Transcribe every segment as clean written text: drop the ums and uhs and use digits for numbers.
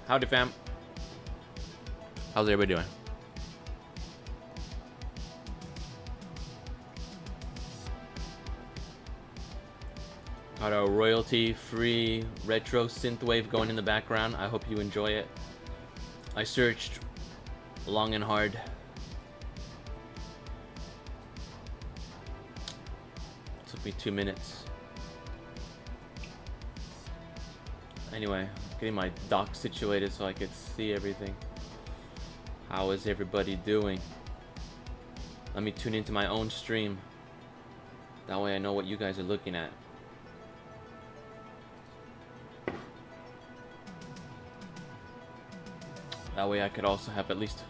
Howdy, fam. How's everybody doing? Got a royalty-free retro synthwave going in the background. I hope you enjoy it. I searched long and hard. Took me 2 minutes. Anyway, getting my dock situated so I could see everything. How is everybody doing? Let me tune into my own stream. That way I know what you guys are looking at. That way I could also have at least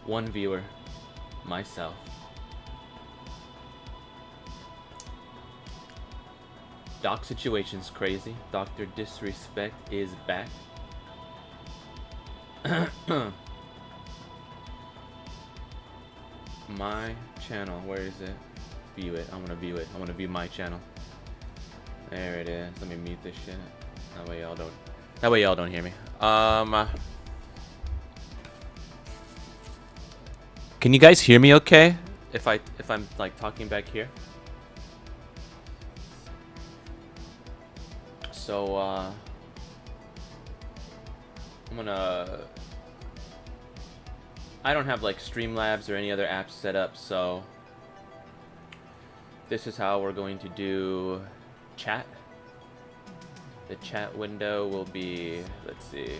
one viewer, myself. Doc situation's crazy. Dr. Disrespect is back. My channel, where is it? View it. I want to view it. I want to view my channel. There it is. Let me mute this shit. That way y'all don't hear me. Can you guys hear me okay? If I'm like talking back here? So I'm gonna, I don't have like Streamlabs or any other apps set up, so this is how we're going to do chat. The chat window will be, let's see.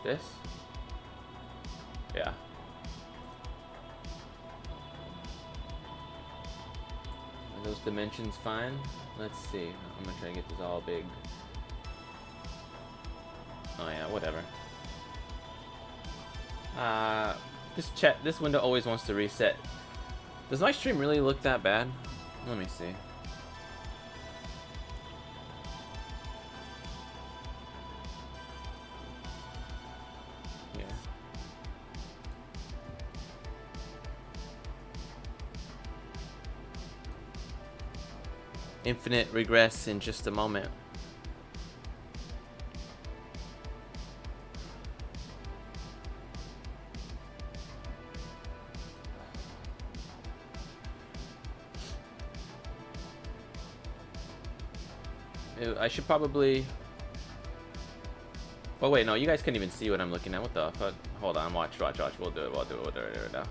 This? Yeah. Are those dimensions fine? Let's see. I'm gonna try to get this all big. Oh yeah, whatever. This window always wants to reset. Does my stream really look that bad? Let me see. Infinite regress in just a moment. I should probably... Oh wait, no, you guys can't even see what I'm looking at. What the fuck? Hold on, watch. We'll do it now.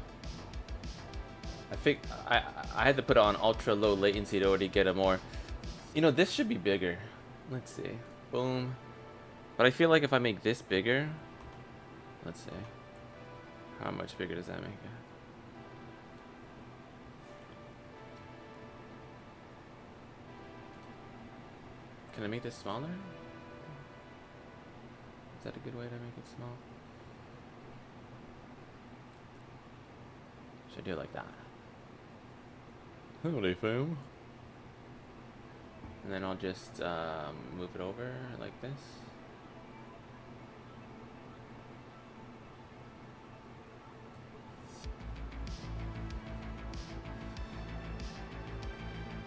I had to put it on ultra low latency to already get a more, you know, this should be bigger. Let's see. Boom. But I feel like if I make this bigger, let's see. How much bigger does that make it? Can I make this smaller? Is that a good way to make it small? Should I do it like that? Howdy, fam. And then I'll just move it over like this.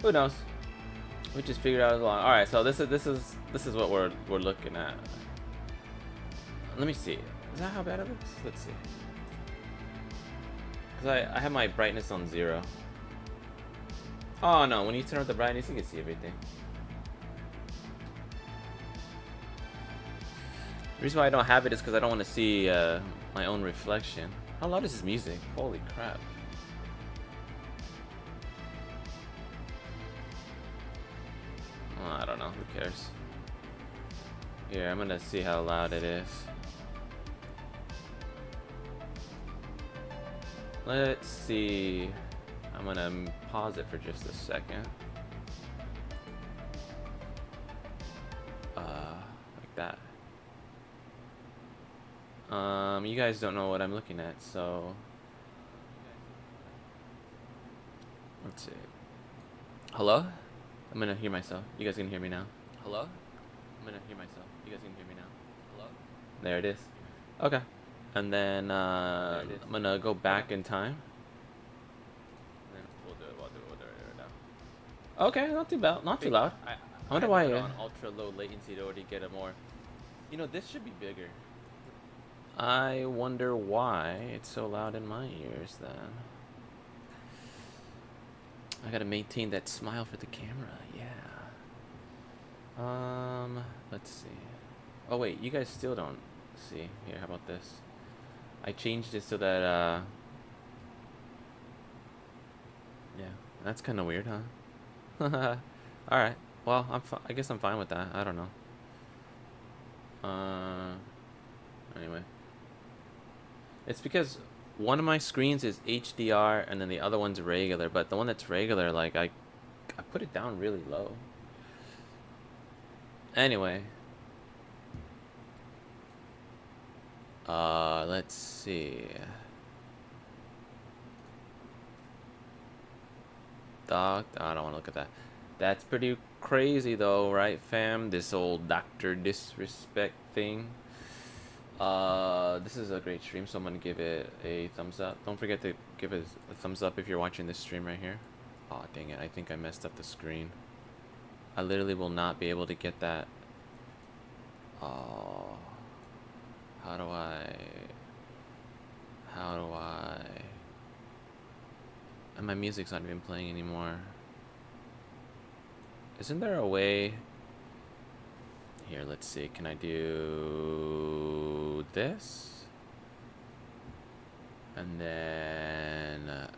Who knows? We just figured out as long. All right, so this is what we're looking at. Let me see. Is that how bad it looks? Let's see. Cause I have my brightness on 0. Oh no, when you turn up the brightness, you can see everything. The reason why I don't have it is because I don't want to see my own reflection. How loud is this music? Holy crap. Oh, I don't know, who cares? Here, I'm gonna see how loud it is. Let's see. I'm gonna pause it for just a second. Like that. You guys don't know what I'm looking at, so let's see. Hello? I'm gonna hear myself. You guys can hear me now. Hello? I'm gonna hear myself. You guys can hear me now. Hello? There it is. Okay. And then I'm gonna go back in time. Okay, not too bad, not too loud. I wonder why. Put on ultra low latency to already get a more. You know, this should be bigger. I wonder why it's so loud in my ears then. I gotta maintain that smile for the camera, yeah. Let's see. Oh wait, you guys still don't see. Here, how about this? I changed it so that, yeah, that's kind of weird, huh? Alright, well, I guess I'm fine with that. I don't know. Anyway. It's because one of my screens is HDR and then the other one's regular, but the one that's regular, like, I put it down really low. Anyway. Let's see. I don't want to look at that. That's pretty crazy though, right, fam? This old Dr. Disrespect thing. This is a great stream, so I'm gonna give it a thumbs up. Don't forget to give it a thumbs up if you're watching this stream right here. Aw, dang it, I think I messed up the screen. I literally will not be able to get that. Oh, how do I? And my music's not even playing anymore. Isn't there a way? Here, let's see. Can I do this? And then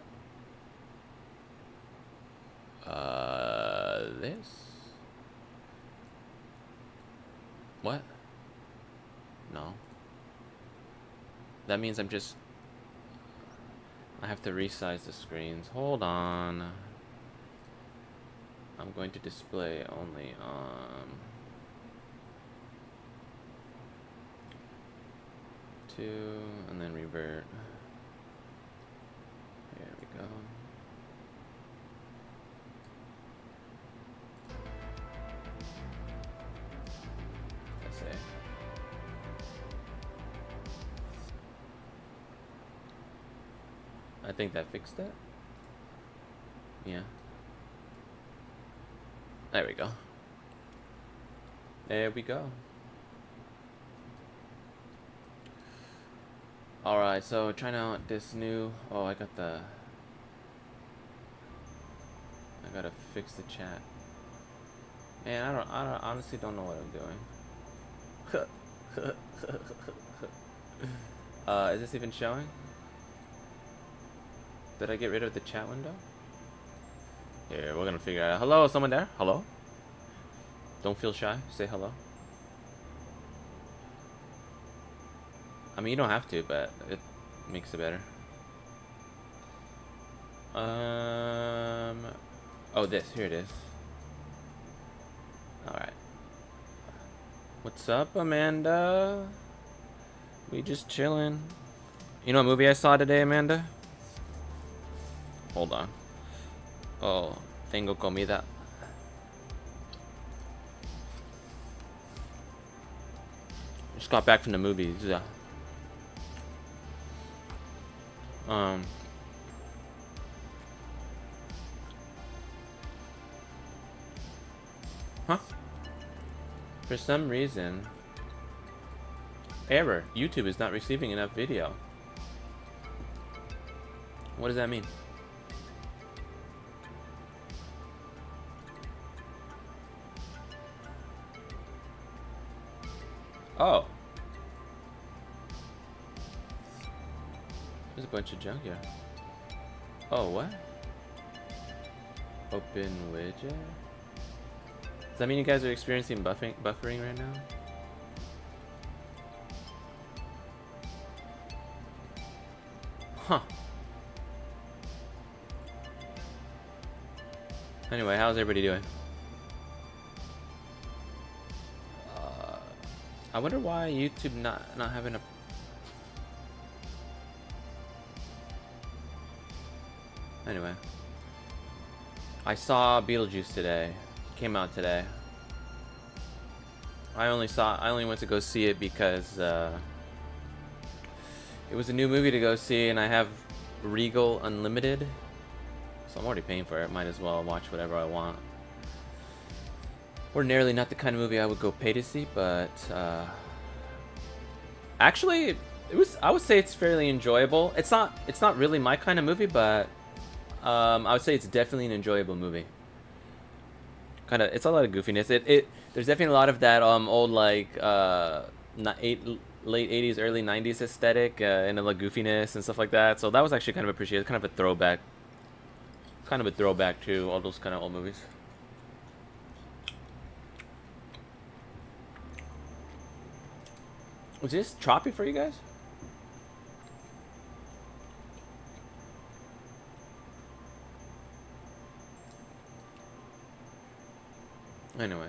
this? What? No. That means I have to resize the screens. Hold on. I'm going to display only two and then revert. Here we go. Let's see. I think that fixed it. Yeah. There we go. There we go. Alright, so trying out this new... Oh, I gotta fix the chat. Man, I honestly don't know what I'm doing. Is this even showing? Did I get rid of the chat window? Here, we're gonna figure it out. Hello, someone there? Hello? Don't feel shy. Say hello. I mean, you don't have to, but it makes it better. Oh, this. Here it is. Alright. What's up, Amanda? We just chillin'. You know what movie I saw today, Amanda? Hold on. Oh, tengo comida. Just got back from the movies. Yeah. Huh? For some reason, error. YouTube is not receiving enough video. What does that mean? Oh. There's a bunch of junk here. Oh, what? Open widget? Does that mean you guys are experiencing buffering right now? Huh. Anyway, how's everybody doing? I wonder why YouTube not having a... Anyway. I saw Beetlejuice today. It came out today. I only went to go see it because it was a new movie to go see, and I have Regal Unlimited. So I'm already paying for it. Might as well watch whatever I want. Ordinarily not the kind of movie I would go pay to see, but actually, I would say it's fairly enjoyable. It's not really my kind of movie, but I would say it's definitely an enjoyable movie. It's a lot of goofiness. There's definitely a lot of that old like late 80s, early 90s aesthetic and the like goofiness and stuff like that. So that was actually kind of appreciated. Kind of a throwback. Kind of a throwback to all those kind of old movies. Was this choppy for you guys? Anyway.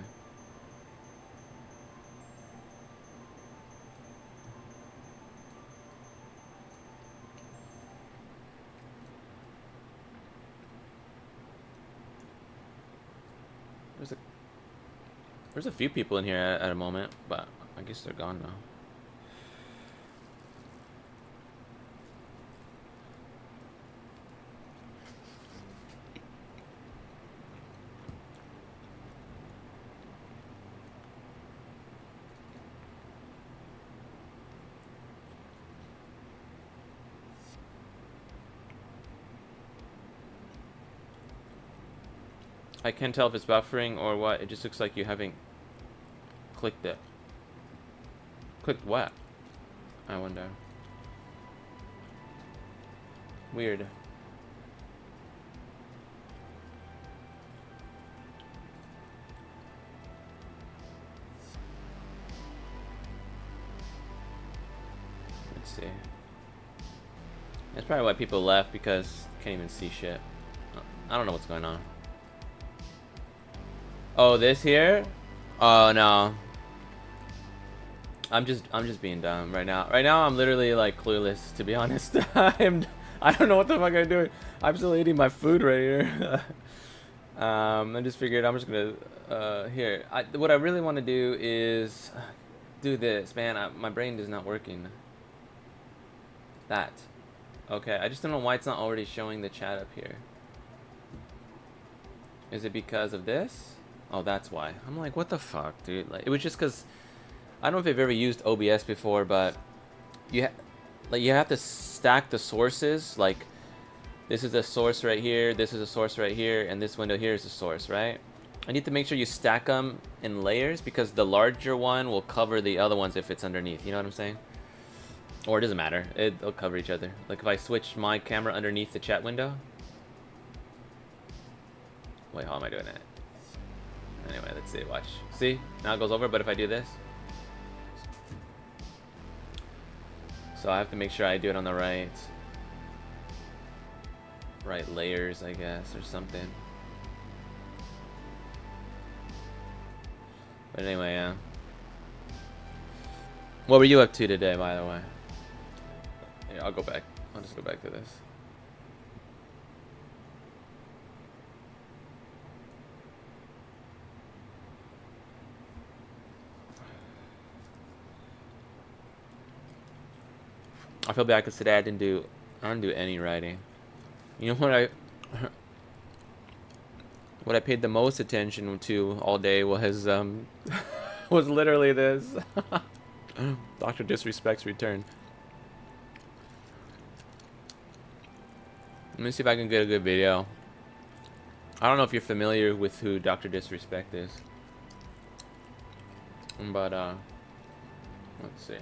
There's a few people in here at a moment, but I guess they're gone now. I can't tell if it's buffering or what. It just looks like you haven't clicked it. Clicked what? I wonder. Weird. Let's see. That's probably why people left, because can't even see shit. I don't know what's going on. Oh, this here? Oh no. I'm just being dumb right now. Right now I'm literally like clueless, to be honest. I don't know what the fuck I'm doing. I'm still eating my food right here. I just figured I'm just gonna here. What I really want to do is do this, man. My brain is not working. That. Okay, I just don't know why it's not already showing the chat up here. Is it because of this? Oh, that's why. I'm like, what the fuck, dude? Like, it was just because I don't know if you've ever used OBS before, but you have to stack the sources. Like, this is a source right here, this is a source right here, and this window here is a source, right? I need to make sure you stack them in layers, because the larger one will cover the other ones if it's underneath. You know what I'm saying? Or it doesn't matter. It'll cover each other. Like if I switch my camera underneath the chat window. Wait, how am I doing it? Anyway, let's see. Watch. See? Now it goes over, but if I do this. So I have to make sure I do it on the right layers, I guess, or something. But anyway, yeah. What were you up to today, by the way? Yeah, I'll go back. I'll just go back to this. I feel bad because today I didn't do any writing. You know what I paid the most attention to all day was was literally this. Dr. Disrespect's return. Let me see if I can get a good video. I don't know if you're familiar with who Dr. Disrespect is. But let's see.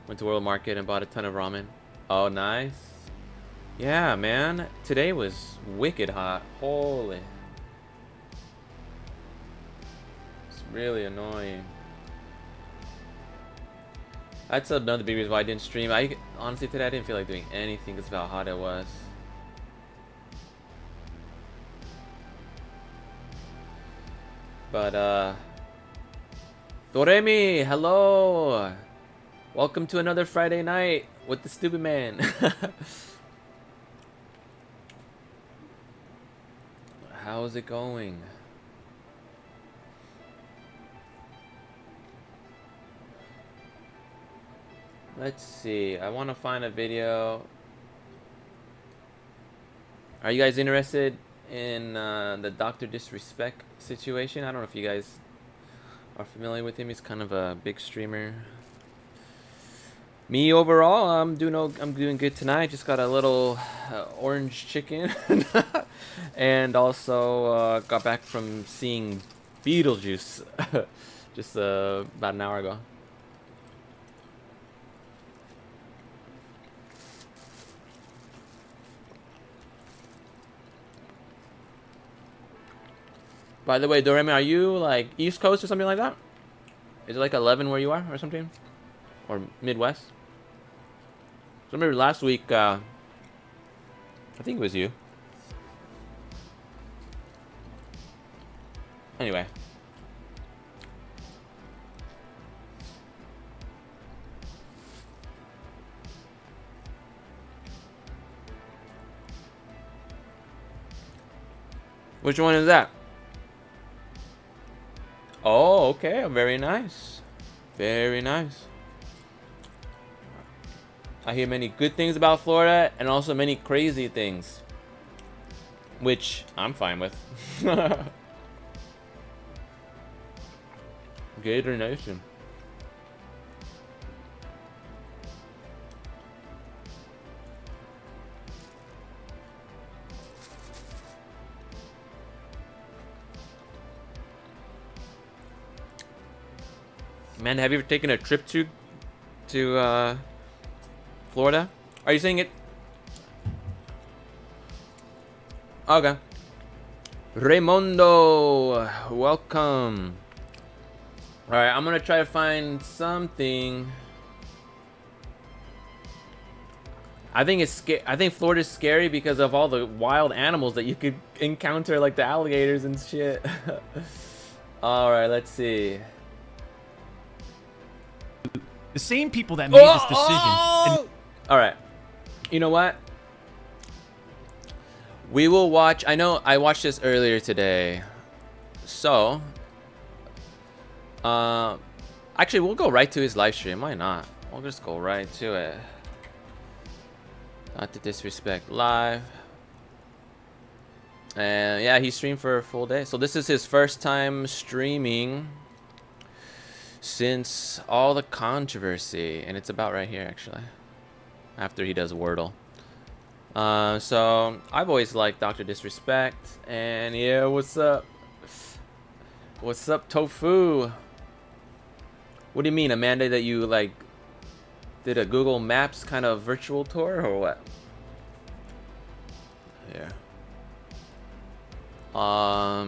Went to World Market and bought a ton of ramen. Oh, nice. Yeah, man. Today was wicked hot. Holy. It's really annoying. That's another big reason why I didn't stream. Honestly, today I didn't feel like doing anything because of how hot it was. But, Doremi, hello! Welcome to another Friday night with the SteubeMan. How's it going? Let's see. I want to find a video. Are you guys interested in the Dr. Disrespect situation. I don't know if you guys are familiar with him. He's kind of a big streamer. Me overall, I'm doing good tonight. Just got a little orange chicken, and also got back from seeing Beetlejuice just about an hour ago. By the way, Doremi, are you like East Coast or something like that? Is it like 11 where you are or something? Or Midwest? So maybe last week, I think it was you. Anyway. Which one is that? Oh, okay. Very nice. Very nice. I hear many good things about Florida and also many crazy things, which I'm fine with. Gator Nation. Man, have you ever taken a trip to Florida? Are you saying it? Okay. Raimundo, welcome. All right, I'm gonna try to find something. I think Florida's scary because of all the wild animals that you could encounter, like the alligators and shit. All right, let's see. The same people that made this decision. All right. You know what? We will watch. I know I watched this earlier today. So, actually, we'll go right to his live stream. Why not? We'll just go right to it. Not to disrespect live. And yeah, he streamed for a full day. So this is his first time streaming since all the controversy, and it's about right here actually. After he does Wordle. So I've always liked Dr. Disrespect, and yeah, what's up? What's up, Tofu? What do you mean, Amanda, that you like did a Google Maps kind of virtual tour or what? Yeah.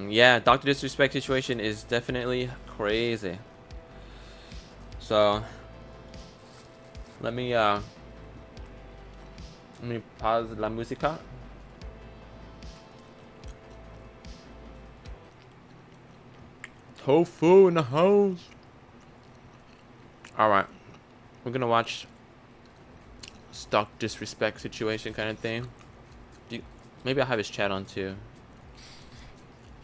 Yeah, Dr. Disrespect situation is definitely crazy. So let me pause la música. Tofu in the house. All right, we're gonna watch Stock Disrespect situation kind of thing. Maybe I'll have his chat on too.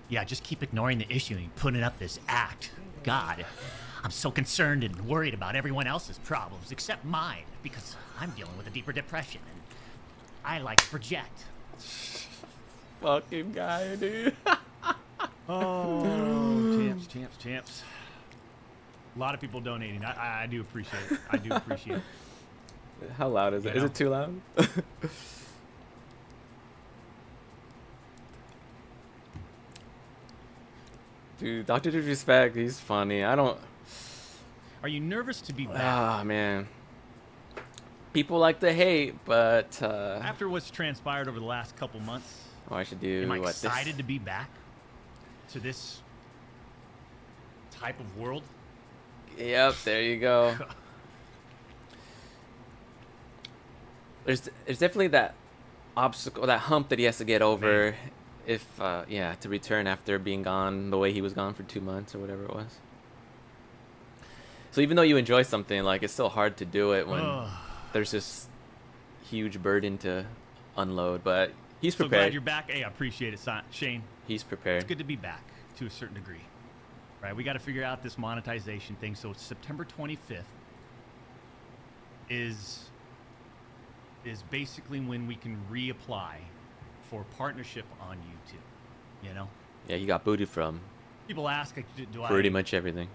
Yeah, just keep ignoring the issue and putting up this act. God, I'm so concerned and worried about everyone else's problems except mine because I'm dealing with a deeper depression and I like to project. Fucking guy, dude. Oh, champs. A lot of people donating. I do appreciate it. I do appreciate it. How loud is it? Is it too loud? Dude, Dr. Disrespect, he's funny. I don't... Are you nervous to be back? Ah, man. People like to hate, but... After what's transpired over the last couple months, oh, I should do am I what, excited to be back to this type of world? Yep, there you go. There's definitely that obstacle, that hump that he has to get over. Man. If yeah, to return after being gone the way he was gone for 2 months or whatever it was. So even though you enjoy something, like, it's still hard to do it when there's this huge burden to unload. But he's prepared. So glad you're back. Hey, I appreciate it, Shane. He's prepared. It's good to be back to a certain degree. Right, we got to figure out this monetization thing. So September 25th is basically when we can reapply for partnership on YouTube. You know? Yeah, you got booted from People ask, like, do I... pretty much everything.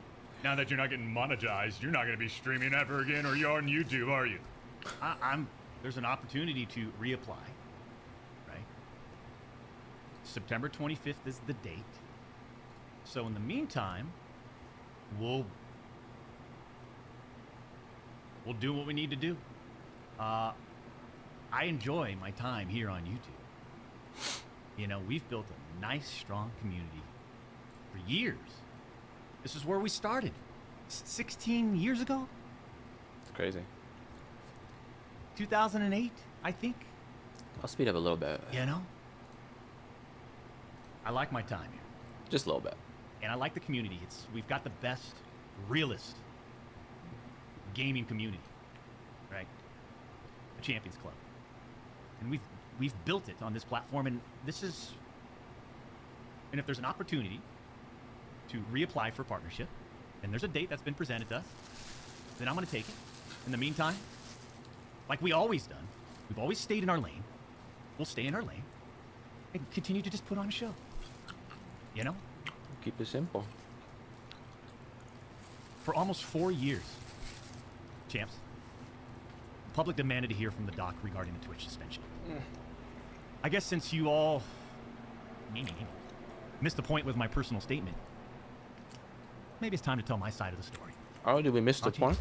Now that you're not getting monetized, you're not going to be streaming ever again, or you're on YouTube, are you? There's an opportunity to reapply, right? September 25th is the date. So in the meantime, we'll do what we need to do. I enjoy my time here on YouTube. You know, we've built a nice, strong community for years. This is where we started. 16 years ago? It's crazy. 2008, I think. I'll speed up a little bit. You know? I like my time here. Just a little bit. And I like the community. We've got the best, realest gaming community, right? The Champions Club. And we've built it on this platform, and if there's an opportunity to reapply for partnership, and there's a date that's been presented to us, then I'm going to take it. In the meantime, like we always done, we've always stayed in our lane. We'll stay in our lane and continue to just put on a show. You know? Keep it simple. For almost 4 years, champs, the public demanded to hear from the doc regarding the Twitch suspension. I guess since you all missed the point with my personal statement, maybe it's time to tell my side of the story. Oh, did we miss the point?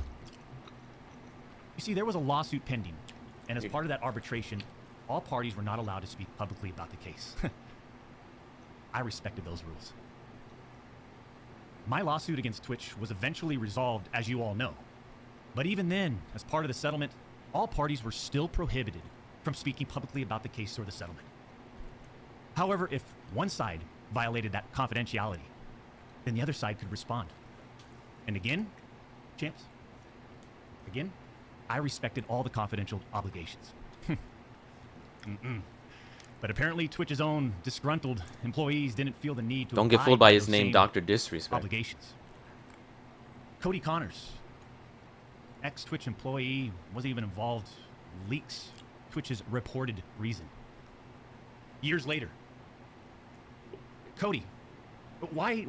You see, there was a lawsuit pending, and as part of that arbitration, all parties were not allowed to speak publicly about the case. I respected those rules. My lawsuit against Twitch was eventually resolved, as you all know. But even then, as part of the settlement, all parties were still prohibited from speaking publicly about the case or the settlement. However, if one side violated that confidentiality, then the other side could respond. And again, champs, I respected all the confidential obligations. But apparently Twitch's own disgruntled employees didn't feel the need to Don't get fooled by his name, Dr. Disrespect. Obligations. Cody Connors, ex-Twitch employee, wasn't even involved, leaks Twitch's reported reason. Years later, Cody, why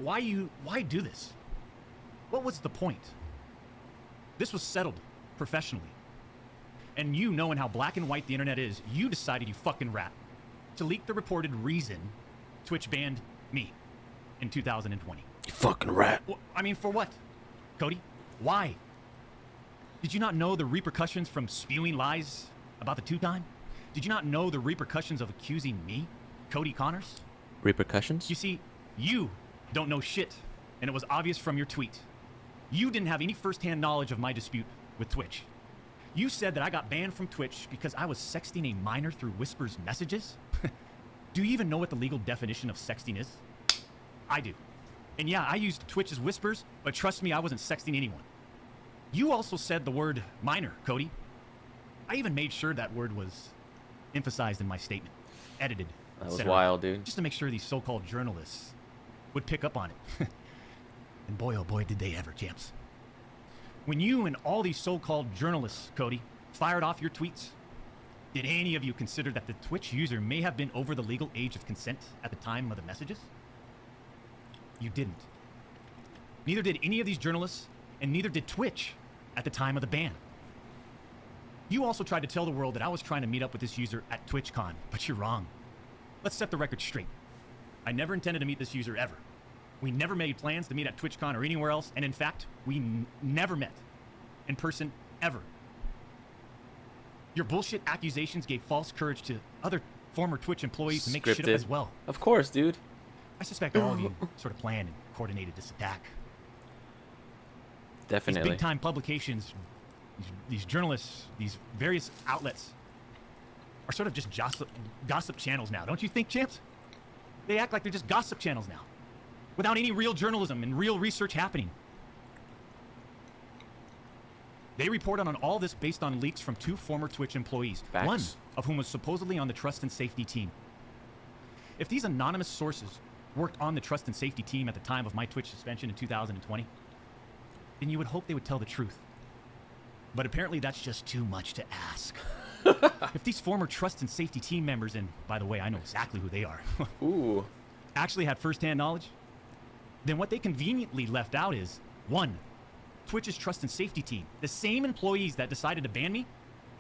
do this? What was the point? This was settled professionally. And you, knowing how black and white the internet is, you decided, you fucking rat, to leak the reported reason Twitch banned me in 2020. You fucking rat. I mean, for what? Cody, why? Did you not know the repercussions from spewing lies about the two-time? Did you not know the repercussions of accusing me, Cody Connors? Repercussions? You see, you don't know shit, and it was obvious from your tweet. You didn't have any first-hand knowledge of my dispute with Twitch. You said that I got banned from Twitch because I was sexting a minor through Whisper's messages? Do you even know what the legal definition of sexting is? I do. And yeah, I used Twitch's Whispers, but trust me, I wasn't sexting anyone. You also said the word minor, Cody. I even made sure that word was emphasized in my statement, edited. That was wild, dude. Just to make sure these so-called journalists would pick up on it. And boy, oh boy, did they ever, champs. When you and all these so-called journalists, Cody, fired off your tweets, did any of you consider that the Twitch user may have been over the legal age of consent at the time of the messages? You didn't. Neither did any of these journalists, and neither did Twitch at the time of the ban. You also tried to tell the world that I was trying to meet up with this user at TwitchCon, but you're wrong. Let's set the record straight. I never intended to meet this user ever. We never made plans to meet at TwitchCon or anywhere else, and in fact, we never met in person ever. Your bullshit accusations gave false courage to other former Twitch employees to make shit up as well. Of course, dude. I suspect all of you sort of planned and coordinated this attack. Definitely. These big-time publications, these journalists, these various outlets are sort of just gossip channels now. Don't you think, champs? They act like they're just gossip channels now, without any real journalism and real research happening. They report on all this based on leaks from 2 former Twitch employees, Facts. one of whom was supposedly on the trust and safety team. If these anonymous sources worked on the trust and safety team at the time of my Twitch suspension in 2020, then you would hope they would tell the truth. But apparently that's just too much to ask. If these former trust and safety team members, and by the way, I know exactly who they are, Ooh. actually had first-hand knowledge, then what they conveniently left out is, 1, Twitch's trust and safety team, the same employees that decided to ban me,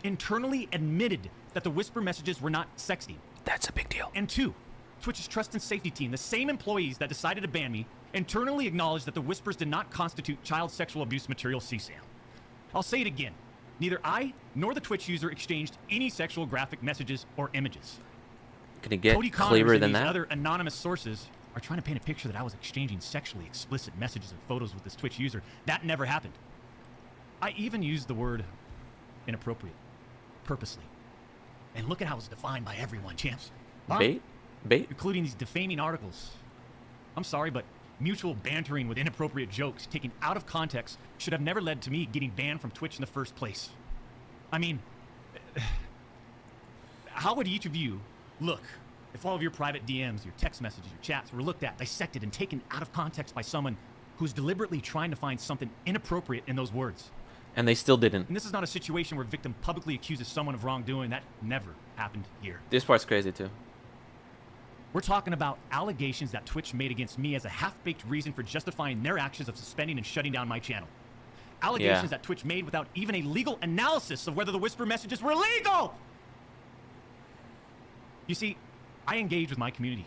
internally admitted that the whisper messages were not sexting. That's a big deal. And 2, Twitch's trust and safety team, the same employees that decided to ban me, internally acknowledged that the whispers did not constitute child sexual abuse material CSAM. I'll say it again. Neither I nor the Twitch user exchanged any sexual graphic messages or images. Can it get Cody Connors clearer and than these that? other anonymous sources are trying to paint a picture that I was exchanging sexually explicit messages and photos with this Twitch user. That never happened. I even used the word inappropriate, purposely. And look at how it's defined by everyone, champs. Huh? Bait? Bait? Including these defaming articles. I'm sorry, but mutual bantering with inappropriate jokes taken out of context should have never led to me getting banned from Twitch in the first place. I mean, how would each of you look if all of your private DMs, your text messages, your chats were looked at, dissected, and taken out of context by someone who's deliberately trying to find something inappropriate in those words? And they still didn't. And this is not a situation where a victim publicly accuses someone of wrongdoing. That never happened here. This part's crazy too. We're talking about allegations that Twitch made against me as a half-baked reason for justifying their actions of suspending and shutting down my channel. Allegations that Twitch made without even a legal analysis of whether the whisper messages were legal! You see, I engage with my community.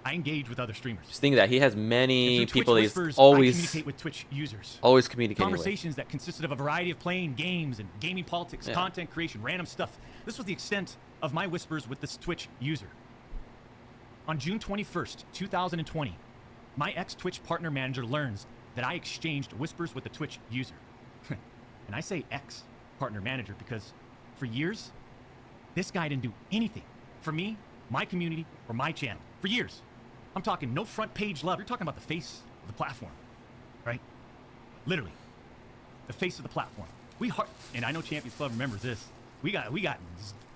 I engage with other streamers. Just think that he has many And through people Twitch he's Whispers, always I communicate with Twitch users. communicating with. Conversations that consisted of a variety of playing games and gaming politics, content creation, random stuff. This was the extent of my whispers with this Twitch user. On June 21st, 2020, my ex-Twitch partner manager learns that I exchanged whispers with the Twitch user. And I say ex-partner manager because for years, this guy didn't do anything for me, my community, or my channel. For years. I'm talking no front page love. You're talking about the face of the platform, right? Literally, the face of the platform. And I know Champions Club remembers this. We got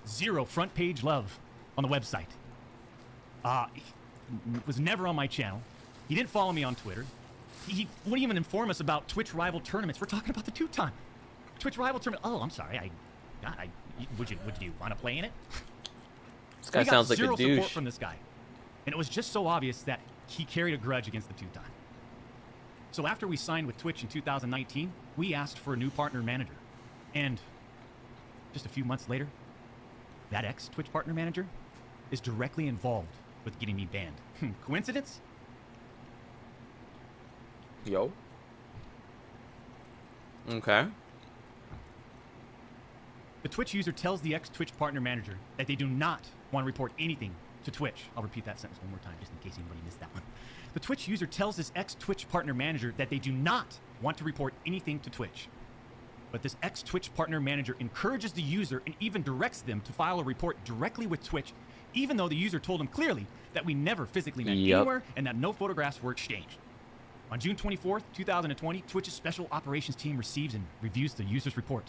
zero front page love on the website. He was never on my channel. He didn't follow me on Twitter. He wouldn't even inform us about Twitch rival tournaments. We're talking about the two-time Twitch rival tournament. Oh, I'm sorry. Would you want to play in it? This guy sounds like a douche. Zero support douche. from this guy. And it was just so obvious that he carried a grudge against the two-time. So after we signed with Twitch in 2019, we asked for a new partner manager. And just a few months later, that ex-Twitch partner manager is directly involved with getting me banned. Coincidence? Yo. Okay. The Twitch user tells the ex-Twitch partner manager that they do not want to report anything to Twitch. I'll repeat that sentence one more time just in case anybody missed that one. The Twitch user tells this ex-Twitch partner manager that they do not want to report anything to Twitch. But this ex-Twitch partner manager encourages the user and even directs them to file a report directly with Twitch, even though the user told him clearly that we never physically met anywhere and that no photographs were exchanged. On June 24th, 2020, Twitch's special operations team receives and reviews the user's report.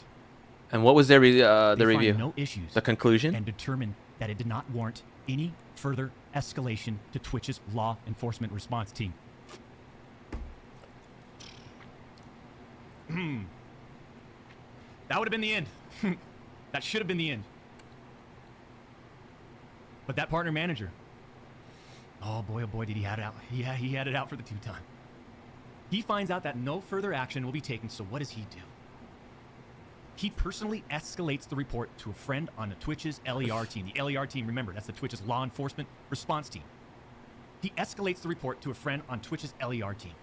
And what was their They review? find no issues. The conclusion? And determine that it did not warrant any further escalation to Twitch's law enforcement response team. That would have been the end. That should have been the end. But that partner manager, oh boy, did he had it out. Yeah, he had it out for the two-time. He finds out that no further action will be taken, so what does he do? He personally escalates the report to a friend on the Twitch's LER team. The LER team, remember, that's the Twitch's law enforcement response team. He escalates the report to a friend on Twitch's LER team.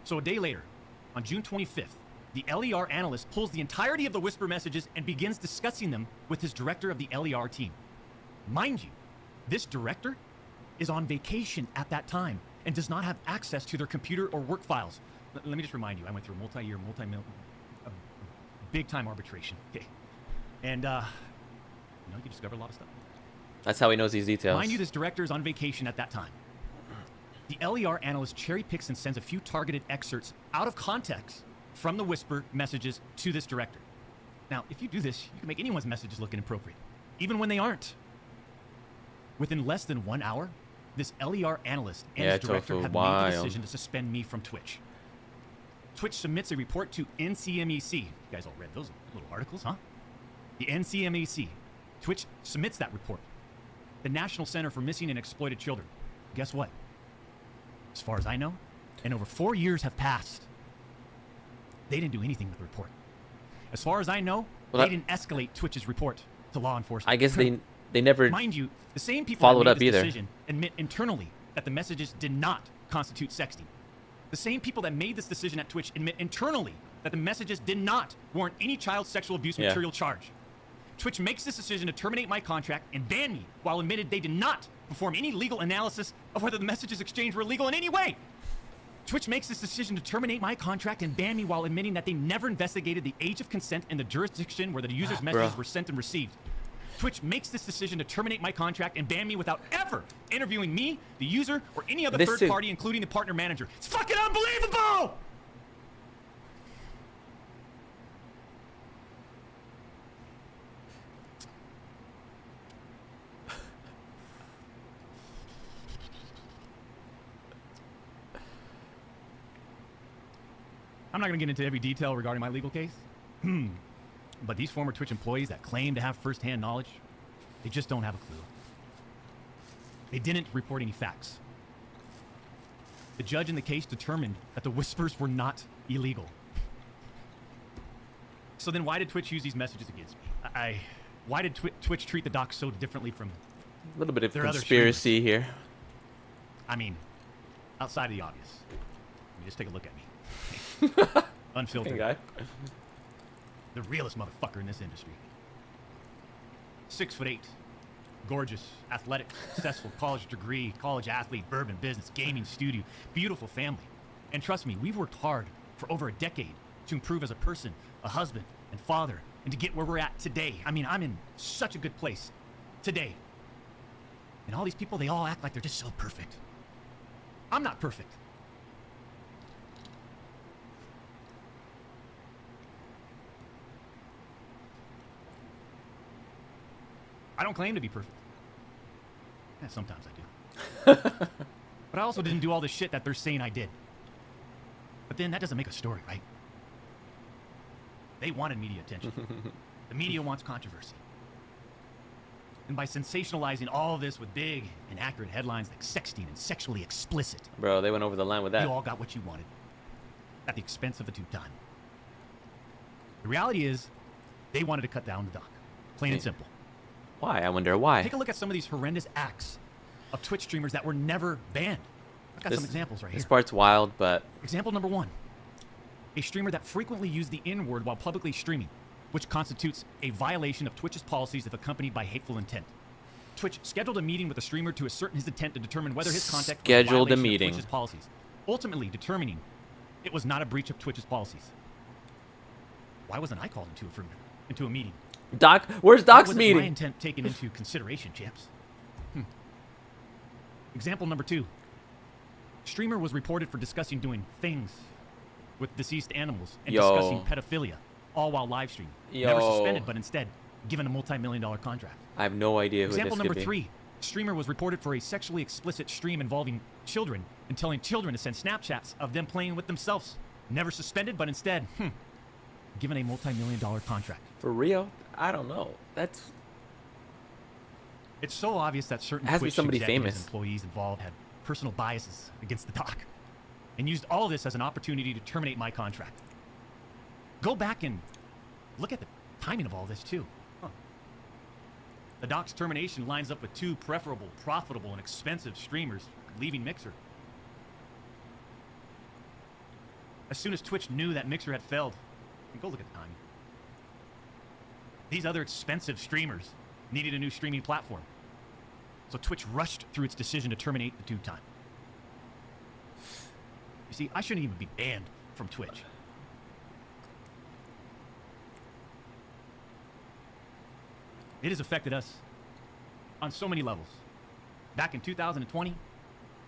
So a day later, on June 25th, the LER analyst pulls the entirety of the whisper messages and begins discussing them with his director of the LER team. Mind you, this director is on vacation at that time and does not have access to their computer or work files. Let me just remind you, I went through a multi-year, big-time arbitration. Okay. And, you discover a lot of stuff. That's how he knows these details. Mind you, this director is on vacation at that time. The LER analyst cherry picks and sends a few targeted excerpts out of context from the whisper messages to this director. Now, if you do this, you can make anyone's messages look inappropriate, even when they aren't. Within less than 1 hour, this LER analyst and his director have made the decision to suspend me from Twitch. Twitch submits a report to NCMEC. You guys all read those little articles, huh? The NCMAC, Twitch submits that report. The National Center for Missing and Exploited Children. Guess what? As far as I know, and over 4 years have passed, they didn't do anything with the report. As far as I know, they didn't escalate Twitch's report to law enforcement. I guess they never Mind you, the same people followed that up made this either. decision admit internally that the messages did not constitute sexting. The same people that made this decision at Twitch admit internally that the messages did not warrant any child sexual abuse material charge. Twitch makes this decision to terminate my contract and ban me while admitted they did not perform any legal analysis of whether the messages exchanged were illegal in any way. Twitch makes this decision to terminate my contract and ban me while admitting that they never investigated the age of consent in the jurisdiction where the user's messages were sent and received. Twitch makes this decision to terminate my contract and ban me without ever interviewing me, the user, or any other third party, including the partner manager. It's fucking unbelievable! I'm not going to get into every detail regarding my legal case. But these former Twitch employees that claim to have first-hand knowledge, they just don't have a clue. They didn't report any facts. The judge in the case determined that the whispers were not illegal. So then why did Twitch use these messages against me? Why did Twitch treat the docs so differently from a little bit of their conspiracy here. I mean, outside of the obvious. I mean, just take a look at me. Unfiltered. Guy. The realest motherfucker in this industry. 6'8", gorgeous, athletic, successful, college degree, college athlete, bourbon business, gaming studio, beautiful family. And trust me, we've worked hard for over a decade to improve as a person, a husband, and father, and to get where we're at today. I mean, I'm in such a good place today. And all these people, they all act like they're just so perfect. I'm not perfect. I don't claim to be perfect. Yeah, sometimes I do. But I also didn't do all the shit that they're saying I did. But then that doesn't make a story, right? They wanted media attention. The media wants controversy. And by sensationalizing all of this with big and accurate headlines like sexting and sexually explicit, Bro, they went over the line with that. you all got what you wanted at the expense of the two-time. The reality is, they wanted to cut down the doc. Plain and simple. Why? I wonder why. Take a look at some of these horrendous acts of Twitch streamers that were never banned. I've got some examples right here. This part's wild, but... Example number 1. A streamer that frequently used the N-word while publicly streaming, which constitutes a violation of Twitch's policies if accompanied by hateful intent. Twitch scheduled a meeting with the streamer to ascertain his intent to determine whether his contact was a Scheduled a violation meeting. of Twitch's policies, ultimately determining it was not a breach of Twitch's policies. Why wasn't I called into a meeting? Doc, where's Doc's Why wasn't meeting? my intent taken into consideration, champs? Example number 2. Streamer was reported for discussing doing things with deceased animals and discussing pedophilia, all while live streaming. Never suspended, but instead given a multi-million-dollar contract. I have no idea who Example this could number be. 3. Streamer was reported for a sexually explicit stream involving children and telling children to send Snapchats of them playing with themselves. Never suspended, but instead, given a multi-million-dollar contract. For real? I don't know. That's... It's so obvious that certain It has to be Twitch somebody executives famous. and employees involved had personal biases against the doc and used all this as an opportunity to terminate my contract. Go back and look at the timing of all this, too. The doc's termination lines up with 2 preferable, profitable, and expensive streamers leaving Mixer. As soon as Twitch knew that Mixer had failed, and go look at the timing. These other expensive streamers needed a new streaming platform. So Twitch rushed through its decision to terminate the two-time. You see, I shouldn't even be banned from Twitch. It has affected us on so many levels. Back in 2020,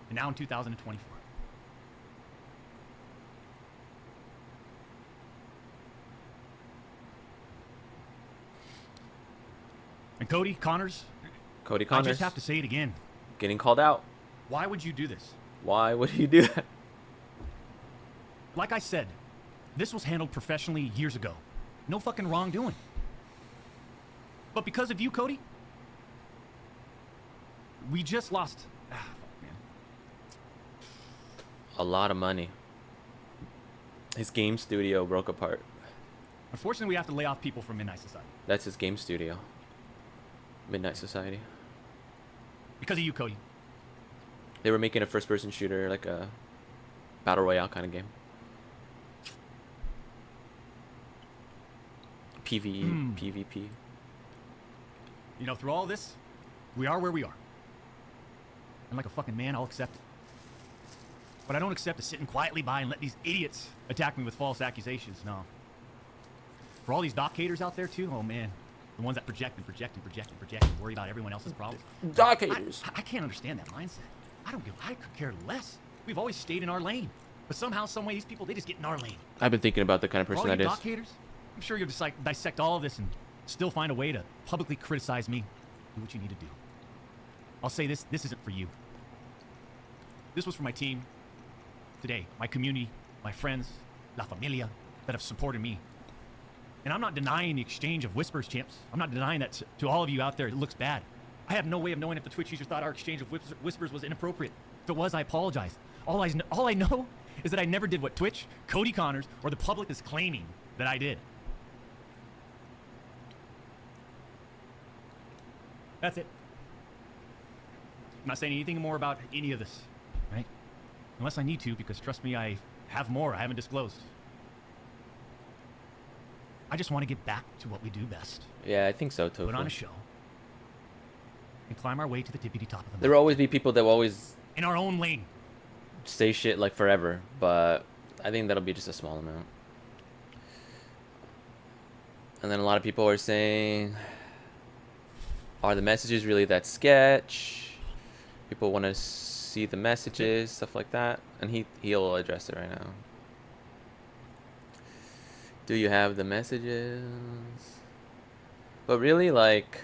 and now in 2024. And Cody Connors, I just have to say it again. Getting called out. Why would you do this? Why would you do that? Like I said, this was handled professionally years ago. No fucking wrongdoing. But because of you, Cody, we just lost. Fuck, man. A lot of money. His game studio broke apart. Unfortunately, we have to lay off people from Midnight Society. That's his game studio. Midnight Society. Because of you, Cody. They were making a first-person shooter, like a battle royale kind of game. PvE, PvP. You know, through all this, we are where we are. And like a fucking man, I'll accept it. But I don't accept to sitting quietly by and let these idiots attack me with false accusations, no. For all these doc haters out there, too, oh man. The ones that project, worry about everyone else's problems. Doc haters. I can't understand that mindset. I could care less. We've always stayed in our lane. But somehow, some way, these people, they just get in our lane. I've been thinking about the kind of person For all that you is. doc haters, I'm sure you'll dissect all of this and still find a way to publicly criticize me. Do what you need to do. I'll say this isn't for you. This was for my team. Today, my community, my friends, La Familia, that have supported me. And I'm not denying the exchange of whispers, champs. I'm not denying that to all of you out there. It looks bad. I have no way of knowing if the Twitch user thought our exchange of whispers was inappropriate. If it was, I apologize. All I know is that I never did what Twitch, Cody Connors, or the public is claiming that I did. That's it. I'm not saying anything more about any of this, right? Unless I need to, because trust me, I have more I haven't disclosed. I just want to get back to what we do best. Yeah, I think so, too. Put on a show. And climb our way to the tippity top of the mountain. There will always be people that will always in our own lane. say shit like forever, but I think that'll be just a small amount. And then a lot of people are saying, are the messages really that sketch? People want to see the messages, stuff like that. And he'll address it right now. Do you have the messages? But really, like,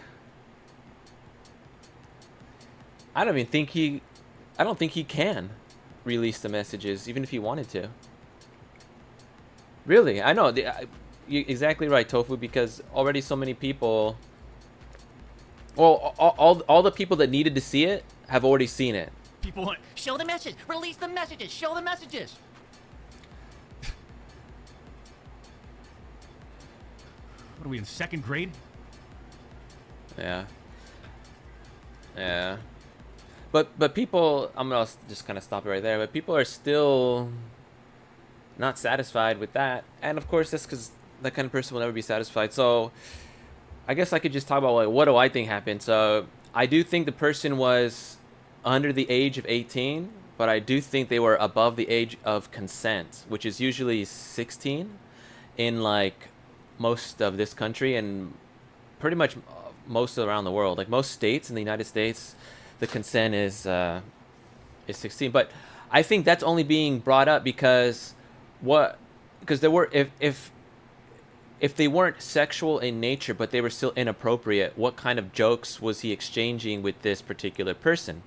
I don't think he can release the messages, even if he wanted to. Really, I know. You're exactly right, Tofu, because already so many people... Well, all the people that needed to see it have already seen it. People want, show the message, release the messages, show the messages. What are we in second grade? Yeah. Yeah. But people, I'm gonna just kind of stop it right there. But people are still not satisfied with that, and of course that's because that kind of person will never be satisfied. So I guess I could just talk about, like, what do I think happened. So I do think the person was under the age of 18, but I do think they were above the age of consent, which is usually 16 in like most of this country and pretty much most around the world. Like most states in the United States, the consent is 16. But I think that's only being brought up because there were, if they weren't sexual in nature but they were still inappropriate, what kind of jokes was he exchanging with this particular person?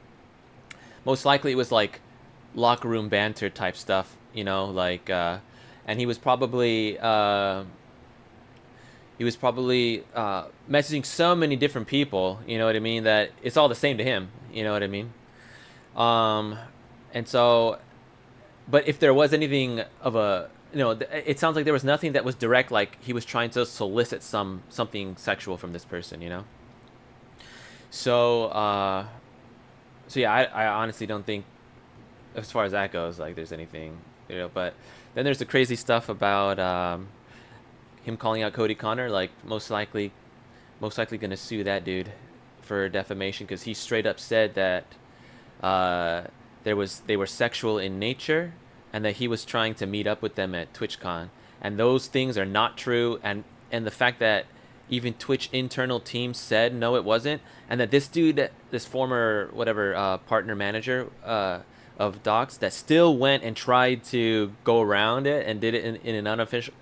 Most likely it was like locker room banter type stuff, you know, like and he was probably messaging so many different people, you know what I mean, that it's all the same to him, you know what I mean. And so, but if there was anything of a, you know, it sounds like there was nothing that was direct, like he was trying to solicit something sexual from this person, you know. So yeah, I honestly don't think, as far as that goes, like there's anything, you know. But then there's the crazy stuff about him calling out Cody Connor, like most likely gonna sue that dude for defamation, because he straight up said that they were sexual in nature and that he was trying to meet up with them at TwitchCon, and those things are not true. And the fact that even Twitch internal teams said no, it wasn't, and that this dude, this former whatever partner manager of Docs, that still went and tried to go around it and did it in an unofficial,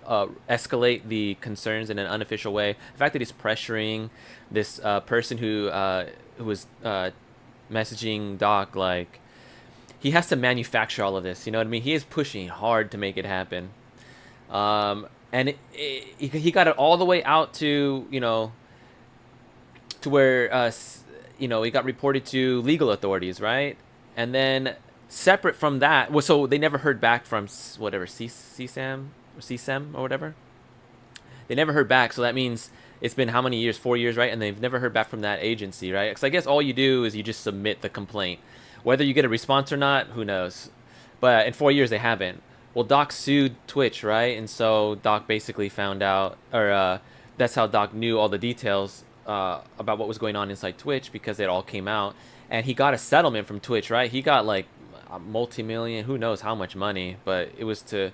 escalate the concerns in an unofficial way. The fact that he's pressuring this person who was messaging Doc, like, he has to manufacture all of this, you know what I mean? He is pushing hard to make it happen. And he got it all the way out to, you know, to where you know, it got reported to legal authorities, right? And then separate from that, well, so they never heard back from whatever CSAM or whatever. They never heard back, so that means it's been how many years? 4 years, right? And they've never heard back from that agency, right? Because I guess all you do is you just submit the complaint. Whether you get a response or not, who knows? But in 4 years, they haven't. Well, Doc sued Twitch, right? And so Doc basically found out, or that's how Doc knew all the details about what was going on inside Twitch, because it all came out. And he got a settlement from Twitch, right? He got like a multi-million, who knows how much money, but it was to...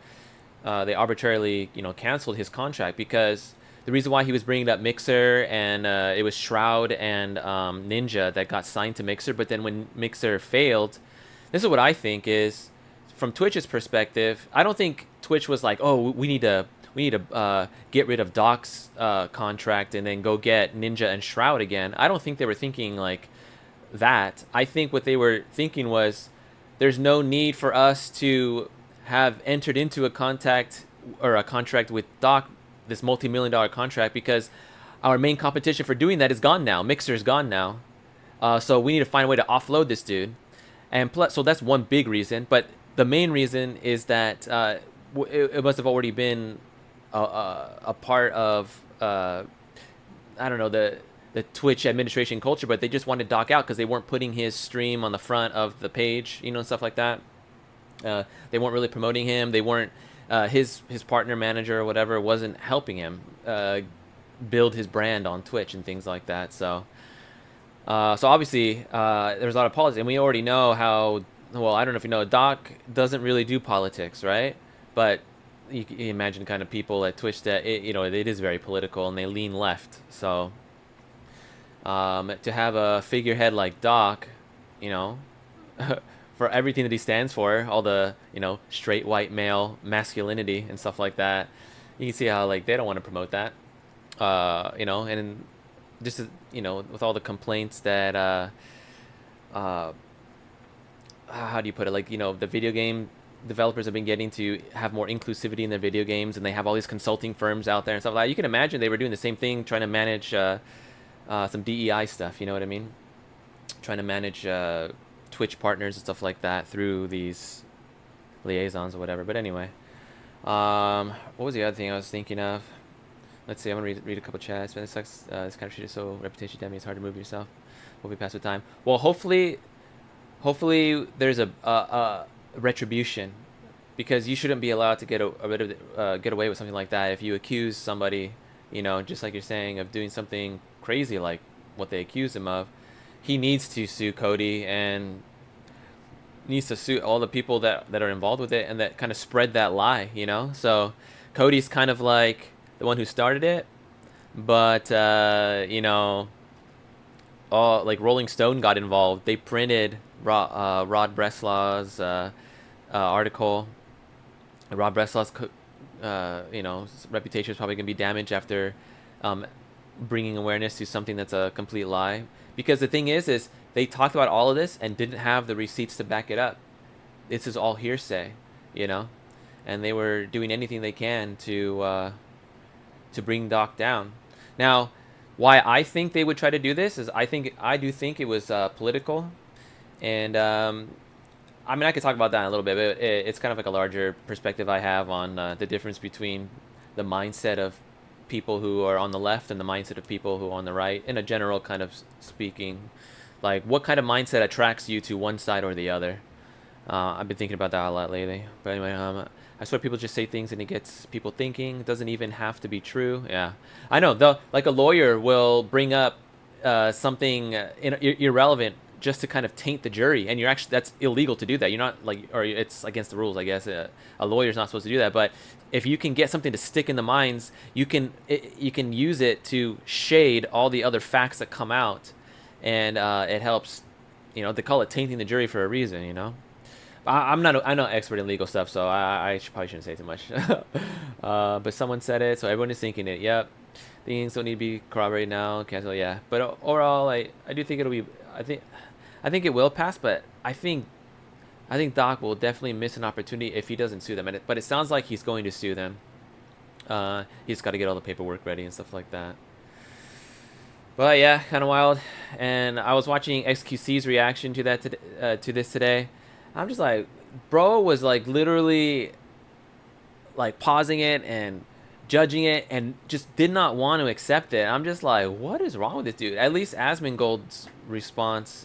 they arbitrarily, you know, canceled his contract, because the reason why he was bringing up Mixer, and it was Shroud and Ninja that got signed to Mixer, but then when Mixer failed, this is what I think is, from Twitch's perspective, I don't think Twitch was like, oh, we need to get rid of Doc's contract and then go get Ninja and Shroud again. I don't think they were thinking like that. I think what they were thinking was, there's no need for us to have entered into a contract with Doc, this multi-million-dollar contract, because our main competition for doing that is gone now. Mixer's gone now, so we need to find a way to offload this dude. And plus, so that's one big reason. But the main reason is that it must have already been a part of I don't know, the Twitch administration culture, but they just wanted Doc out because they weren't putting his stream on the front of the page, you know, and stuff like that. They weren't really promoting him. They weren't his partner manager or whatever wasn't helping him build his brand on Twitch and things like that. So so obviously there's a lot of politics, and we already know how, well, I don't know if you know, Doc doesn't really do politics, right? But you can imagine kind of people at Twitch that you know, it is very political and they lean left. So to have a figurehead like Doc, you know, for everything that he stands for, all the, you know, straight white male masculinity and stuff like that, you can see how like they don't want to promote that, you know. And just, you know, with all the complaints that how do you put it, like, you know, the video game developers have been getting to have more inclusivity in their video games, and they have all these consulting firms out there and stuff like that. You can imagine they were doing the same thing, trying to manage some DEI stuff, you know what I mean, trying to manage Twitch partners and stuff like that through these liaisons or whatever. But anyway, what was the other thing I was thinking of? Let's see, I'm gonna read a couple chats. Man, it sucks. This kind of shit is so reputation damning. It's hard to move yourself. Hope we pass with time. Well, hopefully there's a retribution, because you shouldn't be allowed to get away with something like that. If you accuse somebody, you know, just like you're saying, of doing something crazy like what they accuse him of, he needs to sue Cody and needs to sue all the people that are involved with it and that kind of spread that lie, you know. So Cody's kind of like the one who started it, but you know, all like Rolling Stone got involved. They printed Rod Breslau's article. Rod Breslau's you know, reputation is probably gonna be damaged after bringing awareness to something that's a complete lie. Because the thing is they talked about all of this and didn't have the receipts to back it up. This is all hearsay, you know, and they were doing anything they can to bring Doc down. Now, why I think they would try to do this is I do think it was political, and I mean, I could talk about that in a little bit, but it's kind of like a larger perspective I have on the difference between the mindset of people who are on the left and the mindset of people who are on the right, in a general kind of speaking. Like, what kind of mindset attracts you to one side or the other? I've been thinking about that a lot lately. But anyway, I swear people just say things and it gets people thinking. It doesn't even have to be true. Yeah, I know. Like a lawyer will bring up something irrelevant just to kind of taint the jury, and you're actually, that's illegal to do that. You're not like, or it's against the rules, I guess. A lawyer's not supposed to do that. But if you can get something to stick in the minds, you can use it to shade all the other facts that come out, and it helps. You know, they call it tainting the jury for a reason. You know, I'm not an expert in legal stuff, so I probably shouldn't say too much. But someone said it, so everyone is thinking it. Yep, things don't need to be corroborated now. Cancel, yeah. But overall, I do think it'll be. I think it will pass, but I think Doc will definitely miss an opportunity if he doesn't sue them. But it sounds like he's going to sue them. He's got to get all the paperwork ready and stuff like that. But yeah, kind of wild. And I was watching XQC's reaction to that to this today. I'm just like, bro was like literally like pausing it and judging it and just did not want to accept it. I'm just like, what is wrong with this dude? At least Asmongold's response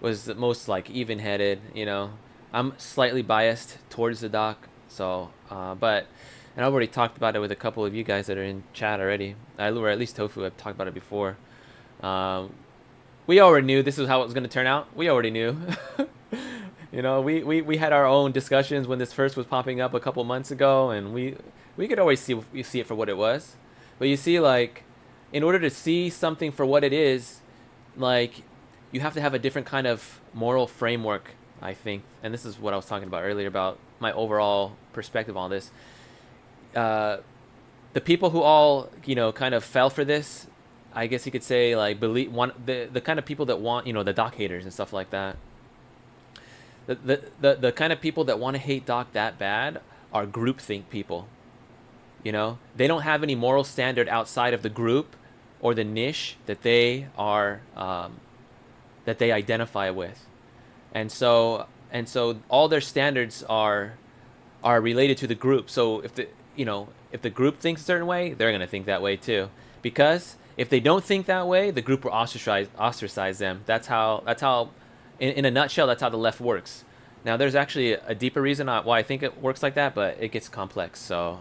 was the most like even-headed. You know, I'm slightly biased towards the doc, so but. And I already talked about it with a couple of you guys that are in chat already. Or at least Tofu, I've talked about it before. We already knew this is how it was going to turn out. We already knew. You know, we had our own discussions when this first was popping up a couple months ago, and we could always see it for what it was. But you see, like, in order to see something for what it is, like, you have to have a different kind of moral framework, I think. And this is what I was talking about earlier about my overall perspective on this. The people who all, you know, kind of fell for this, I guess you could say, like, the kind of people that want, you know, the Doc haters and stuff like that. The kind of people that want to hate Doc that bad are groupthink people. You know, they don't have any moral standard outside of the group or the niche that they are that they identify with, and so all their standards are related to the group. So if the group thinks a certain way, they're gonna think that way too. Because if they don't think that way, the group will ostracize them. That's how, in a nutshell, that's how the left works. Now, there's actually a deeper reason why I think it works like that, but it gets complex. So,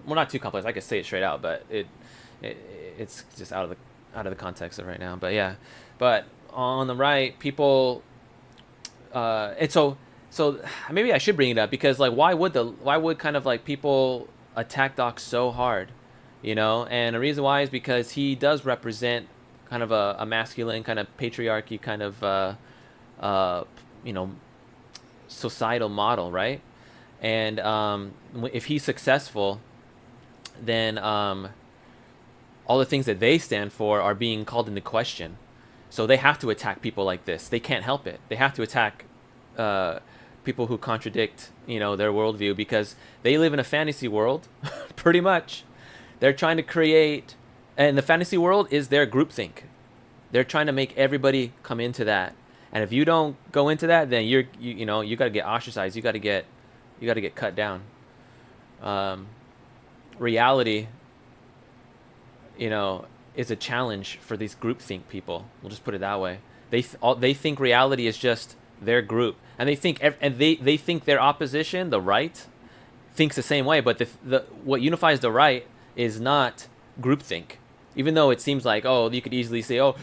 well, not too complex. I could say it straight out, but it's just out of the context of right now. But yeah, but on the right, people, and so maybe I should bring it up because, like, why would kind of like people attack Doc so hard, you know? And the reason why is because he does represent kind of a masculine kind of patriarchy kind of you know, societal model, right? And if he's successful, then all the things that they stand for are being called into question. So they have to attack people like this. They can't help it. They have to attack people who contradict, you know, their worldview, because they live in a fantasy world, pretty much. They're trying to create, and the fantasy world is their groupthink. They're trying to make everybody come into that. And if you don't go into that, then you got to get ostracized. You got to get cut down. Reality, you know, is a challenge for these groupthink people. We'll just put it that way. They think reality is just their group, and they think their opposition, the right, thinks the same way. But the what unifies the right is not groupthink. Even though it seems like, oh, you could easily say, oh,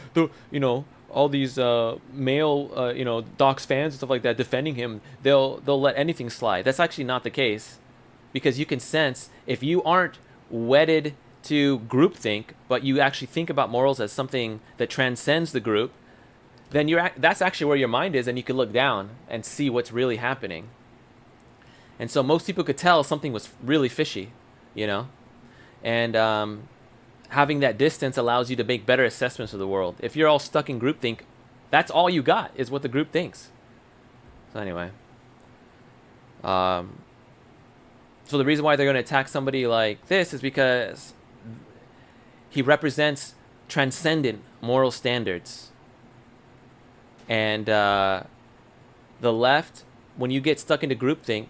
you know, all these male, you know, Doc's fans and stuff like that defending him, they'll let anything slide. That's actually not the case, because you can sense if you aren't wedded to groupthink, but you actually think about morals as something that transcends the group, then that's actually where your mind is, and you can look down and see what's really happening. And so most people could tell something was really fishy, you know, and having that distance allows you to make better assessments of the world. If you're all stuck in groupthink, that's all you got is what the group thinks. So anyway, so the reason why they're going to attack somebody like this is because he represents transcendent moral standards. And the left, when you get stuck into groupthink,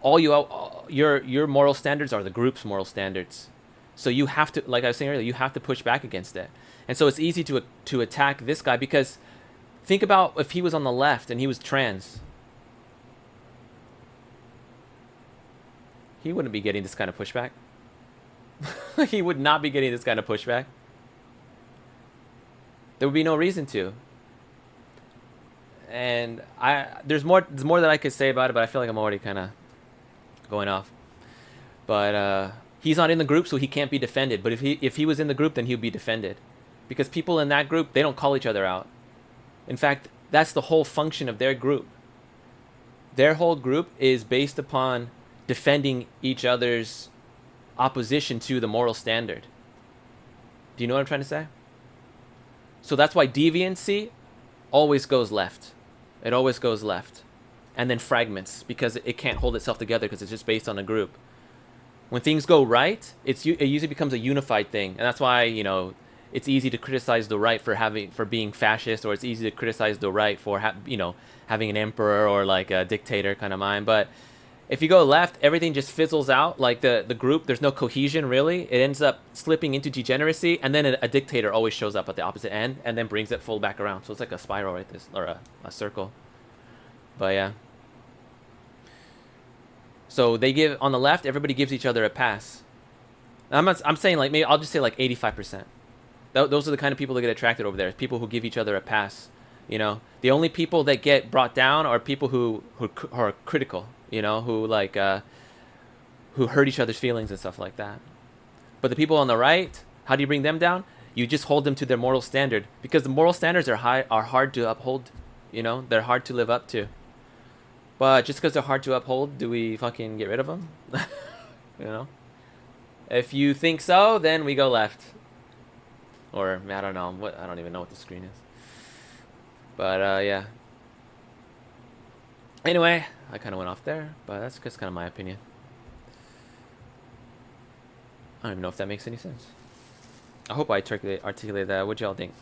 your moral standards are the group's moral standards. So you have to, like I was saying earlier, you have to push back against it. And so it's easy to attack this guy, because think about if he was on the left and he was trans. He wouldn't be getting this kind of pushback. He would not be getting this kind of pushback. There would be no reason to. And there's more that I could say about it, but I feel like I'm already kind of going off. But he's not in the group, so he can't be defended. But if he was in the group, then he'd be defended, because people in that group, they don't call each other out. In fact, that's the whole function of their group. Their whole group is based upon defending each other's opposition to the moral standard. Do you know what I'm trying to say? So that's why deviancy always goes left. It always goes left, and then fragments, because it can't hold itself together, because it's just based on a group. When things go right, it usually becomes a unified thing, and that's why, you know, it's easy to criticize the right for being fascist, or it's easy to criticize the right for having an emperor or like a dictator kind of mind. But if you go left, everything just fizzles out. Like the group, there's no cohesion really. It ends up slipping into degeneracy, and then a dictator always shows up at the opposite end and then brings it full back around. So it's like a spiral, right? Or a circle. But yeah. So they give on the left, everybody gives each other a pass. I'm saying like maybe I'll just say like 85%. Those are the kind of people that get attracted over there. People who give each other a pass. You know, the only people that get brought down are people who are critical. You know, who like who hurt each other's feelings and stuff like that. But the people on the right, how do you bring them down? You just hold them to their moral standard, because the moral standards are hard to uphold. You know, they're hard to live up to. But just because they're hard to uphold, do we fucking get rid of them? You know? If you think so, then we go left. Or, I don't know. I don't even know what the screen is. But, yeah. Anyway, I kind of went off there. But that's just kind of my opinion. I don't even know if that makes any sense. I hope I articulate that. What y'all think?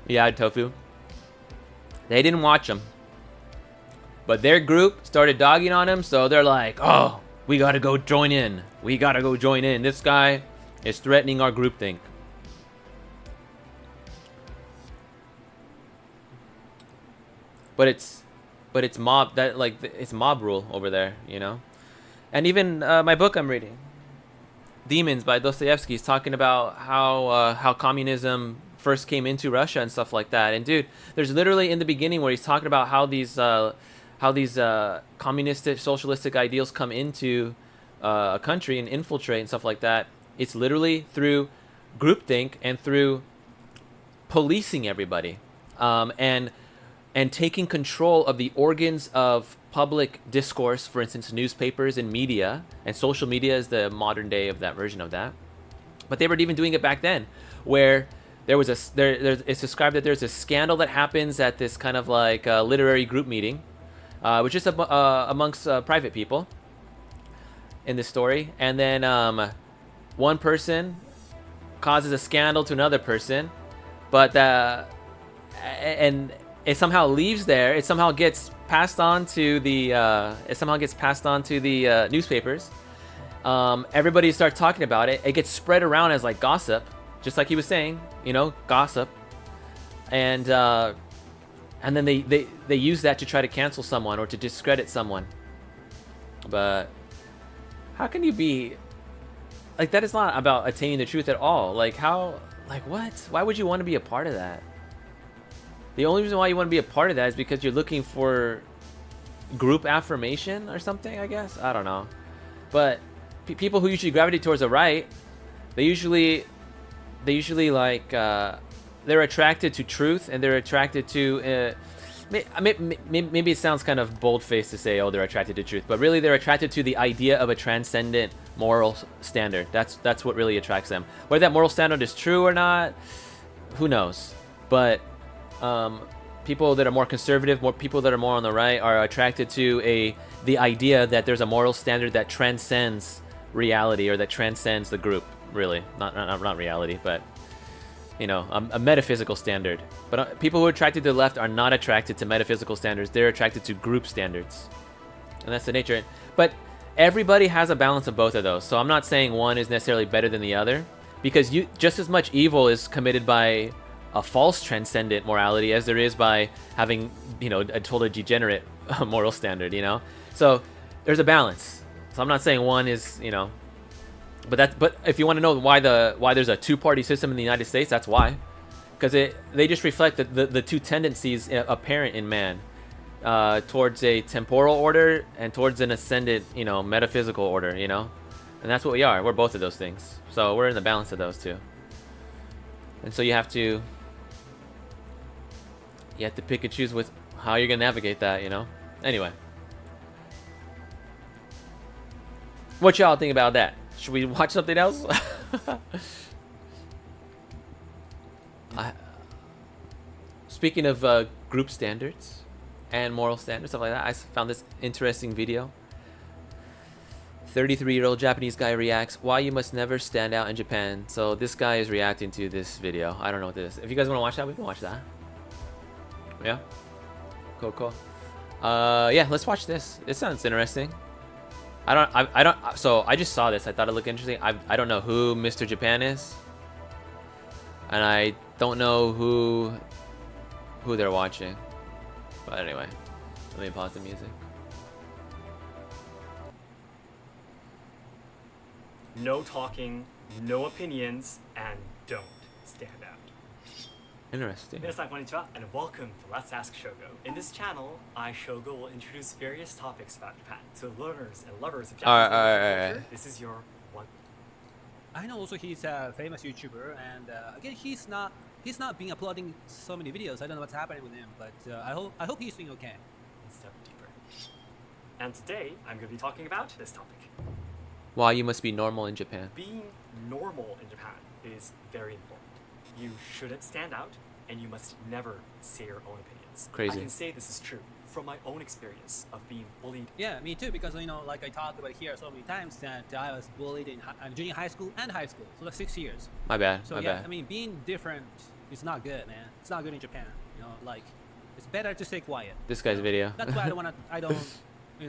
Yeah, Tofu. They didn't watch him. But their group started dogging on him, so they're like, oh, we gotta go join in. We gotta go join in. This guy is threatening our groupthink. But it's mob it's mob rule over there, you know? And even my book I'm reading, Demons by Dostoevsky, is talking about how communism first came into Russia and stuff like that. And dude, there's literally in the beginning where he's talking about how these communistic, socialistic ideals come into a country and infiltrate and stuff like that. It's literally through groupthink and through policing everybody, and taking control of the organs of public discourse. For instance, newspapers and media, and social media is the modern day of that version of that. But they were even doing it back then, where there was it's described that there's a scandal that happens at this kind of like literary group meeting, which is amongst private people in this story. And then one person causes a scandal to another person, but and it somehow leaves there. It somehow gets passed on to the newspapers. Everybody starts talking about it. It gets spread around as like gossip, just like he was saying, you know, gossip. And then they use that to try to cancel someone or to discredit someone. But how can you be like, that is not about attaining the truth at all. Like how, like what? Why would you want to be a part of that? The only reason why you want to be a part of that is because you're looking for group affirmation or something, I guess. I don't know. But people who usually gravitate towards the right, they usually like they're attracted to truth, and they're attracted to maybe it sounds kind of bold-faced to say, oh, they're attracted to truth, but really they're attracted to the idea of a transcendent moral standard. That's what really attracts them. Whether that moral standard is true or not, who knows? But people that are more conservative, people that are more on the right, are attracted to the idea that there's a moral standard that transcends reality, or that transcends the group. Really, not reality, but you know, a metaphysical standard. But people who are attracted to the left are not attracted to metaphysical standards. They're attracted to group standards, and that's the nature. But everybody has a balance of both of those. So I'm not saying one is necessarily better than the other, because just as much evil is committed by a false transcendent morality as there is by having, you know, a totally degenerate moral standard, you know? So there's a balance. So I'm not saying one is, you know, but if you want to know why there's a two-party system in the United States, that's why. Because they just reflect the two tendencies apparent in man, towards a temporal order and towards an ascendant, you know, metaphysical order, you know? And that's what we are. We're both of those things. So we're in the balance of those two. And so you have to pick and choose with how you're gonna navigate that, you know. Anyway, What y'all think about that? Should we watch something else? Speaking of group standards and moral standards, stuff like that, I found this interesting video. 33-year-old Japanese guy reacts, why you must never stand out in Japan. So this guy is reacting to this video. I don't know what this is. If you guys want to watch that, we can watch that. Yeah? Cool, cool. Yeah, let's watch this. It sounds interesting. So I just saw this. I thought it looked interesting. I don't know who Mr. Japan is. And I don't know who they're watching. But anyway, let me pause the music. No talking, no opinions, and don't stand out. Interesting. 皆さんこんにちは and welcome to Let's Ask Shogo. In this channel, I Shogo will introduce various topics about Japan to learners and lovers of Japanese culture. This is your one. I know also he's a famous YouTuber, and again he's not been uploading so many videos. I don't know what's happening with him, but I hope he's doing okay. Step deeper. And today I'm going to be talking about this topic. Why you must be normal in Japan. Being normal in Japan is very important. You shouldn't stand out, and you must never say your own opinions. Crazy. I can say this is true from my own experience of being bullied. Yeah, me too, because you know, like I talked about here so many times that I was bullied in junior high school and high school, so like 6 years. My bad. So my yeah, bad. I mean, being different is not good, man. It's not good in Japan. You know, like it's better to stay quiet. This guy's video. That's why I don't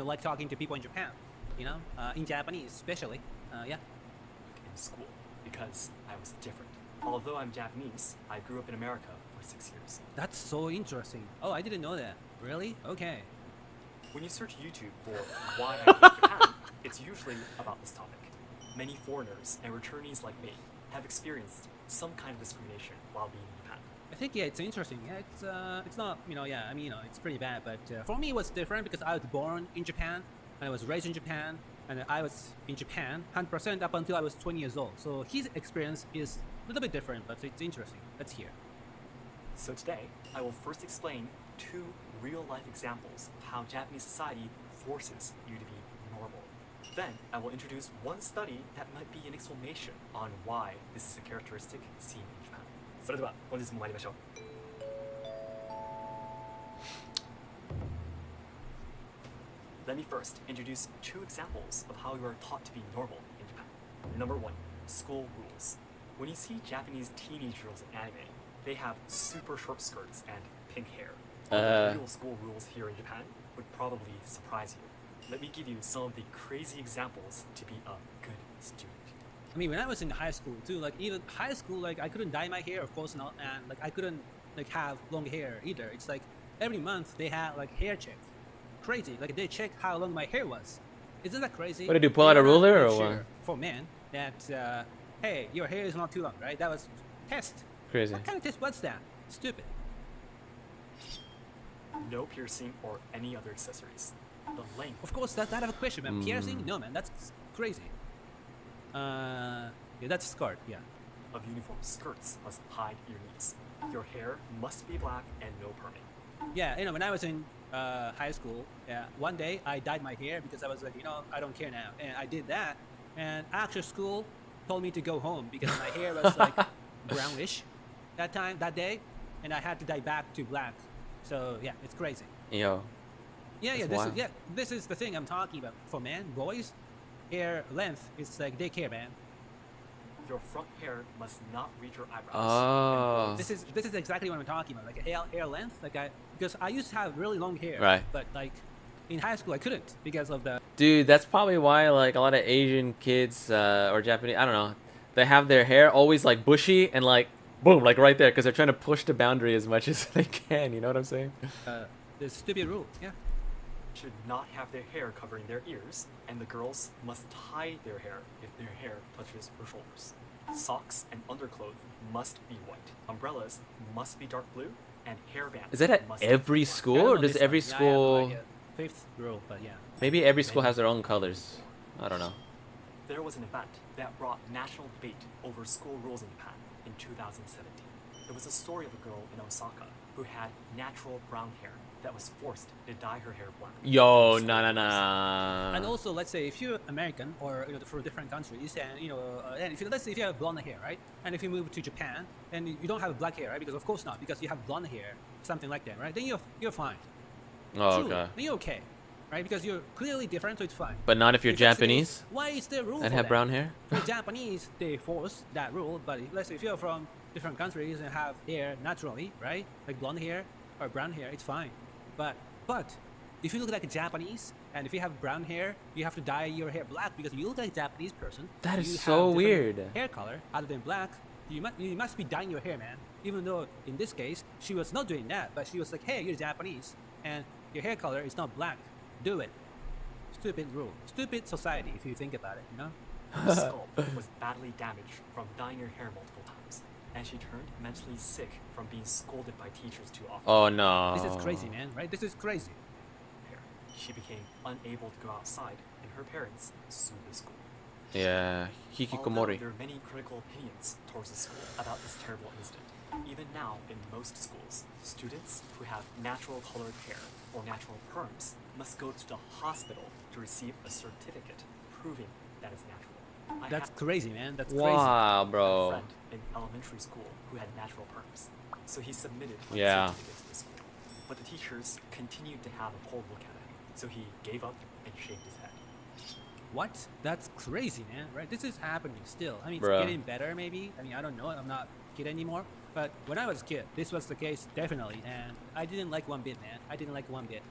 like talking to people in Japan. You know, in Japanese especially. Yeah. In school because I was different. Although I'm Japanese, I grew up in America for 6 years. That's so interesting. Oh, I didn't know that. Really? Okay. When you search YouTube for why I hate Japan, it's usually about this topic. Many foreigners and returnees like me have experienced some kind of discrimination while being in Japan. I think yeah, it's interesting. Yeah, it's not yeah. I mean it's pretty bad, but for me it was different because I was born in Japan and I was raised in Japan. And I was in Japan 100% up until I was 20 years old. So his experience is a little bit different, but it's interesting. Let's hear. So today, I will first explain 2 real-life examples of how Japanese society forces you to be normal. Then, I will introduce one study that might be an explanation on why this is a characteristic seen in Japan. それでは、本日も参りましょう。Let me first introduce 2 examples of how you are taught to be normal in Japan. Number 1, school rules. When you see Japanese teenage girls in anime, they have super short skirts and pink hair. The real school rules here in Japan would probably surprise you. Let me give you some of the crazy examples to be a good student. I mean, when I was in high school too, like even high school, like I couldn't dye my hair, of course not, and like I couldn't like have long hair either. It's like every month they had like hair check. Crazy, like they check how long my hair was. Isn't that crazy? What did you pull out a ruler or Sure, what? for men, that hey, your hair is not too long, right? That was test. Crazy. What kind of test was that? Stupid. No piercing or any other accessories. The length. Of course, that's out of a question, man. Piercing? No, man, that's crazy. Yeah, that's skirt, yeah. Of uniform skirts must hide your knees. Your hair must be black and no perming. Yeah, you know, when I was in high school, yeah, one day I dyed my hair because I was like, you know, I don't care now. And I did that. And after school told me to go home because my hair was like brownish that day. And I had to dye back to black. So yeah, it's crazy. Yo. Yeah, That's wild. this is the thing I'm talking about. For men, boys, hair length is like they care, man. Your front hair must not reach your eyebrows. Oh. This is exactly what I'm talking about. Like hair length, because I used to have really long hair. Right. But like in high school I couldn't because of the. Dude, that's probably why like a lot of Asian kids or Japanese, I don't know, they have their hair always like bushy and like boom, like right there, because they're trying to push the boundary as much as they can. You know what I'm saying? The stupid rule. Yeah. Should not have their hair covering their ears, and the girls must tie their hair if their hair touches her shoulders. Socks and underclothes must be white. Umbrellas must be dark blue, and hairbands. Is that at must be every black. school, I don't or know does this every one. Yeah, I have no school? idea. Fifth rule, but yeah. Maybe every school has their own colors. I don't know. There was an event that brought national debate over school rules in Japan in 2017. It was a story of a girl in Osaka who had natural brown hair that was forced to dye her hair black. Yo, during nah, nah, school years. nah. And also, let's say if you're American or from different countries, and and if let's say if you have blonde hair, right? And if you move to Japan and you don't have black hair, right? Because of course not, because you have blonde hair, something like that, right? Then you're fine. Oh, Truly, okay. then you're okay, right? Because you're clearly different, so it's fine. But not if you're If that's the case, Japanese why is there rule and for have that? brown hair. For Japanese, they force that rule, but let's say if you're from different countries and have hair naturally, right? Like blonde hair or brown hair, it's fine. But if you look like a Japanese and if you have brown hair, you have to dye your hair black because you look like a Japanese person. That is you have so different weird. Hair color other than black. You must be dyeing your hair, man. Even though in this case she was not doing that, but she was like, hey, you're Japanese and your hair color is not black. Do it. Stupid rule. Stupid society if you think about it, you know? Her skull was badly damaged from dyeing her hair multiple times, and she turned mentally sick from being scolded by teachers too often. Oh no. This is crazy, man, right? This is crazy. She became unable to go outside, and her parents sued the school. Yeah, Although hikikomori. there are many critical opinions towards the school about this terrible incident, even now in most schools, students who have natural colored hair or natural perms must go to the hospital to receive a certificate proving that it's natural. I That's had crazy, man. That's crazy. Wow, a bro. friend in elementary school who had natural perms, so he submitted a Yeah. certificate to the school. But the teachers continued to have a cold look at it, so he gave up and shaved his head. What? That's crazy, man. Right? This is happening still. I mean, Bruh. it's getting better, maybe. I mean, I don't know. I'm not a kid anymore. But when I was a kid, this was the case, definitely. And I didn't like one bit, man. I didn't like one bit.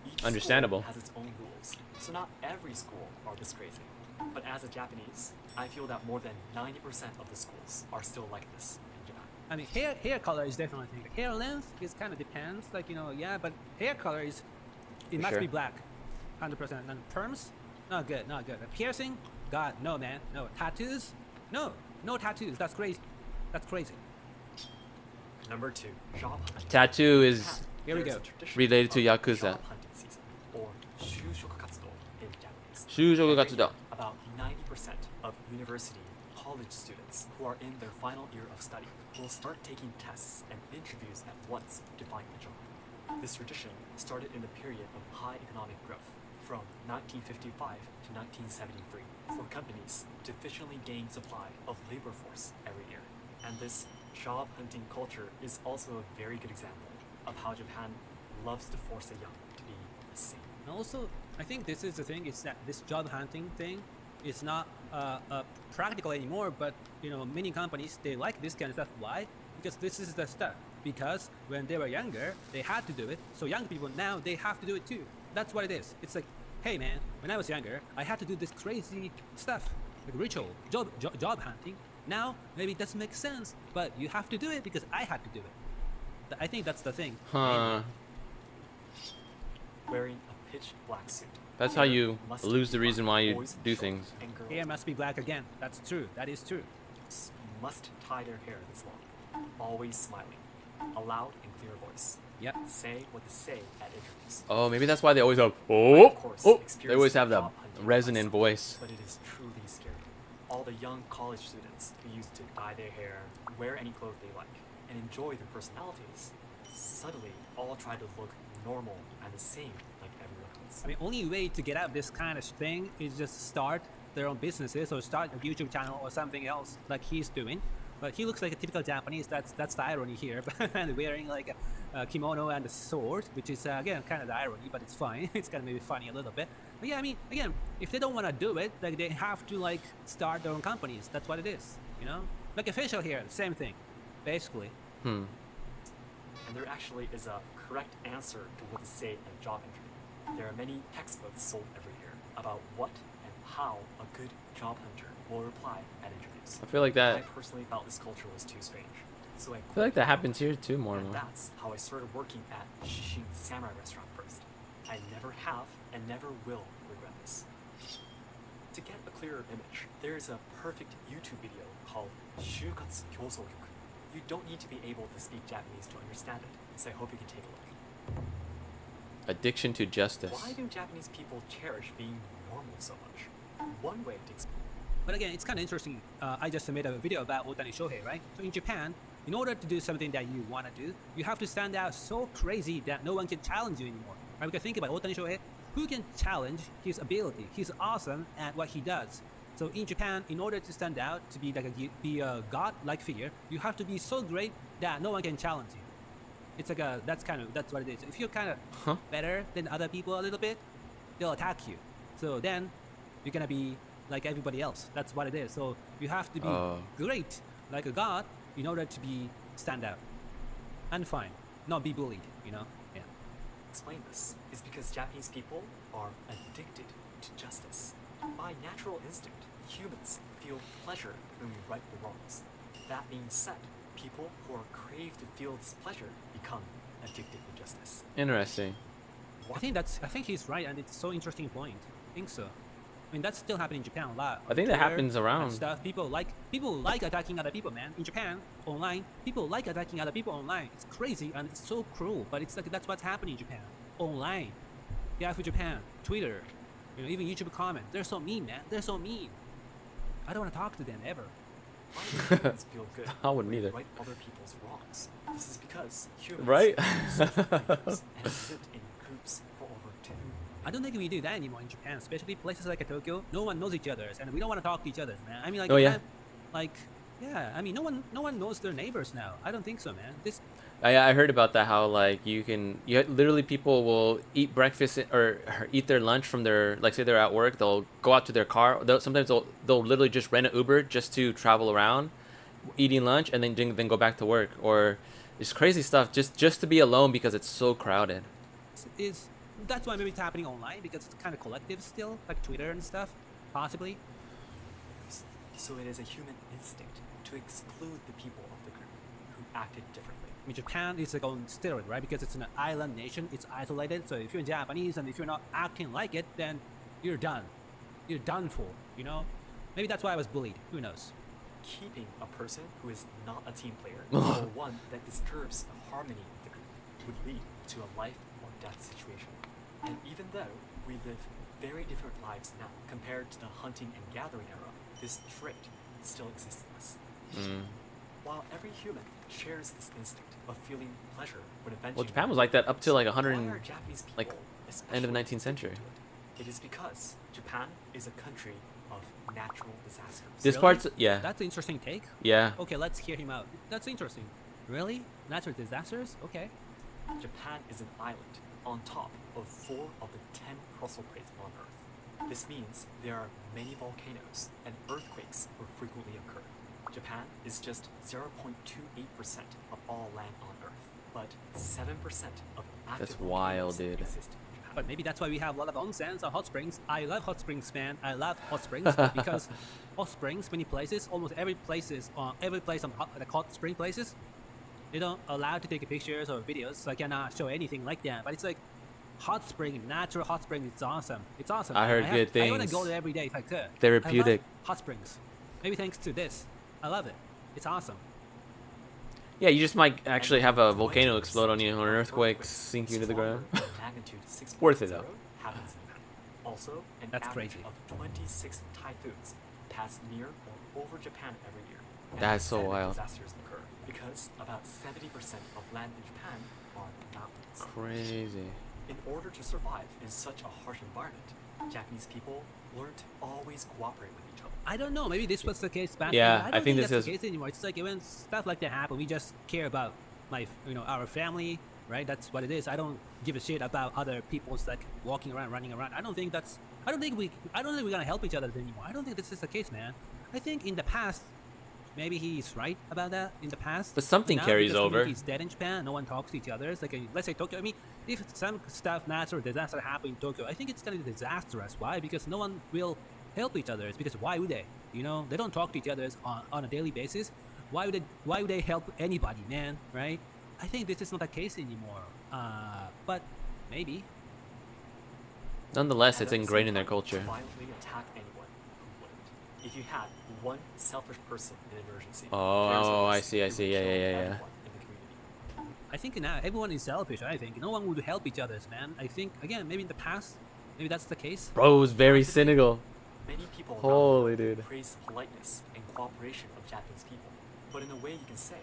Each Understandable. school has its own rules, so not every school are this crazy. But as a Japanese, I feel that more than 90% of the schools are still like this in Japan. I mean, hair color is definitely a thing. Hair length is kind of depends, like, yeah, but hair color is, it For must sure. be black, 100%. And perms, not good, not good. Piercing, God, no, man, no. Tattoos, no tattoos. That's crazy. That's crazy. Number 2, job hunting. Tattoo In is Japan, Here we there is go. a tradition related to of Yakuza. Job hunting season, or shūshokukatsudo in Japanese. Shūshokukatsudo. Every year, about 90% of university college students who are in their final year of study will start taking tests and interviews at once to find a job. This tradition started in the period of high economic growth from 1955 to 1973 for companies to efficiently gain supply of labor force every year. And this job hunting culture is also a very good example of how Japan loves to force the young to be the same. And also, I think this is the thing, is that this job hunting thing is not practical anymore, but many companies, they like this kind of stuff. Why? Because this is the stuff. Because when they were younger, they had to do it. So young people now, they have to do it too. That's what it is. It's like, hey man, when I was younger, I had to do this crazy stuff, like ritual, job hunting. Now, maybe it doesn't make sense, but you have to do it because I had to do it. I think that's the thing. Huh. Wearing a pitch black suit. That's how you Must lose the be reason on why you boys' do shorts things. and girls' Hair must be black again. That's true. That is true. must tie their hair this long. Always smiling. A loud and clear voice. Yep. Say what to say at interviews. Oh, maybe that's why they always have. I, Oh, of course, oh. They experienced always have the job hunting resonant myself, voice. But it is truly scary. All the young college students who used to dye their hair, wear any clothes they like, and enjoy their personalities, suddenly all try to look normal and the same like everyone else. I mean, only way to get out of this kind of thing is just start their own businesses or start a YouTube channel or something else like he's doing. But he looks like a typical Japanese. That's the irony here. And wearing like a kimono and a sword, which is again kind of the irony, but it's fine. It's kind of maybe funny a little bit. But yeah, I mean, again, if they don't want to do it, like they have to like start their own companies. That's what it is, Like a facial hair, same thing, basically. Hmm. And there actually is a correct answer to what to say at a job interview. There are many textbooks sold every year about what and how a good job hunter will reply at interviews. I feel like I that. personally felt this culture was too strange, so I I feel like that happens here too more and and more. that's how I started working at Shishin Samurai Restaurant first. I never have and never will regret this. To get a clearer image, there is a perfect YouTube video called Shukatsu Kyosogyoku. You don't need to be able to speak Japanese to understand it, so I hope you can take a look. Addiction to justice. Why do Japanese people cherish being normal so much? One way to explain But again, it's kind of interesting. I just made a video about Otani Shohei, right? So in Japan, in order to do something that you want to do, you have to stand out so crazy that no one can challenge you anymore. Right? Because think about Otani Shohei, who can challenge his ability? He's awesome at what he does. So in Japan, in order to stand out, to be like be a god-like figure, you have to be so great that no one can challenge you. It's like that's what it is. If you're kind of better than other people a little bit, they'll attack you. So then you're gonna be like everybody else. That's what it is. So you have to be great, like a god, in order to be stand out and fine, not be bullied. You know? Yeah. Explain this is because Japanese people are addicted to justice. By natural instinct, humans feel pleasure when we right the wrongs. That being said, people who are craved to feel this pleasure become addicted to justice. Interesting. I think he's right, and it's so interesting point. I think so. I mean, that's still happening in Japan a lot. I think that happens around. Stuff. People like attacking other people, man. In Japan, online, people like attacking other people online. It's crazy and it's so cruel, but it's like that's what's happening in Japan. Online, Yahoo Japan, Twitter, you know, even YouTube comment. They're so mean, man. They're so mean. I don't want to talk to them ever. Why do humans feel good? I wouldn't when we either. right other people's wrongs. This is because humans Right? are social creatures and lived in groups for over 2 I don't think we do that anymore in Japan, especially places like Tokyo. No one knows each other, and we don't want to talk to each other, man. I mean, like, Oh, yeah. like, yeah. I mean, no one knows their neighbors now. I don't think so, man. This I heard about that, how like you literally people will eat breakfast or eat their lunch from their, like say they're at work, they'll go out to their car, sometimes they'll literally just rent an Uber just to travel around eating lunch and then go back to work, or it's crazy stuff just to be alone because it's so crowded. is that's why maybe it's happening online, because it's kind of collective still, like Twitter and stuff, possibly. So it is a human instinct to exclude the people of the group who acted differently. I mean, Japan is like on steroid, right? Because it's an island nation, it's isolated. So if you're Japanese and if you're not acting like it, then you're done. You're done for, you know? Maybe that's why I was bullied. Who knows? Keeping a person who is not a team player or one that disturbs the harmony of the group would lead to a life or death situation. And even though we live very different lives now compared to the hunting and gathering era, this trait still exists in us. While every human shares this instinct of feeling pleasure when avenging. Well, Japan was like that up to like 100 why are Japanese people, like especially end of the 19th century. into it? It is because Japan is a country of natural disasters. This Really? part's That's an interesting take. yeah. Okay, let's hear him out. That's interesting. Really? Natural disasters? Okay. Japan is an island on top of 4 of the 10 crustal plates on Earth. This means there are many volcanoes and earthquakes will frequently occur. Japan is just 0.28% of all land on Earth, but 7% of active That's wild, volcanoes dude. exist in Japan. But maybe that's why we have a lot of onsens or hot springs. I love hot springs, man. I love hot springs because hot springs, many places, almost every place on hot spring places, they don't allow to take pictures or videos, so I cannot show anything like that. But it's like hot spring, natural hot spring. It's awesome. It's awesome. I heard good I want to things. go there every day if I could. Therapeutic. I love hot springs. Maybe thanks to this. I love it. It's awesome. Yeah, you just might actually have a volcano 20% explode on you, or an of earthquake earthquakes sink you into the smaller ground. than magnitude 6.0 Worth it, though. happens in Japan. Also, an That's average crazy. of 26 typhoons pass near or over Japan every year. And That's so 7 wild. disasters occur because about 70% of land in Japan are mountains. Crazy. In order to survive in such a harsh environment, Japanese people learn to always cooperate with each other. I don't know. Maybe this was the case back Yeah, then. I I don't think that's this the is- case anymore. It's like when stuff like that happen, we just care about our family, right? That's what it is. I don't give a shit about other people's like walking around, running around. I don't think we're gonna help each other anymore. I don't think this is the case, man. I think in the past, maybe he's right about that. In the past, But something now, carries because over. community's dead in Japan. No one talks to each other. It's like let's say Tokyo. I mean, if some stuff, natural disaster happen in Tokyo, I think it's gonna be disastrous. Why? Because no one will help each other. It's because why would they? You know, they don't talk to each other on a daily basis. Why would they help anybody, man? Right? I think this is not the case anymore. But maybe. Nonetheless, And it's at the ingrained same in their time, culture. to violently attack anyone who wouldn't. If you had one selfish person in an emergency, Oh, there's a I risk see, I it see. would Yeah, kill yeah, yeah, yeah. everyone in the community. I think now everyone is selfish. I think no one would help each other, man. I think again, maybe in the past, maybe that's the case. Bro, it was very cynical. Many people Holy around the world dude. praise the politeness and cooperation of Japanese people, but in a way you can say,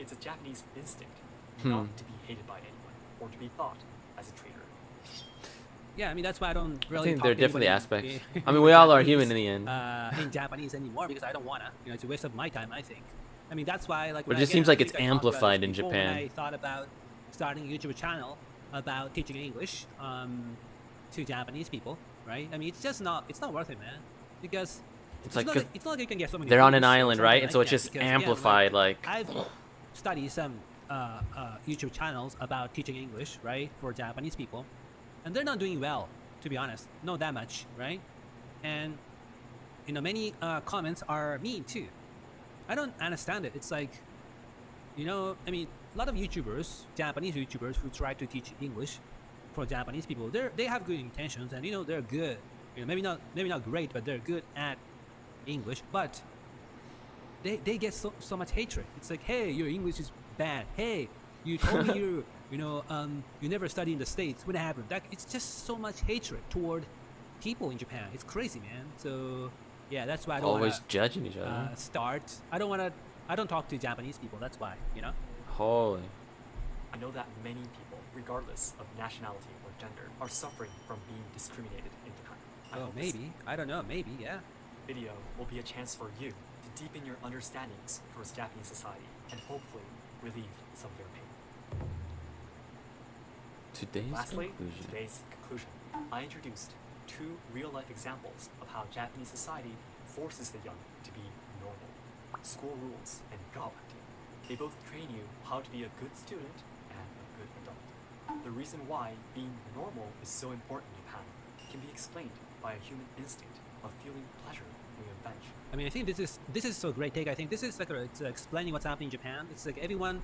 It's a Japanese instinct Hmm. not to be hated by anyone or to be thought as a traitor. Yeah, I mean that's why I don't really. I think talk there are to definitely anybody aspects. I mean, we all are human in the Japanese, end. in Japanese anymore because I don't wanna. You know, it's a waste of my time. I think. I mean that's why like. But it when just again, seems like I it's think I talked about this amplified in before Japan. When I thought about starting a YouTube channel about teaching English to Japanese people, right? I mean it's just not. It's not worth it, man. Because It's like 'cause it's not like you can get so many. they're on an views or island, something right? And like so it's that, just because, again, amplified, like. I've studied some YouTube channels about teaching English, right, for Japanese people, and they're not doing well, to be honest. Not that much, right? And you know, many comments are mean too. I don't understand it. It's like, you know, I mean, a lot of YouTubers, Japanese YouTubers who try to teach English for Japanese people, they have good intentions, and you know, they're good. You know, maybe not great, but they're good at English, but they get so much hatred. It's like, hey, your English is bad. Hey, you told me you never studied in the States. What happened? That it's just so much hatred toward people in Japan. It's crazy, man. So yeah, that's why I don't Always wanna, judging each other. start. I don't talk to Japanese people. That's why, you know. Holy. I know that many people, regardless of nationality or gender, are suffering from being discriminated in Japan. I Oh, hope this maybe. I don't know. Maybe, yeah. video will be a chance for you to deepen your understandings towards Japanese society and hopefully relieve some of your pain. Today's Lastly, conclusion. today's conclusion. I introduced 2 real-life examples of how Japanese society forces the young to be normal. School rules and job hunting. They both train you how to be a good student and a good adult. The reason why being normal is so important in Japan can be explained by a human instinct of feeling pleasure when you avenge. I mean, I think this is a great take. I think this is like it's explaining what's happening in Japan. It's like everyone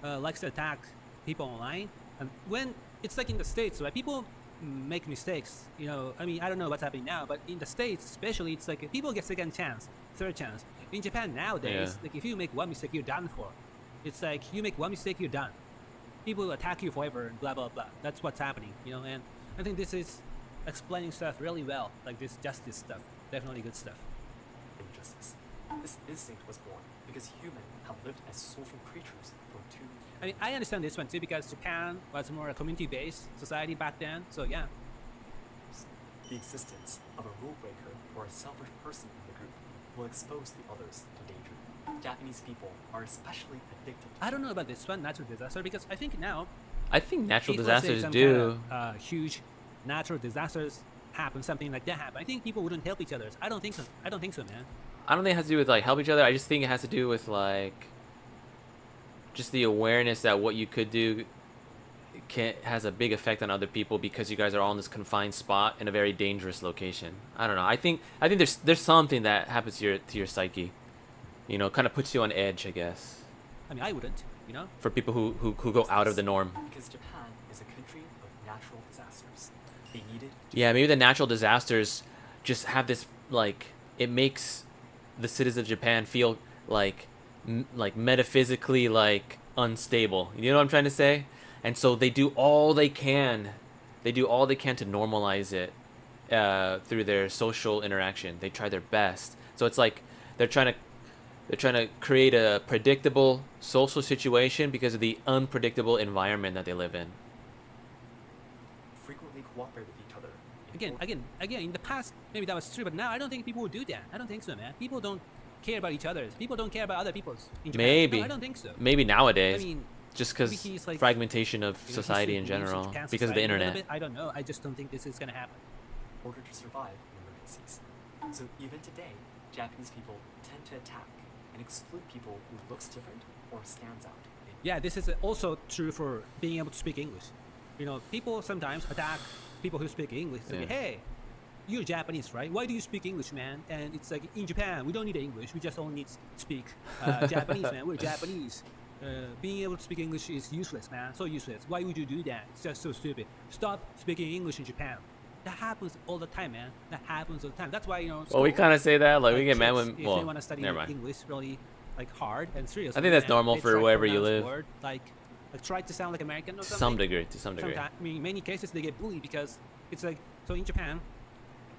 likes to attack people online, and when it's like in the States, right? People make mistakes. You know, I mean, I don't know what's happening now, but in the States, especially, it's like people get second chance, third chance. In Japan nowadays, Yeah. like if you make one mistake, you're done for. It's like you make one mistake, you're done. People attack you forever and blah blah blah. That's what's happening, you know. And I think this is explaining stuff really well, like this justice stuff. Definitely good stuff. Injustice. This instinct was born because humans have lived as social creatures for too. I mean, I understand this one too because Japan was more a community-based society back then. So yeah, The existence of a rule breaker or a selfish person in the group will expose the others to danger. Japanese people are especially addicted to I don't know about this one, natural disaster, because I think now I think natural if, let's say, disasters some do. kind of, huge natural disasters happen, something like that happen. I think people wouldn't help each other. I don't think so. I don't think so, man. I don't think it has to do with like help each other. I just think it has to do with like just the awareness that what you could do has a big effect on other people because you guys are all in this confined spot in a very dangerous location. I don't know. I think there's something that happens to your psyche. You know, kind of puts you on edge, I guess. I mean, I wouldn't, you know. For people who go out of the norm. because Japan is a country of natural disasters. They needed Yeah, maybe the natural disasters just have this like it makes the citizens of Japan feel like metaphysically like unstable. You know what I'm trying to say? And so they do all they can. They do all they can to normalize it through their social interaction. They try their best. So it's like they're trying to create a predictable social situation because of the unpredictable environment that they live in. frequently cooperate with each other. Again, in the past, maybe that was true, but now I don't think people would do that. I don't think so, man. People don't care about each other. People don't care about other people's. In Japan. Maybe. No, I don't think so. Maybe nowadays. I mean, just maybe because he's like, fragmentation of you know, society in he believes general Japan because of the society a little internet. bit. I don't know. I just don't think this is gonna happen. In order to survive in emergencies. So even today, Japanese people tend to attack and exclude people who looks different or stands out. Yeah, this is also true for being able to speak English. You know, people sometimes attack people who speak English. It's like, Yeah. hey, you're Japanese, right? Why do you speak English, man? And it's like, in Japan, we don't need English. We just only need to speak Japanese, man. We're Japanese. Being able to speak English is useless, man. So useless. Why would you do that? It's just so stupid. Stop speaking English in Japan. That happens all the time, man. That happens all the time. That's why, you know. Well, we school, kind of say that, like we get mad kids, when. if they Well, want to study never mind. English really like hard and serious. I think that's man, normal they for try to wherever you pronounce live. Word, like try to sound like American or To something. some degree, to some degree. Sometimes, I mean, in many cases they get bullied because it's like, so in Japan,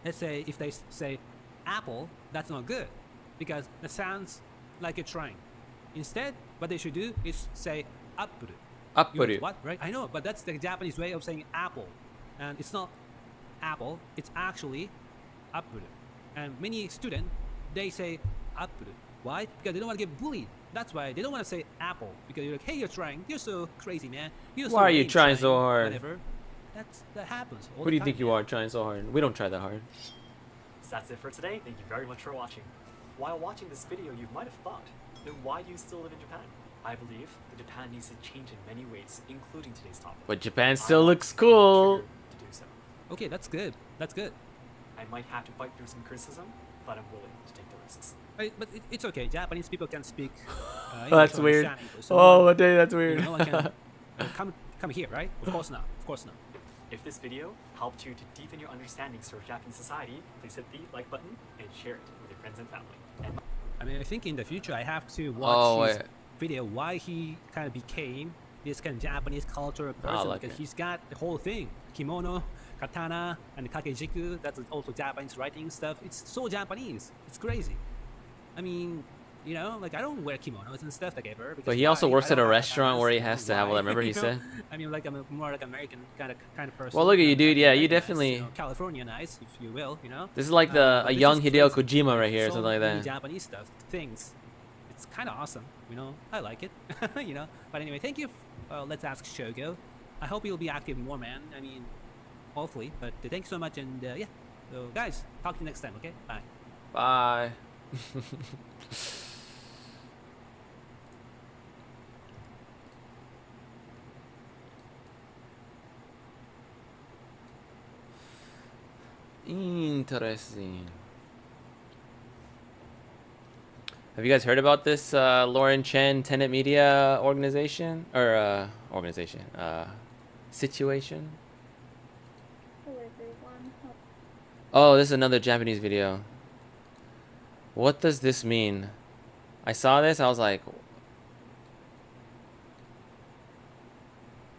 let's say if they say apple, that's not good because it sounds like you're trying. Instead, what they should do is say appuru. Appuru. What? Right? I know, but that's the Japanese way of saying apple, and it's not apple. It's actually appuru. And many students they say appuru. Why? Because they don't want to get bullied. That's why they don't want to say apple because you're like, hey, you're trying. You're so crazy, man. You're so Why are you lame trying so hard? Whatever. That happens. All Who do the you think time, you man. are trying so hard? We don't try that hard. So that's it for today. Thank you very much for watching. While watching this video, you might have thought, then why do you still live in Japan? I believe that Japan needs to change in many ways, including today's topic. But Japan I still want looks to be cool. triggered to do so. Okay, that's good. That's good. I might have to fight through some criticism, but I'm willing to take the risks. But it's okay. Japanese people can speak. Oh, English that's or weird. understand English, so Oh, what day? That's weird. no one can come here, right? Of course not. Of course not. If this video helped you to deepen your understandings of Japanese society, please hit the like button and share it with your friends and family. And I mean, I think in the future I have to watch Oh, his wait. video why he kind of became this kind of Japanese culture person like because it. he's got the whole thing: kimono, katana, and kakejiku. That's also Japanese writing stuff. It's so Japanese. It's crazy. I mean, you know, like I don't wear kimonos and stuff like ever. But because he also why? works I at a don't have restaurant where he katanas. has to have all Why? that. Remember he You know? said? I mean, like I'm more like American kind of person. Well, look at you, I'm dude. Yeah, you Americanized, definitely- you know, Californianized, if you will. You know. This is like But a this young is Hideo crazy. Kojima right here, or So something like many that. Japanese stuff, things. It's kind of awesome, you know. I like it, you know. But anyway, thank you. Let's ask Shogo. I hope you'll be active more, man. I mean, hopefully. But thanks so much, and yeah. So guys, talk to you next time. Okay, bye. Bye. Interesting. Have you guys heard about this Lauren Chen Tenet Media organization or situation? Oh, this is another Japanese video. What does this mean? I saw this, I was like,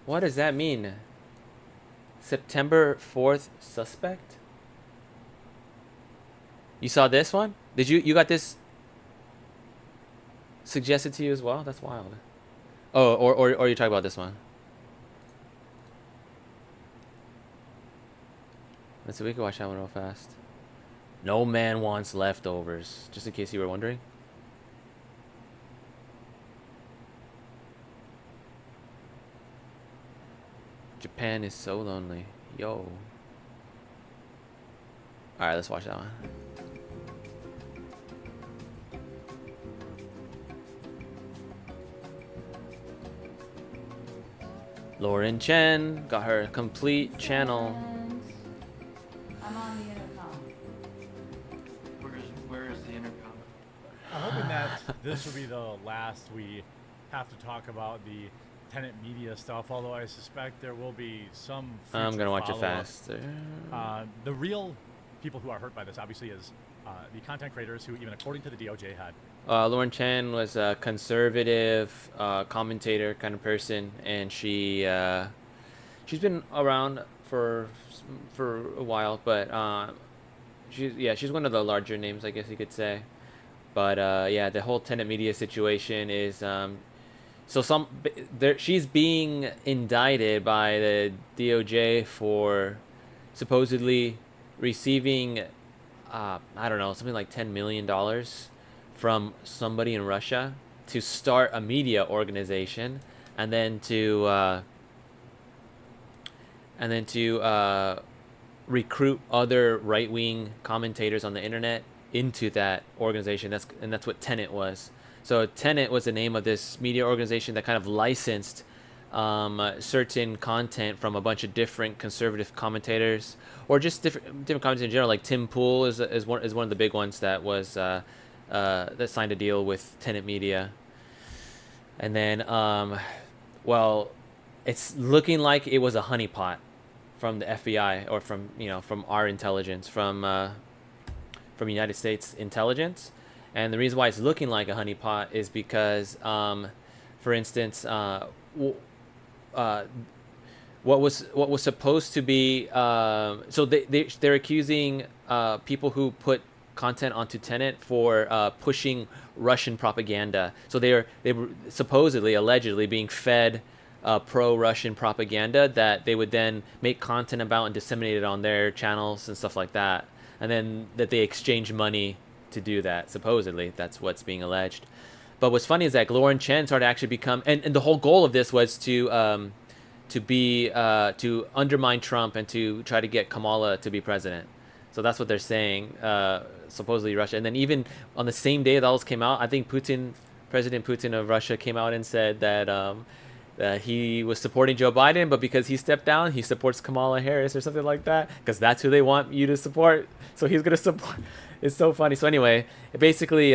what does that mean? September 4th suspect? You saw this one? Did you got this suggested to you as well? That's wild. Oh, or you talk about this one. Let's see, we can watch that one real fast. No man wants leftovers, just in case you were wondering. Japan is so lonely. Yo. Alright, let's watch that one. Lauren Chen got her complete channel. I'm on the intercom. Where's the intercom? I'm hoping that this will be the last we have to talk about the Tenet Media stuff, although I suspect there will be some I'm future gonna watch it follow-up. faster. The real people who are hurt by this, obviously, is the content creators who, even according to the DOJ, had Lauren Chen was a conservative commentator kind of person, and she's been around for a while, but she's one of the larger names, I guess you could say. But yeah, the whole Tenet Media situation is she's being indicted by the DOJ for supposedly receiving I don't know, something like $10 million from somebody in Russia to start a media organization, and then to recruit other right-wing commentators on the internet into that organization. That's what Tenet was. So Tenet was the name of this media organization that kind of licensed certain content from a bunch of different conservative commentators, or just different commentators in general. Like Tim Pool is one of the big ones that was that signed a deal with Tenet Media. And then well, it's looking like it was a honeypot from the FBI, or from our intelligence, from United States intelligence. And the reason why it's looking like a honeypot is because, for instance, what was supposed to be, so they're accusing people who put content onto Tenet for pushing Russian propaganda. So they were supposedly, allegedly being fed pro-Russian propaganda that they would then make content about and disseminate it on their channels and stuff like that. And then that they exchange money to do that. Supposedly, that's what's being alleged. But what's funny is that Lauren Chen started to actually become, and the whole goal of this was to undermine Trump and to try to get Kamala to be president. So that's what they're saying, supposedly Russia. And then even on the same day that all this came out, I think President Putin of Russia came out and said that he was supporting Joe Biden, but because he stepped down, he supports Kamala Harris or something like that, because that's who they want you to support. So he's going to support. It's so funny. So anyway, it basically,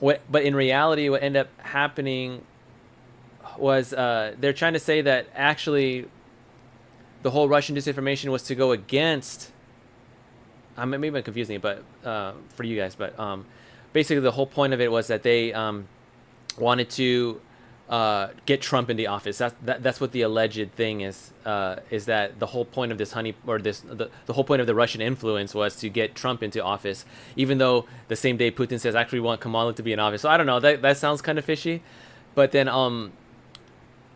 but in reality, what ended up happening was they're trying to say that actually the whole Russian disinformation was to go against, maybe I'm confusing it, but for you guys, but basically the whole point of it was that they wanted to get Trump in the office. That's what the alleged thing is that the whole point of this the whole point of the Russian influence was to get Trump into office, even though the same day Putin says, actually want Kamala to be in office. So I don't know, that sounds kind of fishy. But then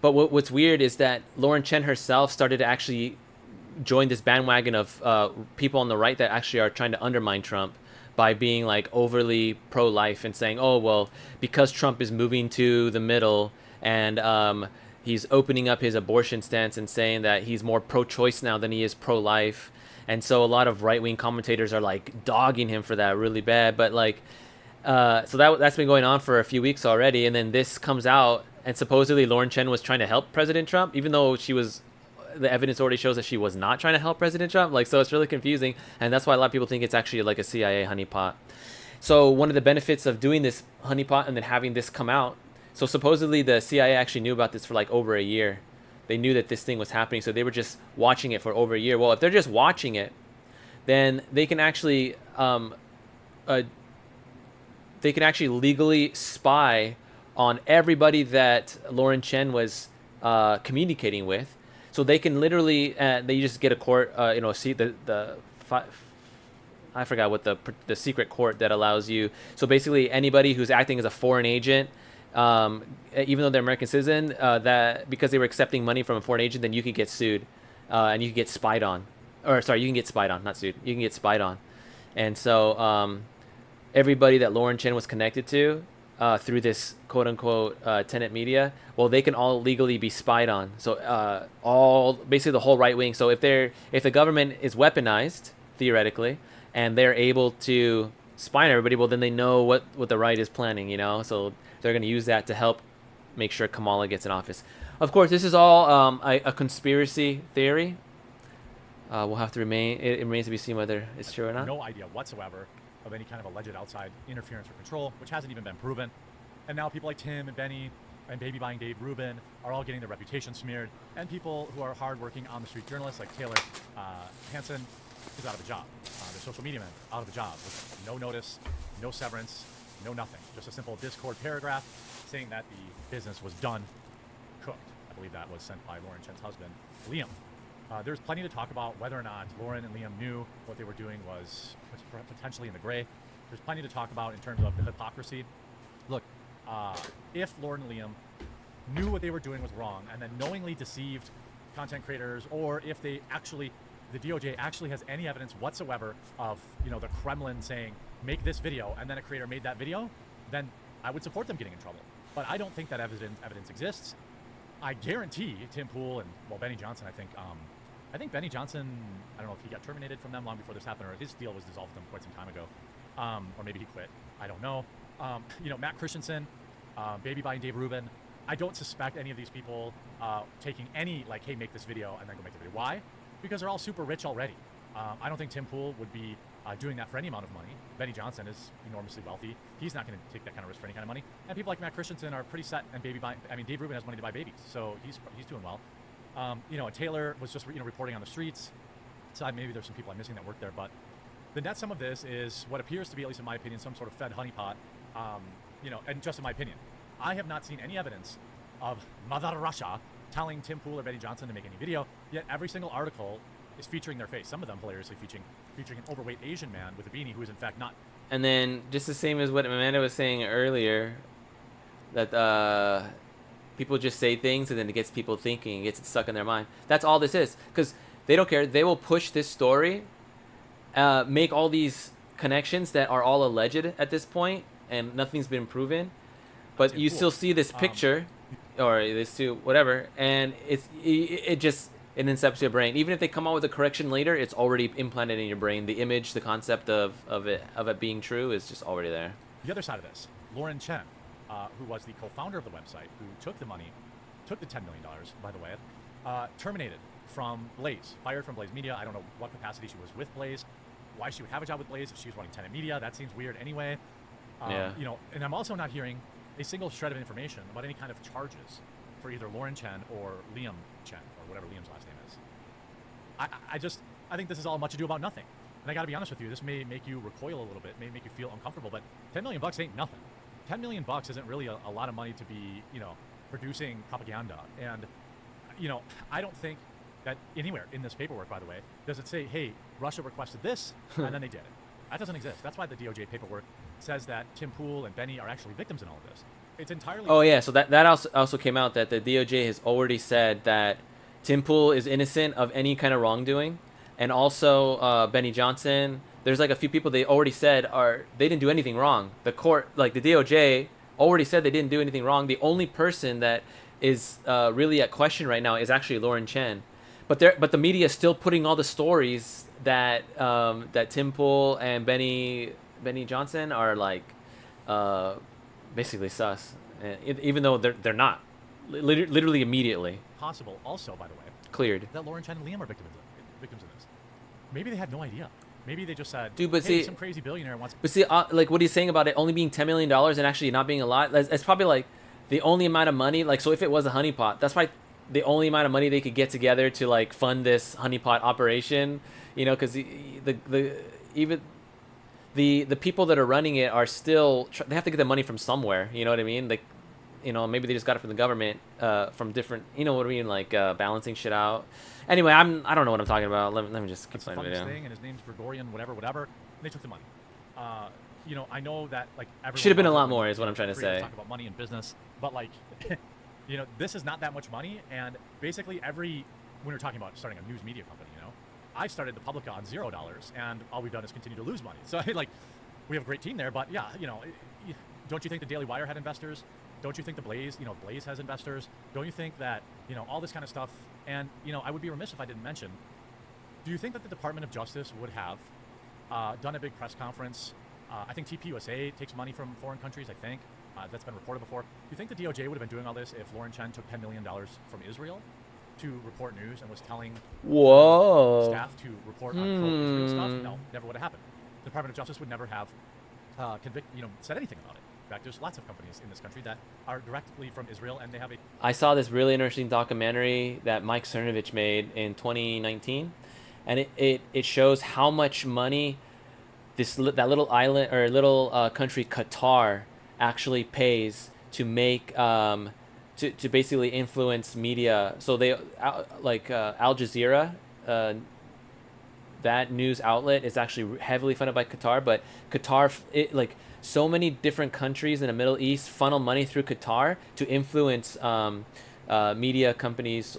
but what's weird is that Lauren Chen herself started to actually join this bandwagon of people on the right that actually are trying to undermine Trump by being like overly pro-life and saying, oh, well, because Trump is moving to the middle and he's opening up his abortion stance and saying that he's more pro-choice now than he is pro-life. And so a lot of right-wing commentators are like dogging him for that really bad. But like, so that's been going on for a few weeks already. And then this comes out, and supposedly Lauren Chen was trying to help President Trump, even though the evidence already shows that she was not trying to help President Trump. Like, so it's really confusing. And that's why a lot of people think it's actually like a CIA honeypot. So one of the benefits of doing this honeypot and then having this come out, so supposedly the CIA actually knew about this for like over a year. They knew that this thing was happening, so they were just watching it for over a year. Well, if they're just watching it, then they can actually legally spy on everybody that Lauren Chen was communicating with. So they can literally, they just get a court, see I forgot what the secret court that allows you. So basically anybody who's acting as a foreign agent, even though they're American citizen, that because they were accepting money from a foreign agent, then you could get sued, and you could get spied on. Or sorry, you can get spied on, not sued. You can get spied on. And so everybody that Lauren Chen was connected to through this quote-unquote Tenet media, well, they can all legally be spied on. So basically the whole right wing. So if the government is weaponized, theoretically, and they're able to spy on everybody, well, then they know what the right is planning, So they're going to use that to help make sure Kamala gets in office. Of course, this is all a conspiracy theory. We'll have to it remains to be seen whether it's true or not. No idea whatsoever of any kind of alleged outside interference or control, which hasn't even been proven. And now people like Tim and Benny and baby buying Dave Rubin are all getting their reputation smeared. And people who are hardworking on the street journalists like Taylor Hansen is out of a job. Their social media man out of a job with no notice, no severance, no nothing. Just a simple Discord paragraph saying that the business was done, cooked. I believe that was sent by Lauren Chen's husband, Liam. There's plenty to talk about whether or not Lauren and Liam knew what they were doing was potentially in the gray. There's plenty to talk about in terms of the hypocrisy. Look, if Lauren and Liam knew what they were doing was wrong and then knowingly deceived content creators, or if the DOJ actually has any evidence whatsoever of, the Kremlin saying, make this video, and then a creator made that video, then I would support them getting in trouble. But I don't think that evidence exists. I guarantee Tim Pool and, Benny Johnson, I think Benny Johnson, I don't know if he got terminated from them long before this happened, or his deal was dissolved with them quite some time ago. Or maybe he quit. I don't know. Matt Christensen, baby buying Dave Rubin. I don't suspect any of these people taking any, hey, make this video and then go make the video. Why? Because they're all super rich already. I don't think Tim Pool would be doing that for any amount of money. Benny Johnson is enormously wealthy. He's not going to take that kind of risk for any kind of money. And people like Matt Christensen are pretty set and Dave Rubin has money to buy babies, so he's doing well. Taylor was just reporting on the streets. So maybe there's some people I'm missing that work there, but the net sum of this is what appears to be, at least in my opinion, some sort of Fed honeypot. And just in my opinion, I have not seen any evidence of Mother Russia telling Tim Pool or Benny Johnson to make any video. Yet every single article is featuring their face. Some of them hilariously featuring an overweight Asian man with a beanie who is in fact not. And then just the same as what Amanda was saying earlier, that people just say things and then it gets people thinking, it gets it stuck in their mind. That's all this is, because they don't care. They will push this story, make all these connections that are all alleged at this point, and nothing's been proven. But you still see this picture, or this two, whatever, and it just it incepts your brain. Even if they come out with a correction later, it's already implanted in your brain. The image, the concept of it being true is just already there. The other side of this, Lauren Chen, who was the co-founder of the website, who took the money, took the $10 million, by the way, terminated from Blaze, fired from Blaze Media. I don't know what capacity she was with Blaze, why she would have a job with Blaze if she was running Tenet Media. That seems weird anyway. Yeah. You know, and I'm also not hearing a single shred of information about any kind of charges for either Lauren Chen or Liam Chen, or whatever Liam's last name is. I think this is all much ado about nothing. And I gotta be honest with you, this may make you recoil a little bit, may make you feel uncomfortable, but $10 million ain't nothing. $10 million isn't really a lot of money to be, you know, producing propaganda. And, you know, I don't think that anywhere in this paperwork, by the way, does it say, hey, Russia requested this, and then they did it. That doesn't exist. That's why the DOJ paperwork says that Tim Pool and Benny are actually victims in all of this. It's entirely... Oh, yeah, so that also came out that the DOJ has already said that Tim Pool is innocent of any kind of wrongdoing, and also Benny Johnson. There's like a few people they already said they didn't do anything wrong. The court, like the DOJ, already said they didn't do anything wrong. The only person that is really at question right now is actually Lauren Chen, but the media is still putting all the stories that that Tim Pool and Benny Johnson are like basically sus, even though they're not. Literally immediately. Possible also, by the way, cleared that Lauren Chen and Liam are victims of this. Maybe they had no idea. Maybe they just said, dude, but hey, see, some crazy billionaire wants... But see, like what he's saying about it only being $10 million and actually not being a lot, it's probably like the only amount of money, like, so if it was a honeypot, that's probably the only amount of money they could get together to like fund this honeypot operation, you know, because even the people that are running it are still, they have to get the money from somewhere, you know what I mean? Like, you know, maybe they just got it from the government, from different, you know what I mean, like balancing shit out. Anyway, I don't know what I'm talking about. Let me just keep playing the video. Thing, and his name's Gregorian, whatever. And they took the money. You know, I know that like everyone should have been a lot more, is what I'm trying to say. Talk about money and business, but like, you know, this is not that much money. And basically, when we're talking about starting a news media company, you know, I started the Publica on $0, and all we've done is continue to lose money. So like, we have a great team there, but yeah, you know, don't you think the Daily Wire had investors? Don't you think the Blaze has investors? Don't you think that, you know, all this kind of stuff? And, you know, I would be remiss if I didn't mention, do you think that the Department of Justice would have done a big press conference? I think TPUSA takes money from foreign countries, I think. That's been reported before. Do you think the DOJ would have been doing all this if Lauren Chen took $10 million from Israel to report news and was telling staff to report on pro-Israel stuff? No, never would have happened. The Department of Justice would never have said anything about it. In fact, there's lots of companies in this country that are directly from Israel, and they have a... I saw this really interesting documentary that Mike Cernovich made in 2019, and it shows how much money that little island or little country Qatar actually pays to make to basically influence media. So they like Al Jazeera, that news outlet is actually heavily funded by Qatar, but Qatar so many different countries in the Middle East funnel money through Qatar to influence media companies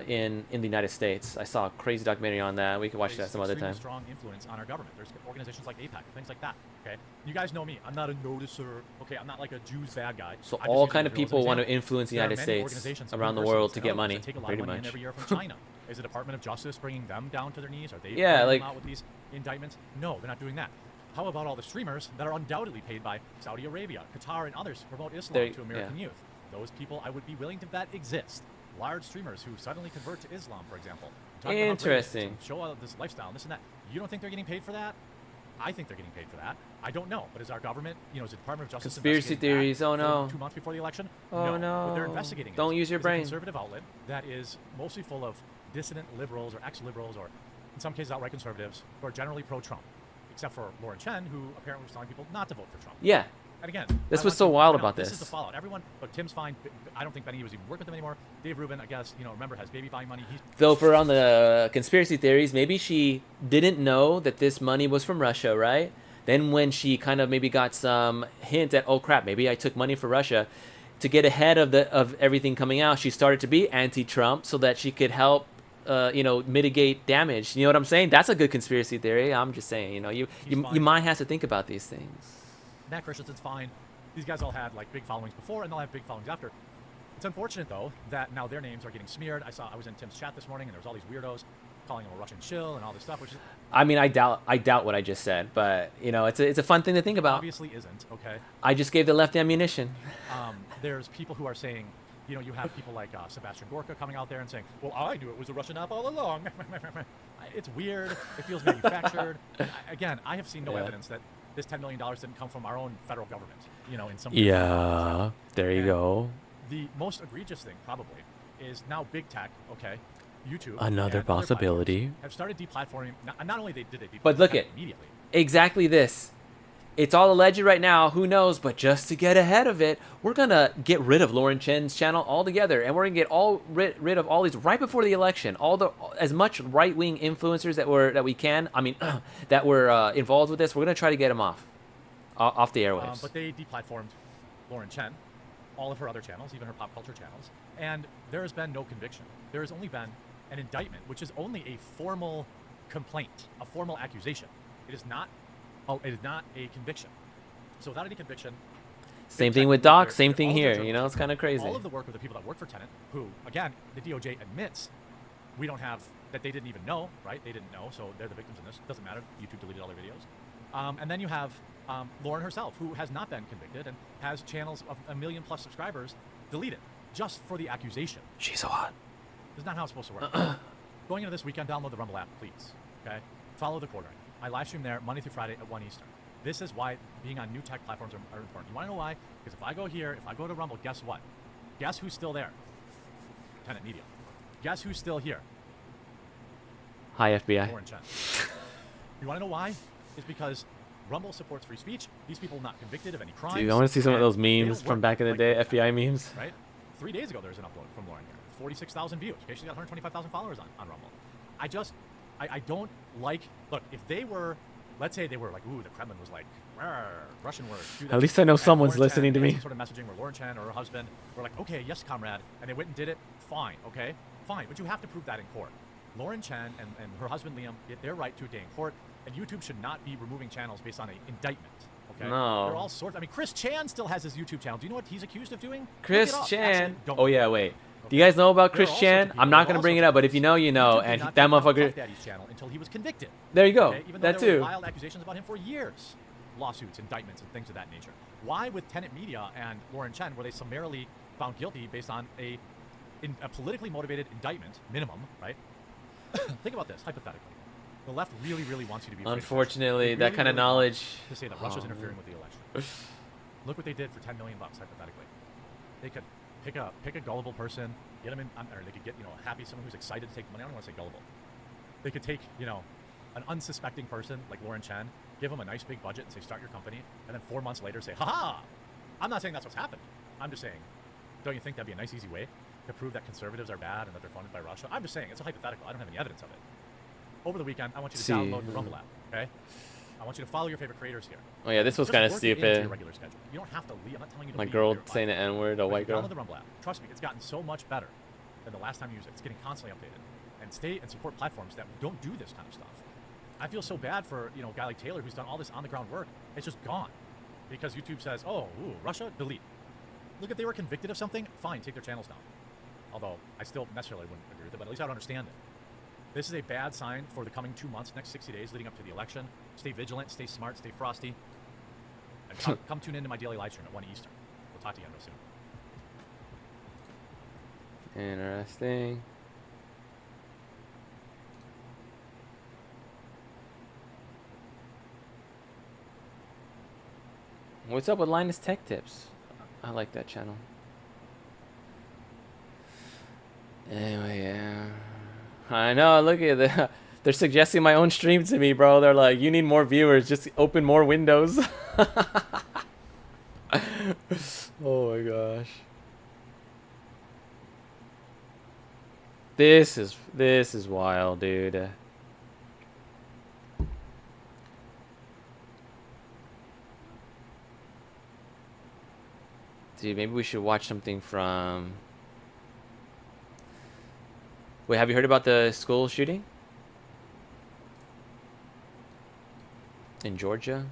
in the United States. I saw a crazy documentary on that. We can watch that some other time. Strong influence on our government. There's organizations like APAC and things like that. Okay, you guys know me. I'm not a noticer. Okay, I'm not like a Jews bad guy. So all kind of people want to influence the United States around the world to get money. Pretty much. Every year from China. Is the Department of Justice bringing them down to their knees? Are they like out with these indictments? No, they're not doing that. How about all the streamers that are undoubtedly paid by Saudi Arabia, Qatar, and others to promote Islam to American youth? Those people I would be willing to bet exist. Large streamers who suddenly convert to Islam, for example. Interesting. Show all this lifestyle and this and that. You don't think they're getting paid for that? I think they're getting paid for that. I don't know. But is our government, you know, is the Department of Justice conspiracy theories? Oh no. 2 months before the election? Oh no. What they're investigating. Don't use your brain. A conservative outlet that is mostly full of dissident liberals or ex-liberals or, in some cases, outright conservatives who are generally pro-Trump, except for Lauren Chen, who apparently was telling people not to vote for Trump. Yeah. And again, This I was want so to wild point out, about This is the this. fallout. Everyone, look, Tim's fine. I don't think Benny was even working with them anymore. Dave Rubin, I guess, you know, remember, has baby buying money. He's Though for on the conspiracy theories, maybe she didn't know that this money was from Russia, right? Then when she kind of maybe got some hint at, oh crap, maybe I took money for Russia, to get ahead of everything coming out, she started to be anti-Trump so that she could help, you know, mitigate damage. You know what I'm saying? That's a good conspiracy theory. I'm just saying, you know, you fine. might have to think about these things. Matt Christensen's fine. These guys all had like big followings before, and they'll have big followings after. It's unfortunate though that now their names are getting smeared. I was in Tim's chat this morning, and there was all these weirdos calling him a Russian shill and all this stuff, which is I mean, I doubt what I just said, but you know, it's a fun thing to think about. obviously isn't. Okay. I just gave the left ammunition. There's people who are saying, you know, you have people like Sebastian Gorka coming out there and saying, well, I knew it was a Russian app all along. It's weird. It feels manufactured. Again, I have seen no Yeah. evidence that this $10 million didn't come from our own federal government, you know, in some Yeah, there you And go. The most egregious thing probably is now big tech, okay, YouTube. Another and other possibility. platforms have started deplatforming. Not only did they deplatform But look tech at- immediately. Exactly this. It's all alleged right now. Who knows? But just to get ahead of it, we're gonna get rid of Lauren Chen's channel altogether, and we're gonna get rid of all these right before the election. As much right-wing influencers that we can. I mean, that were involved with this. We're gonna try to get them off the airwaves. But they deplatformed Lauren Chen, all of her other channels, even her pop culture channels, and there has been no conviction. There has only been an indictment, which is only a formal complaint, a formal accusation. It is not a conviction. So without any conviction, Same big thing tech with people, Doc. they're- Same they're thing all of their here. You know, it's kind of crazy. all of the work of the people that work for Tenet, who, again, the DOJ admits we don't have, that they didn't even know, right? They didn't know, so they're the victims in this. Doesn't matter. YouTube deleted all their videos. And then you have Lauren herself, who has not been convicted and has channels of 1 million+ subscribers deleted just for the accusation. She's so hot. This is not how it's supposed to work. Going into this weekend, download the Rumble app, please. Okay? Follow the quartering. I live stream there Monday through Friday at 1 Eastern. This is why being on new tech platforms are important. You want to know why? Because if I go here, if I go to Rumble, guess what? Guess who's still there? Tenet Media. Guess who's still here? Hi, FBI. Lauren Chen. You want to know why? It's because Rumble supports free speech. These people not convicted of any crimes. Dude, I want to see some of and those they memes don't from work back in the like day. big tech, FBI memes. Right? 3 days ago, there was an upload from Lauren here. 46,000 views. Okay, she's got 125,000 followers on Rumble. I don't like. Look, if they were, let's say they were like, ooh, the Kremlin was like, Russian words. do that At least shit. I know And someone's Lauren listening to Chen me. had some sort of messaging where Lauren Chen or her husband were like, okay, yes, comrade, and they went and did it. Fine, okay, fine, but you have to prove that in court. Lauren Chen and her husband Liam get their right to a day in court, and YouTube should not be removing channels based on an indictment. Okay? No. There are all sorts. I mean, Chris Chan still has his YouTube channel. Do you know what he's accused of doing? Look Chris it up. Chan. Actually, don't Oh look it yeah, up. wait. Do Okay? you guys know about There are Chris all sorts Chan? of people- I'm there not are gonna all bring it sorts up, of but if you know, you know. YouTube did And not that take down motherfucker. Puff Daddy's channel until he was convicted. There you go. Okay? Even though That there were too. wild accusations about him for years, lawsuits, indictments, and things of that nature. Why, with Tenet Media and Lauren Chen, were they summarily found guilty based on a politically motivated indictment, minimum, right? Think about this hypothetically. The left really, really wants you to be. afraid of Russia. Unfortunately, They that really, kind of really want knowledge. to say that Russia's interfering with the election. Look what they did for $10 million, hypothetically. They could pick a gullible person, get them in, or they could get happy someone who's excited to take the money. I don't want to say gullible. They could take an unsuspecting person like Lauren Chen, give them a nice big budget and say start your company, and then 4 months later say, haha. I'm not saying that's what's happened. I'm just saying, don't you think that'd be a nice easy way to prove that conservatives are bad and that they're funded by Russia? I'm just saying it's a hypothetical. I don't have any evidence of it. Over the weekend, I want you to download the Rumble app. Okay. I want you to follow your favorite creators here. Oh yeah, this was Just kind of work it into stupid. your regular schedule. You don't have to leave. I'm not telling you to My leave girl your saying the life. N-word, a But white girl. Download the Rumble app. Trust me, it's gotten so much better than the last time you used it. It's getting constantly updated. And stay and support platforms that don't do this kind of stuff. I feel so bad for a guy like Taylor who's done all this on the ground work. It's just gone because YouTube says, "Oh, ooh, Russia, delete." Look, if they were convicted of something, fine, take their channels down. Although I still necessarily wouldn't agree with it, but at least I don't understand it. This is a bad sign for the coming 2 months, next 60 days leading up to the election. Stay vigilant, stay smart, stay frosty. And come tune into my daily live stream at 1 Eastern. We'll talk to you real soon. Interesting. What's up with Linus Tech Tips? I like that channel. Anyway, yeah. I know, look at that. They're suggesting my own stream to me, bro. They're like, you need more viewers. Just open more windows. Oh my gosh. This is wild, dude. Dude, maybe we should watch something from... Wait, have you heard about the school shooting? In Georgia?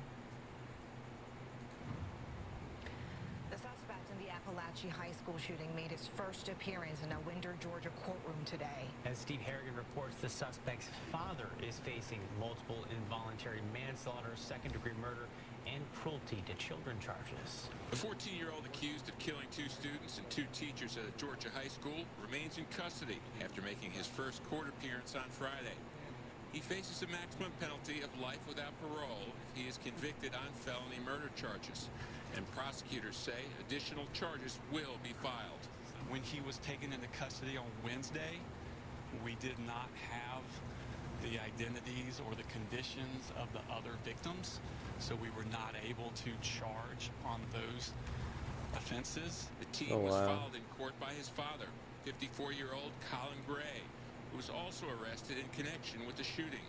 The suspect in the Appalachia High School shooting made his first appearance in a Winder, Georgia courtroom today. As Steve Harrigan reports, the suspect's father is facing multiple involuntary manslaughter, second-degree murder, and cruelty to children charges. The 14-year-old accused of killing 2 students and 2 teachers at a Georgia high school remains in custody after making his first court appearance on Friday. He faces a maximum penalty of life without parole if he is convicted on felony murder charges, and prosecutors say additional charges will be filed. When he was taken into custody on Wednesday, we did not have the identities or the conditions of the other victims, so we were not able to charge on those offenses. The teen was filed in court by his father, 54-year-old Colin Gray, who was also arrested in connection with the shooting.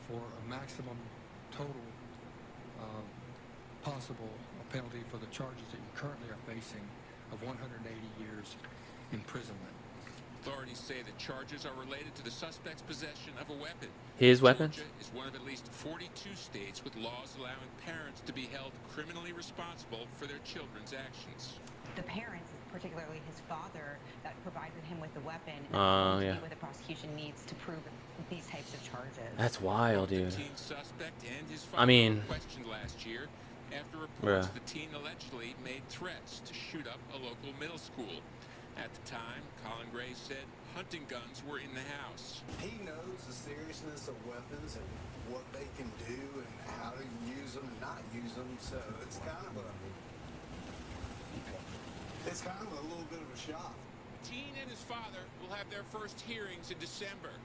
For a maximum total possible penalty for the charges that you currently are facing of 180 years imprisonment. Authorities say the charges are related to the suspect's possession of a weapon. His weapon? Georgia is one of at least 42 states with laws allowing parents to be held criminally responsible for their children's actions. The parents, particularly his father, that provided him with the weapon, Yeah. what the prosecution needs to prove these types of charges. That's wild, dude. The teen suspect and his I mean, father were questioned last year after reports the teen allegedly made threats to shoot up a local middle school. At the time, Colin Gray said hunting guns were in the house. He knows the seriousness of weapons and what they can do and how to use them and not use them, so it's kind of a little bit of a shock. Teen and his father will have their first hearings in December.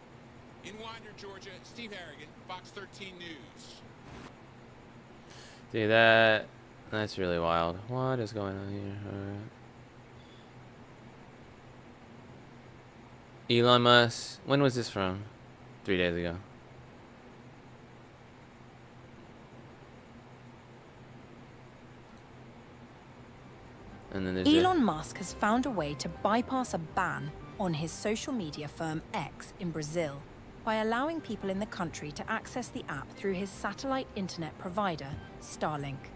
In Winder, Georgia, Steve Harrigan, Fox 13 News. Dude, that's really wild. What is going on here? Alright. Elon Musk. When was this from? 3 days ago. And then there's Elon Musk has found a way to bypass a ban on his social media firm X in Brazil by allowing people in the country to access the app through his satellite internet provider, Starlink.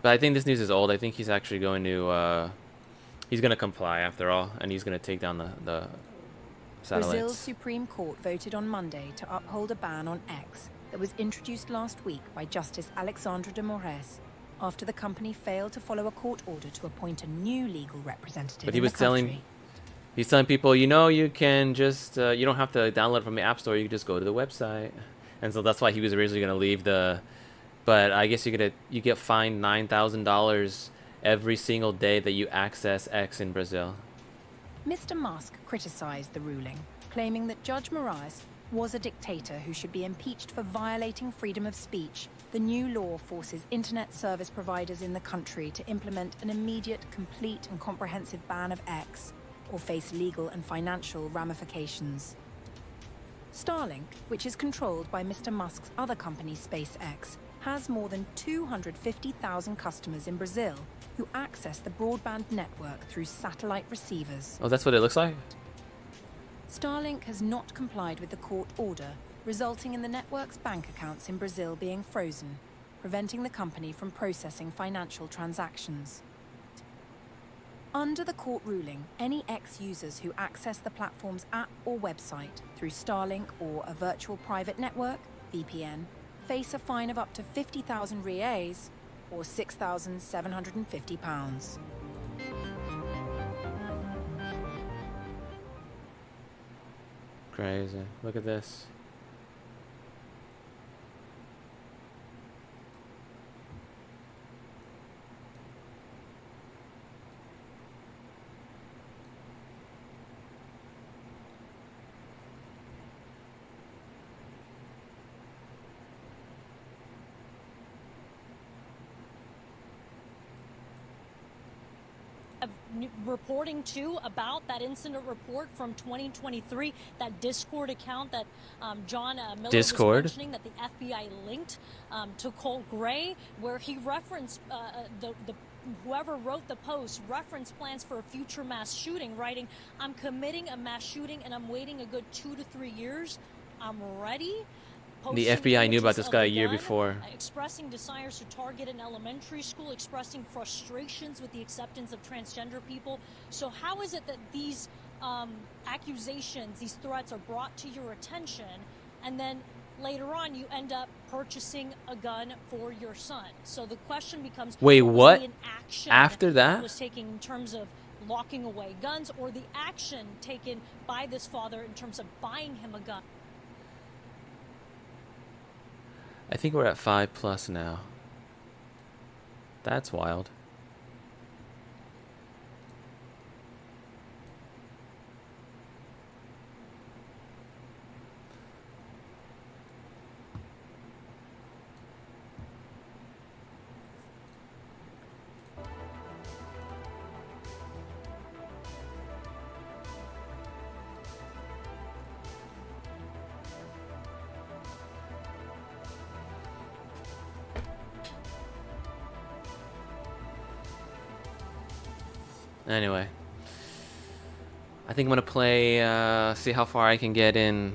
But I think this news is old. I think he's actually going to he's going to comply after all, and he's going to take down the satellites. Brazil's Supreme Court voted on Monday to uphold a ban on X that was introduced last week by Justice Alexandre de Moraes after the company failed to follow a court order to appoint a new legal representative. But he was telling people, you know, you can just you don't have to download it from the App Store. You can just go to the website, and so that's why he was originally going to leave the. But I guess you get fined $9,000 every single day that you access X in Brazil. Mr. Musk criticized the ruling, claiming that Judge Moraes was a dictator who should be impeached for violating freedom of speech. The new law forces internet service providers in the country to implement an immediate, complete and comprehensive ban of X, or face legal and financial ramifications. Starlink, which is controlled by Mr. Musk's other company SpaceX, has more than 250,000 customers in Brazil who access the broadband network through satellite receivers. Oh, that's what it looks like? Starlink has not complied with the court order, resulting in the network's bank accounts in Brazil being frozen, preventing the company from processing financial transactions. Under the court ruling, any X users who access the platform's app or website through Starlink or a virtual private network, VPN, face a fine of up to 50,000 reais, or £6,750. Crazy. Look at this. reporting too about that incident report from 2023, that Discord account that John Miller was mentioning that the FBI linked to Colt Gray, where he referenced whoever wrote the post referenced plans for a future mass shooting, writing, "I'm committing a mass shooting and I'm waiting a good 2 to 3 years. I'm ready." The FBI knew about this guy a year before. Expressing desires to target an elementary school, expressing frustrations with the acceptance of transgender people. So how is it that these accusations, these threats are brought to your attention, and then later on you end up purchasing a gun for your son? So the question becomes, wait, was what? the action After that? was taken in terms of locking away guns, or the action taken by this father in terms of buying him a gun? I think we're at 5+ now. That's wild. Anyway, I think I'm gonna play, see how far I can get in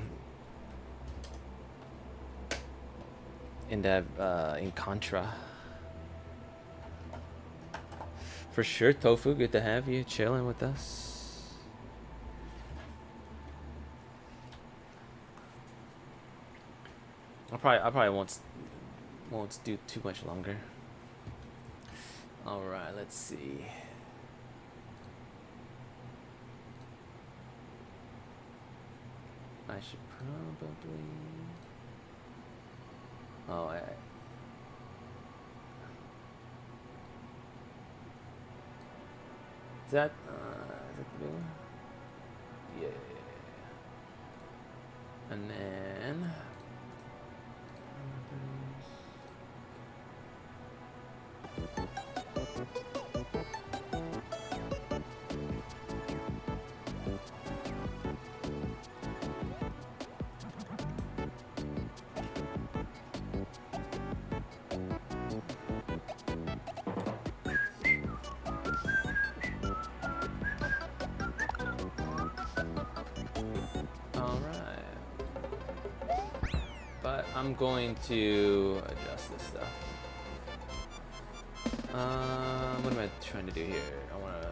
that, in Contra. For sure, Tofu, good to have you chilling with us. I probably won't do too much longer. All right, let's see. I should probably. Oh, is that the big one? Yeah. And then. I'm going to adjust this stuff. What am I trying to do here? I want to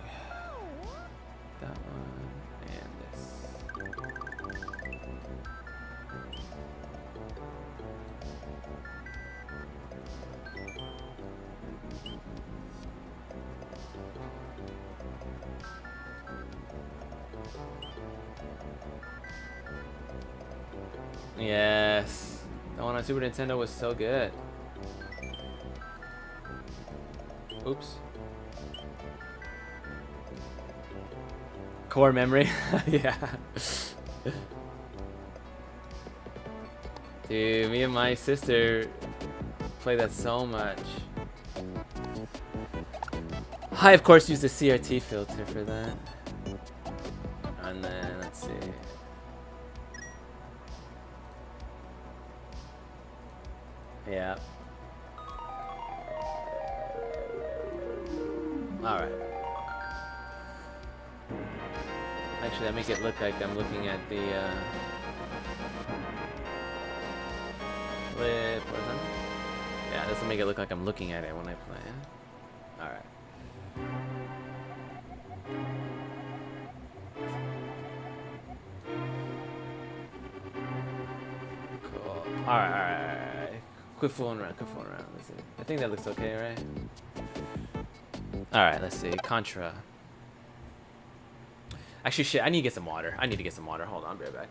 that one and this. Yes. The one on Super Nintendo was so good. Oops. Core memory? Yeah. Dude, me and my sister play that so much. I, of course, use the CRT filter for that. And then, let's see. Yeah. Alright. Actually, that make it look like I'm looking at the clip or something. Yeah, this will make it look like I'm looking at it when I play it. Alright. Cool. Alright. Quit fooling around, Let's see. I think that looks okay, right? Alright, let's see. Contra. Actually, shit, I need to get some water. Hold on, I'll be right back.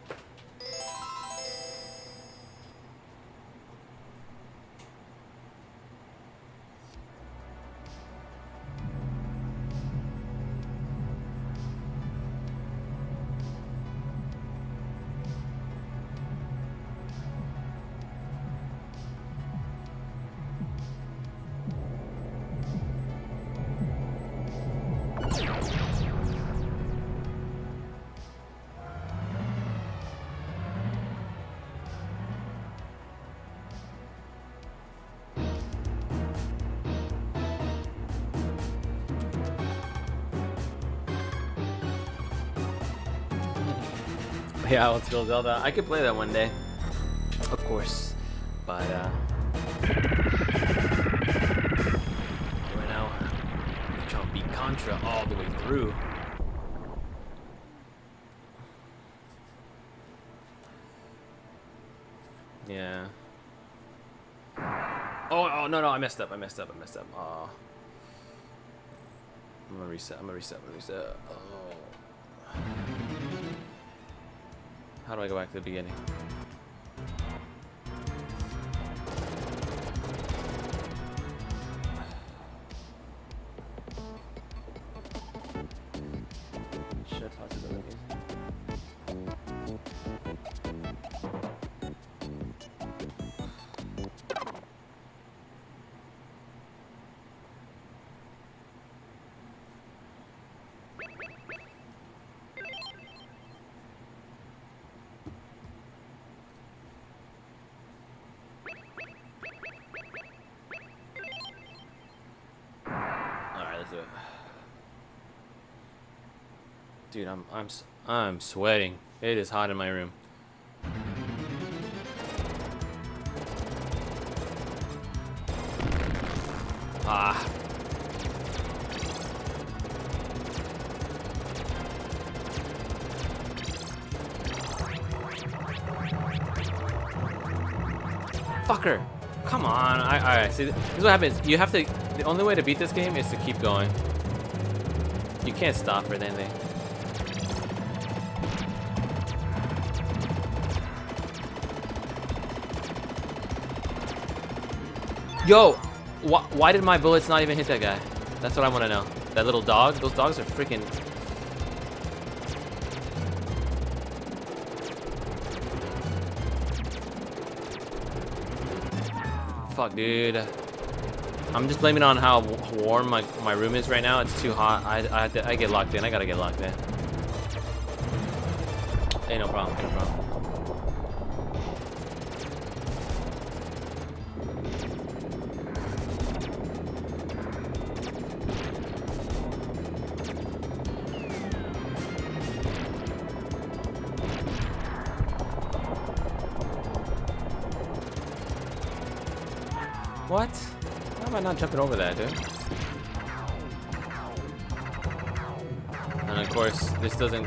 Yeah, let's go Zelda. I could play that one day, of course, but right now I'm trying to beat Contra all the way through. Yeah. Oh no, I messed up. Oh. I'm gonna reset. Oh. How do I go back to the beginning? Should I pause this over here? Dude, I'm sweating. It is hot in my room. Ah. Fucker. Come on. Alright, see, this is what happens. You have to, the only way to beat this game is to keep going. You can't stop for anything. Yo, why did my bullets not even hit that guy? That's what I want to know. That little dog? Those dogs are freaking... Fuck, dude. I'm just blaming it on how warm my room is right now. It's too hot. I get locked in. I gotta get locked in. Hey, no problem. No problem. What? Why am I not jumping over that, dude? And of course, this doesn't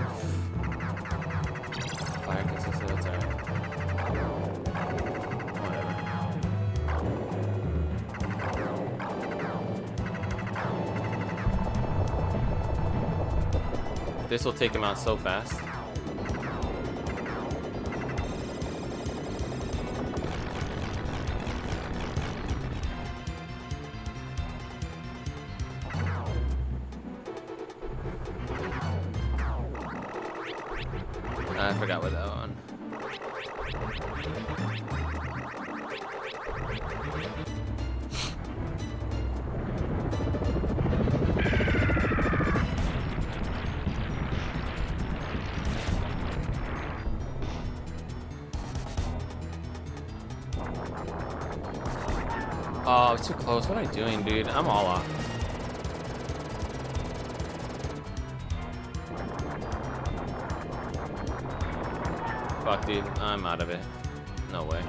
fire kisses, so it's alright. Whatever. This will take him out so fast. I forgot what that one. Oh, it's too close. What am I doing, dude? I'm all off. Fuck, dude. I'm out of it. No way.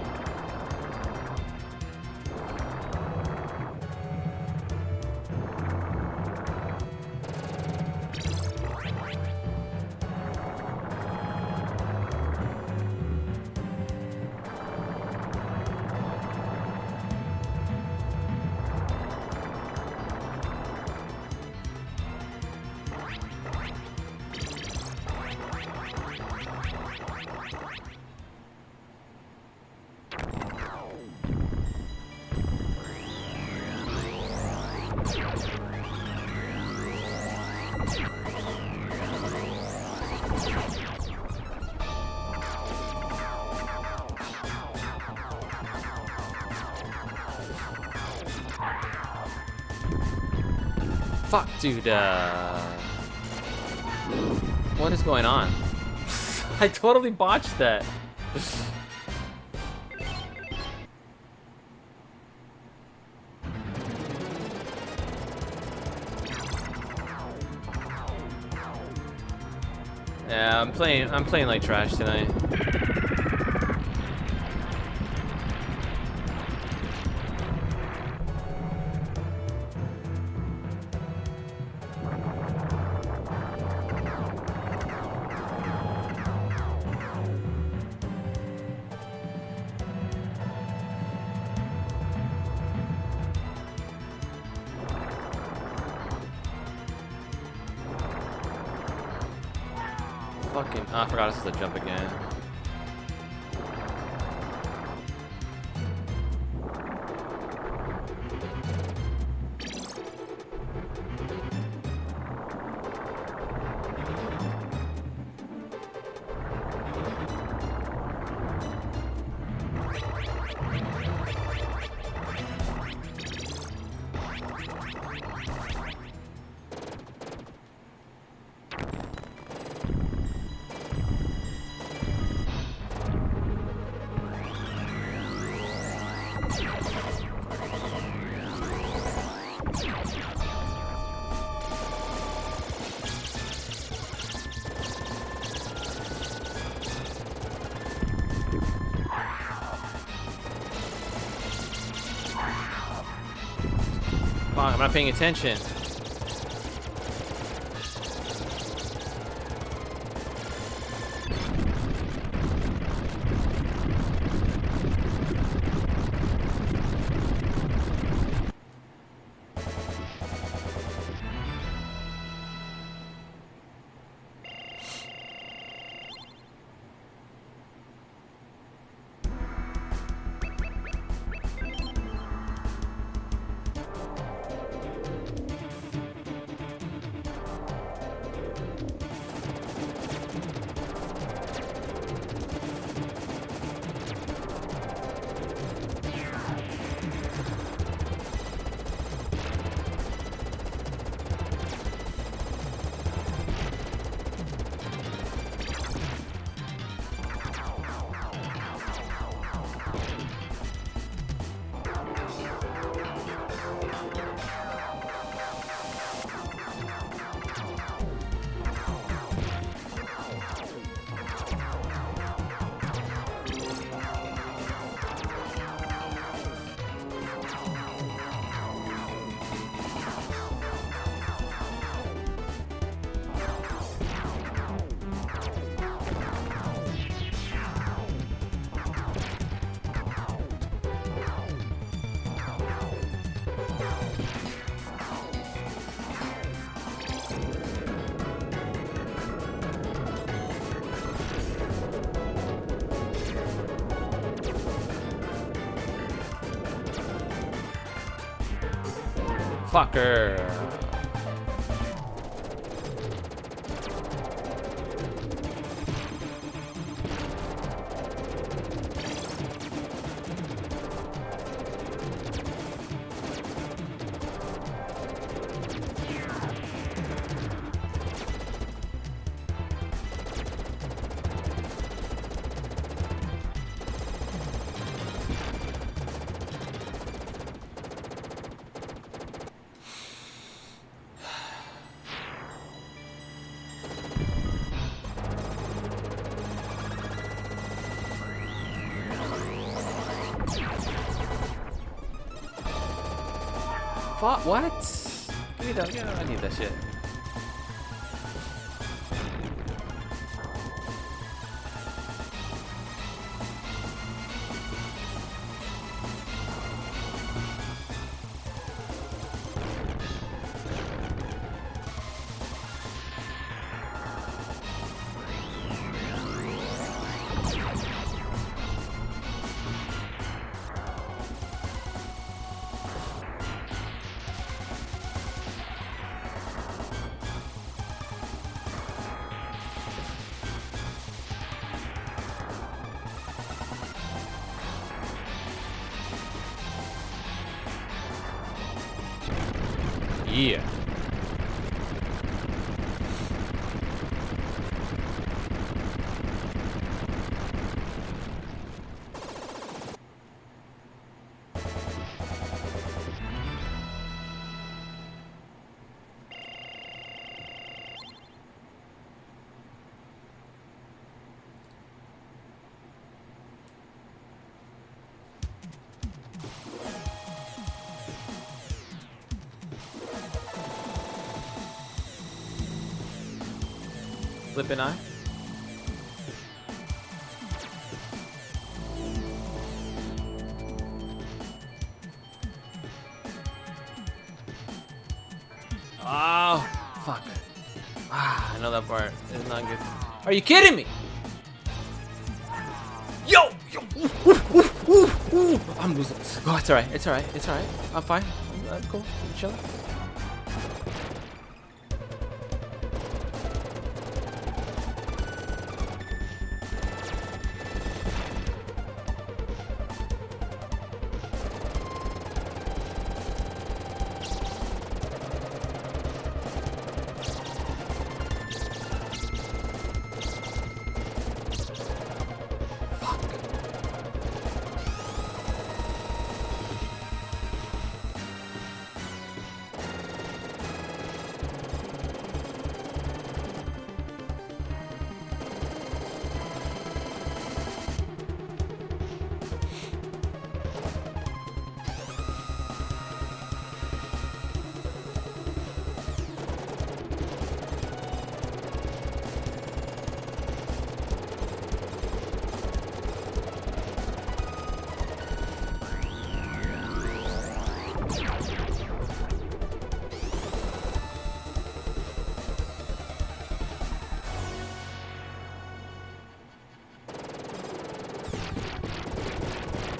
Fuck, dude, what is going on? I totally botched that. Yeah, I'm playing like trash tonight. Fucking, oh, I forgot this is a jump again. Fuck, I'm not paying attention. Fucker. What? Give me that. Yeah, I need that shit. Yeah. flipping eye. Oh, fuck. Ah, I know that part. It's not good. Are you kidding me? Yo! Yo! Ooh, ooh, ooh, ooh, ooh. I'm losing. Oh, it's alright. It's alright. It's alright. I'm fine. I'm cool. I'm chilling.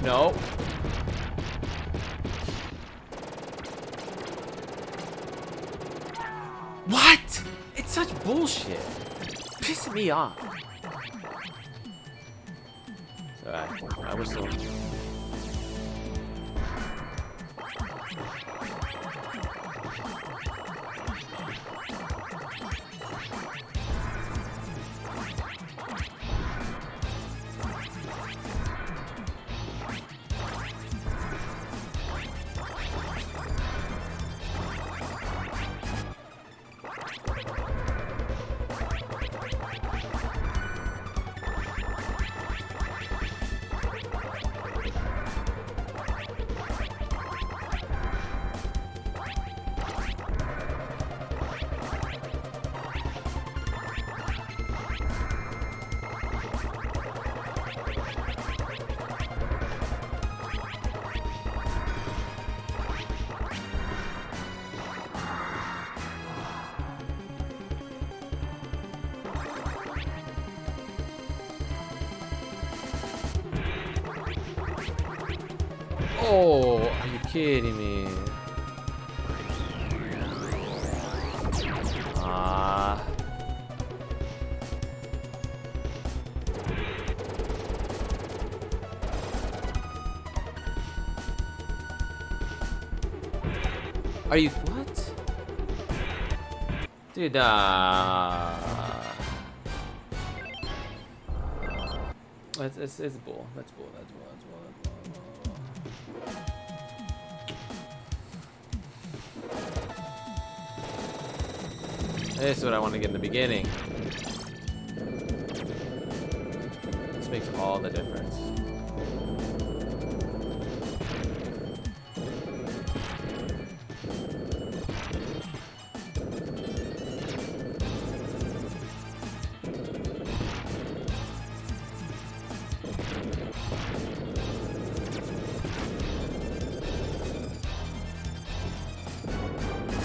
No. What? It's such bullshit. Pissing me off. It's alright. I was still. Oh, are you kidding me? Ah. Are you what? Dude, it's bull. That's bull. That's bull. That's bull. This is what I want to get in the beginning. This makes all the difference.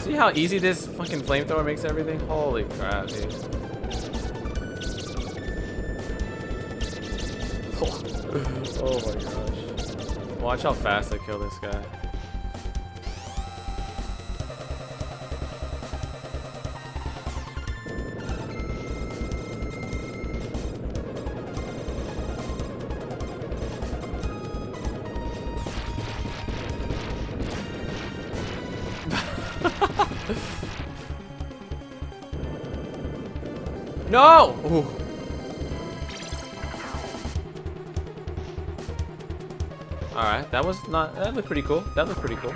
See how easy this fucking flamethrower makes everything? Holy crap, dude. Oh my gosh. Watch how fast I kill this guy. No! Ooh. Alright, that was not. That looked pretty cool. That looked pretty cool.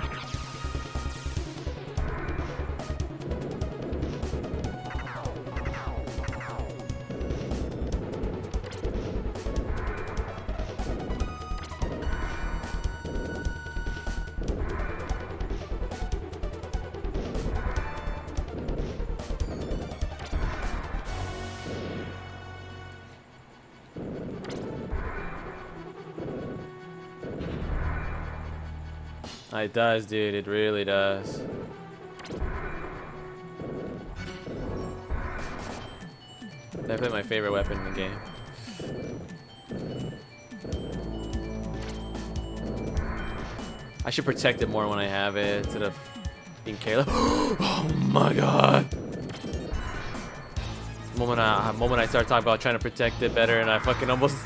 It does, dude. It really does. Definitely my favorite weapon in the game. I should protect it more when I have it instead of being careless. Oh my god! The moment I start talking about trying to protect it better, and I fucking almost.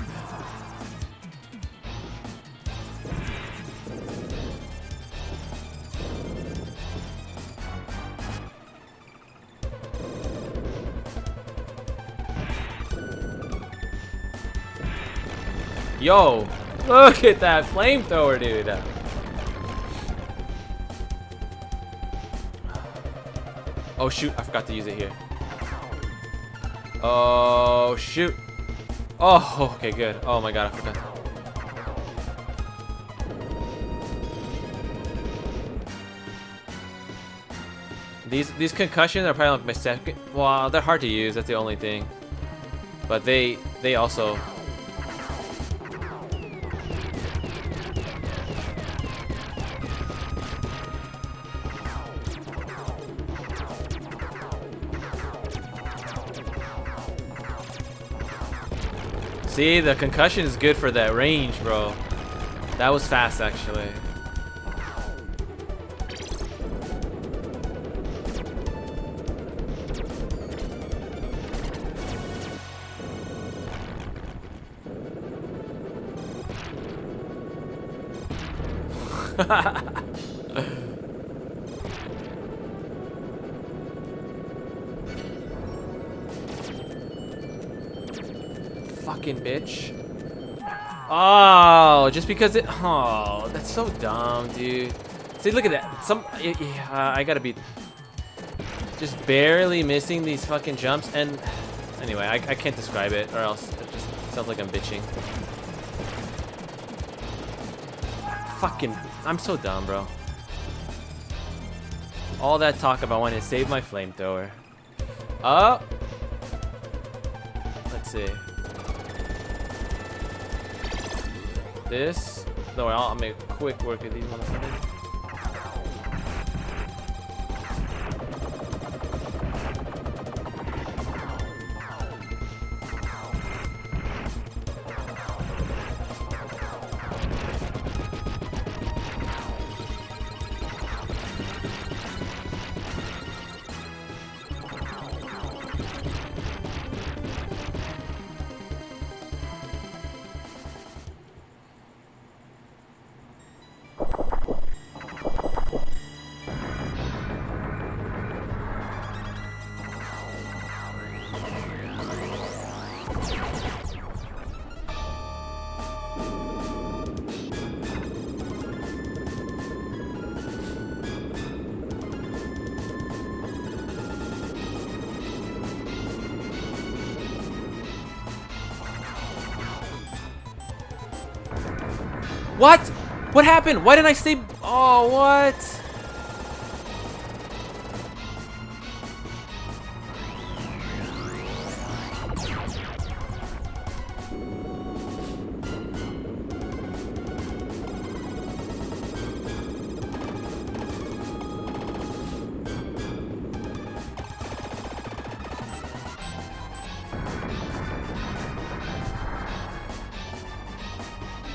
Yo, look at that flamethrower, dude. Oh shoot, I forgot to use it here. Oh shoot. Oh, okay, good. Oh my god, I forgot. These concussions are probably like my second. Well, they're hard to use. That's the only thing. But they also. See, the concussion is good for that range, bro. That was fast, actually. Fucking bitch. Oh, just because it. Oh, that's so dumb, dude. See, look at that. I gotta be just barely missing these fucking jumps. And anyway, I can't describe it, or else it just sounds like I'm bitching. Fucking, I'm so dumb, bro. All that talk about wanting to save my flamethrower. Oh. Let's see. This. Don't worry, I'll make quick work of these motherfuckers. What? What happened? Why didn't I stay? Oh, what?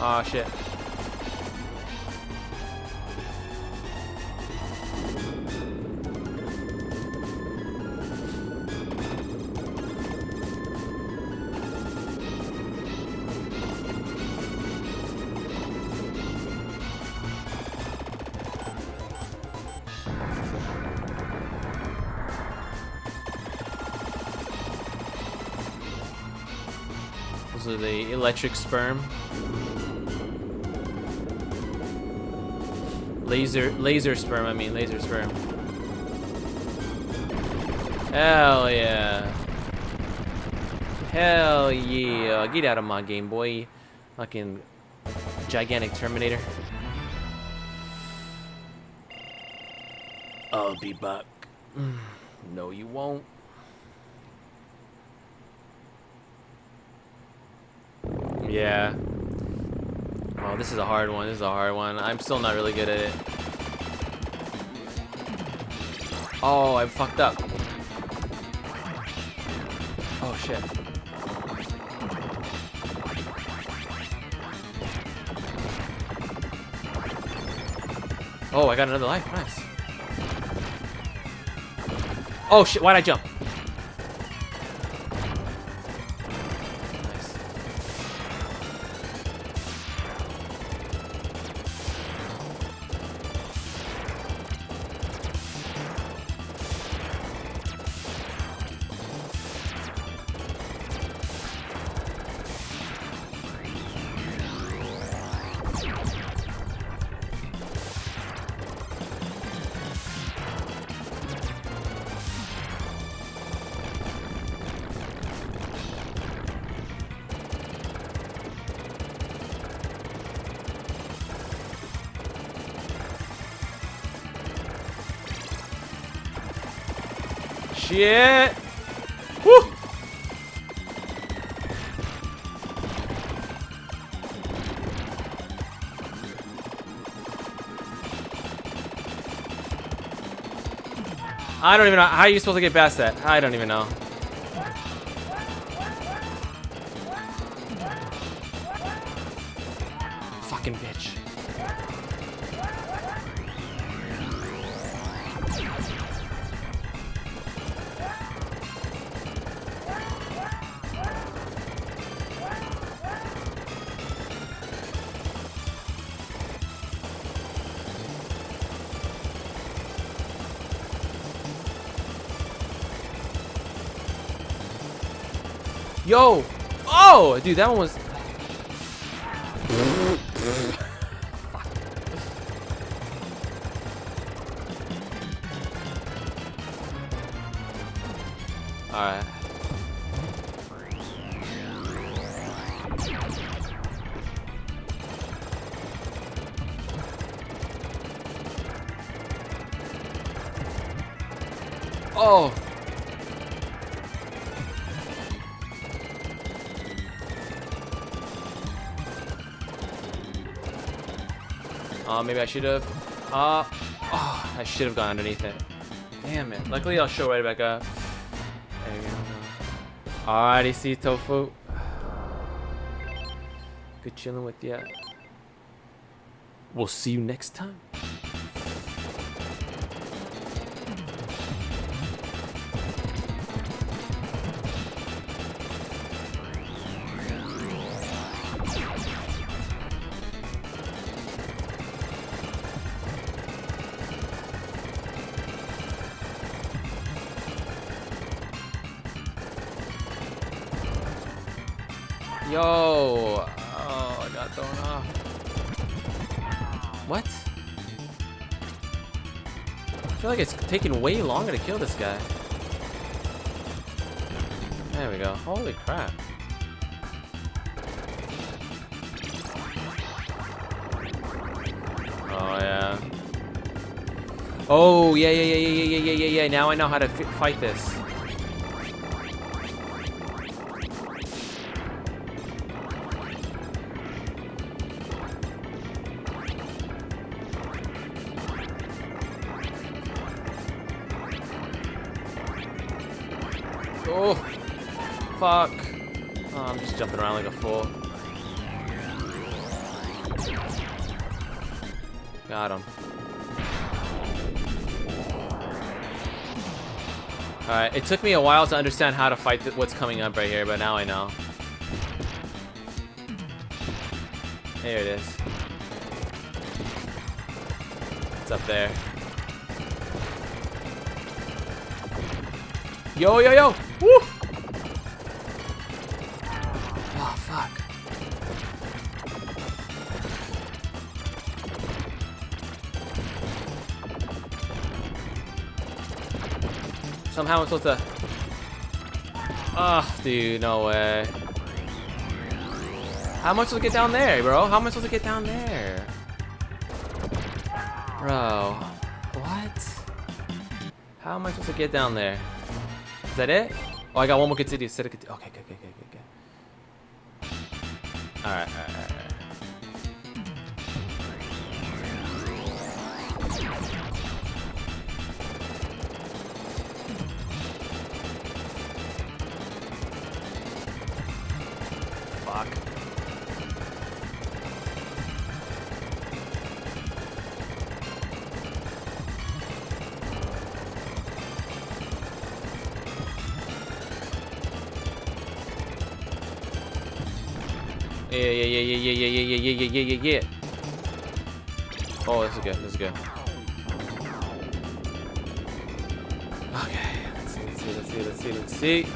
Oh, shit. Those are the electric sperm. Laser sperm, I mean, laser sperm. Hell yeah. Hell yeah. Get out of my game, boy. Fucking gigantic Terminator. I'll be back. No, you won't. Yeah. Oh, this is a hard one. This is a hard one. I'm still not really good at it. Oh, I fucked up. Oh shit. Oh, I got another life. Nice. Oh shit, why'd I jump? Nice. Shit! Woo! I don't even know. How are you supposed to get past that? I don't even know. Fucking bitch. Yo! Oh! Dude, that one was... Alright. Oh! Maybe I should have. Oh, I should have gone underneath it. Damn it. Luckily, I'll show right back up. There you go. Alrighty, see Tofu. Good chilling with ya. We'll see you next time. Yo! Oh, I got thrown off. What? I feel like it's taking way longer to kill this guy. There we go. Holy crap. Oh, yeah. Oh, yeah. Now I know how to fight this. Oh, fuck. Oh, I'm just jumping around like a fool. Got him. Alright, it took me a while to understand how to fight what's coming up right here, but now I know. There it is. It's up there. Yo! Woo! Oh, fuck. Somehow I'm supposed to... Oh, dude, no way. How am I supposed to get down there, bro? How am I supposed to get down there? Bro. What? How am I supposed to get down there? Is that it? Oh, I got one more continue. Okay, good. Alright. Yeah. Oh, this is good. This is good. Okay. Let's see.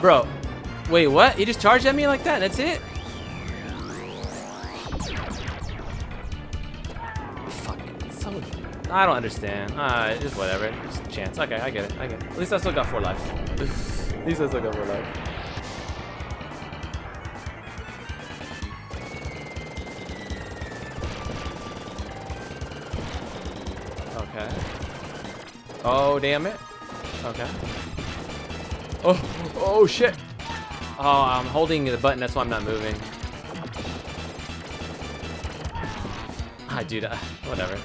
Bro, wait, what? He just charged at me like that? That's it? Fuck. So, I don't understand. Just whatever. Just a chance. Okay, I get it. At least I still got 4 lives. At least I still got 4 lives. Okay. Oh, damn it. Okay. Oh shit. Oh, I'm holding the button, that's why I'm not moving. Dude, whatever.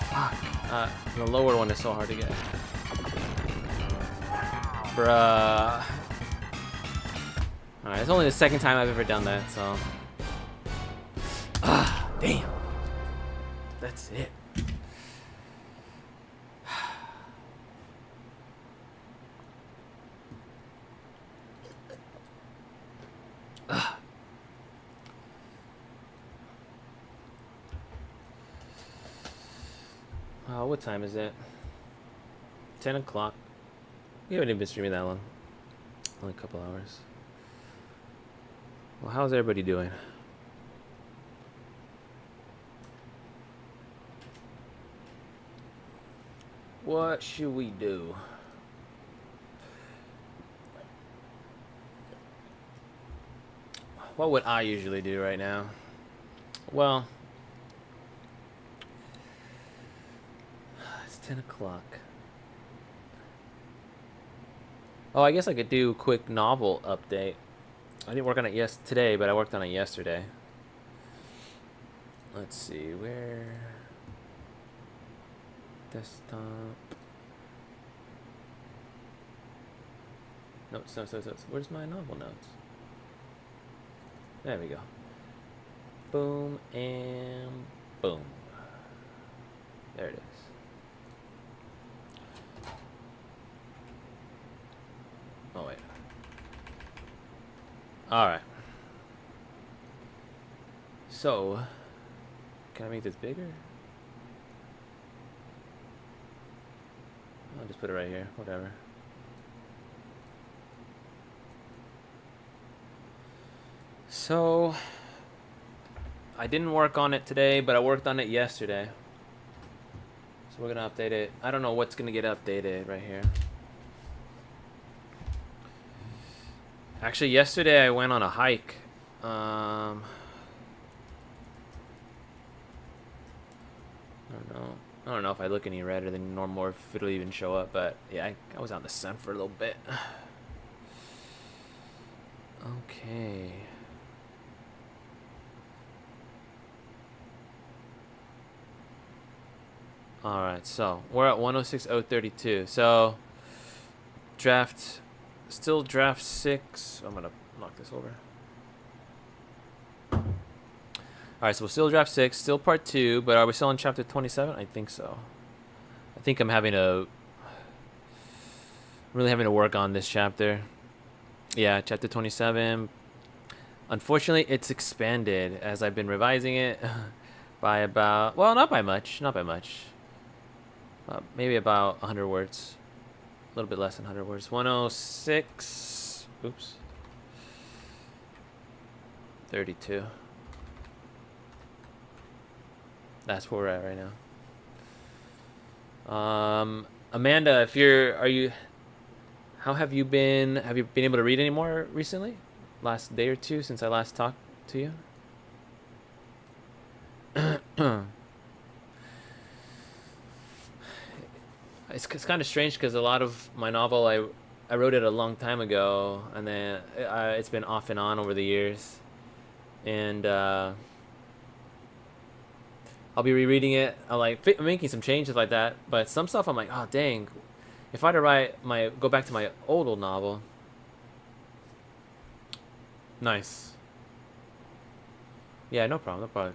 Fuck. The lower one is so hard to get. Bruh. Alright, it's only the second time I've ever done that, so. Damn. That's it. What time is it? 10 o'clock. We haven't even been streaming that long. Only a couple hours. Well, how's everybody doing? What should we do? What would I usually do right now? Well, it's 10 o'clock. Oh, I guess I could do a quick novel update. I didn't work on it today, but I worked on it yesterday. Let's see, where... Desktop... Notes. Where's my novel notes? There we go. Boom and boom. There it is. Oh, wait. Alright. So, can I make this bigger? I'll just put it right here. Whatever. So, I didn't work on it today, but I worked on it yesterday. So we're gonna update it. I don't know what's gonna get updated right here. Actually, yesterday I went on a hike. I don't know if I look any redder than normal or if it'll even show up, but yeah, I was out in the sun for a little bit. Okay. Alright, so we're at 106.032. So still draft 6. I'm gonna knock this over. Alright, so we're still draft 6, still part 2, but are we still in chapter 27? I think so. I think I'm really having to work on this chapter. Yeah, chapter 27. Unfortunately, it's expanded as I've been revising it by about, well, not by much. Maybe about 100 words. A little bit less than 100 words. 106. Oops. 32. That's where we're at right now. Amanda, how have you been able to read any more recently? Last day or two since I last talked to you? It's kind of strange because a lot of my novel, I wrote it a long time ago, and then it's been off and on over the years. And I'll be rereading it. I'm making some changes like that, but some stuff I'm like, oh dang, if I had to go back to my old novel. Nice. Yeah, no problem, no problem.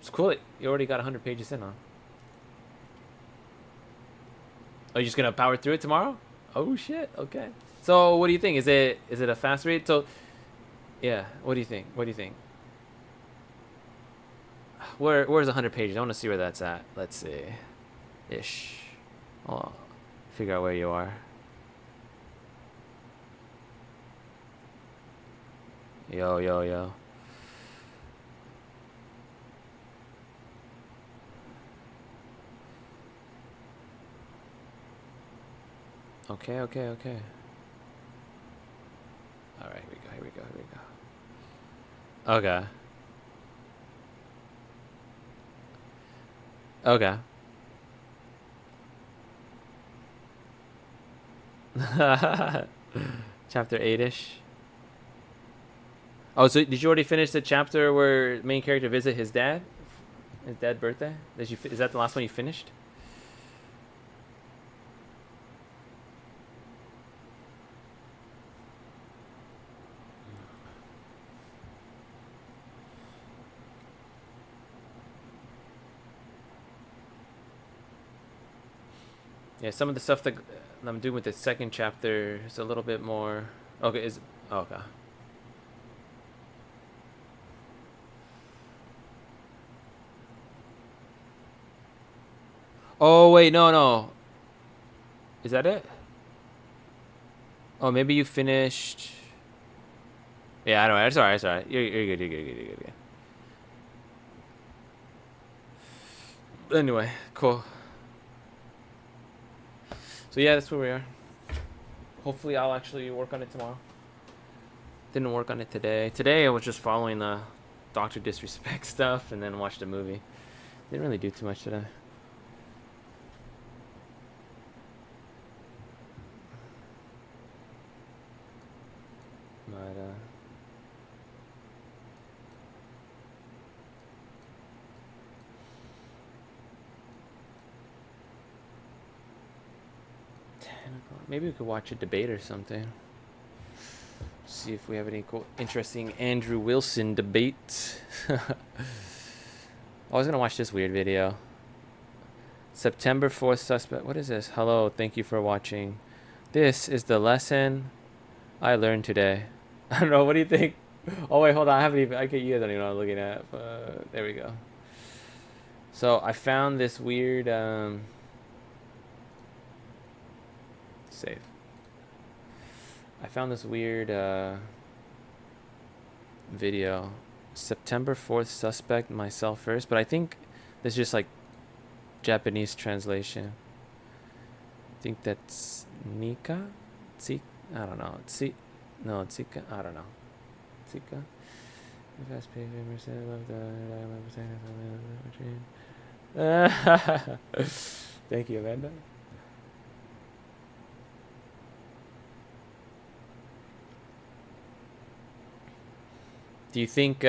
It's cool that you already got 100 pages in, huh? Are you just gonna power through it tomorrow? Oh shit, okay. So what do you think? Is it a fast read? So yeah, what do you think? What do you think? Where's 100 pages? I want to see where that's at. Let's see. Ish. I'll figure out where you are. Yo, yo, yo. Okay, okay, okay. All right, here we go, here we go, here we go. Okay. Okay. Chapter 8-ish. Oh, so did you already finish the chapter where main character visit his dad? His dad's birthday? Is that the last one you finished? Yeah, some of the stuff that I'm doing with the second chapter is a little bit more. Okay, okay. Oh wait, no. Is that it? Oh, maybe you finished. Yeah, I know. It's alright. It's alright. You're good. You're good. You're good. Anyway, cool. So yeah, that's where we are. Hopefully I'll actually work on it tomorrow. Didn't work on it today. Today I was just following the Dr. Disrespect stuff and then watched a movie. Didn't really do too much today. But maybe we could watch a debate or something. See if we have any cool, interesting Andrew Wilson debate. I was gonna watch this weird video. September 4th suspect. What is this? Hello, thank you for watching. This is the lesson I learned today. I don't know. What do you think? Oh wait, hold on. I haven't even. I you guys don't even know what I'm looking at. But there we go. So I found this weird. Save. I found this weird video. September 4th suspect myself first, but I think this is just like Japanese translation. I think that's Nika? I don't know. No, Tsika. I don't know. Tsika. Thank you, Amanda. Do you think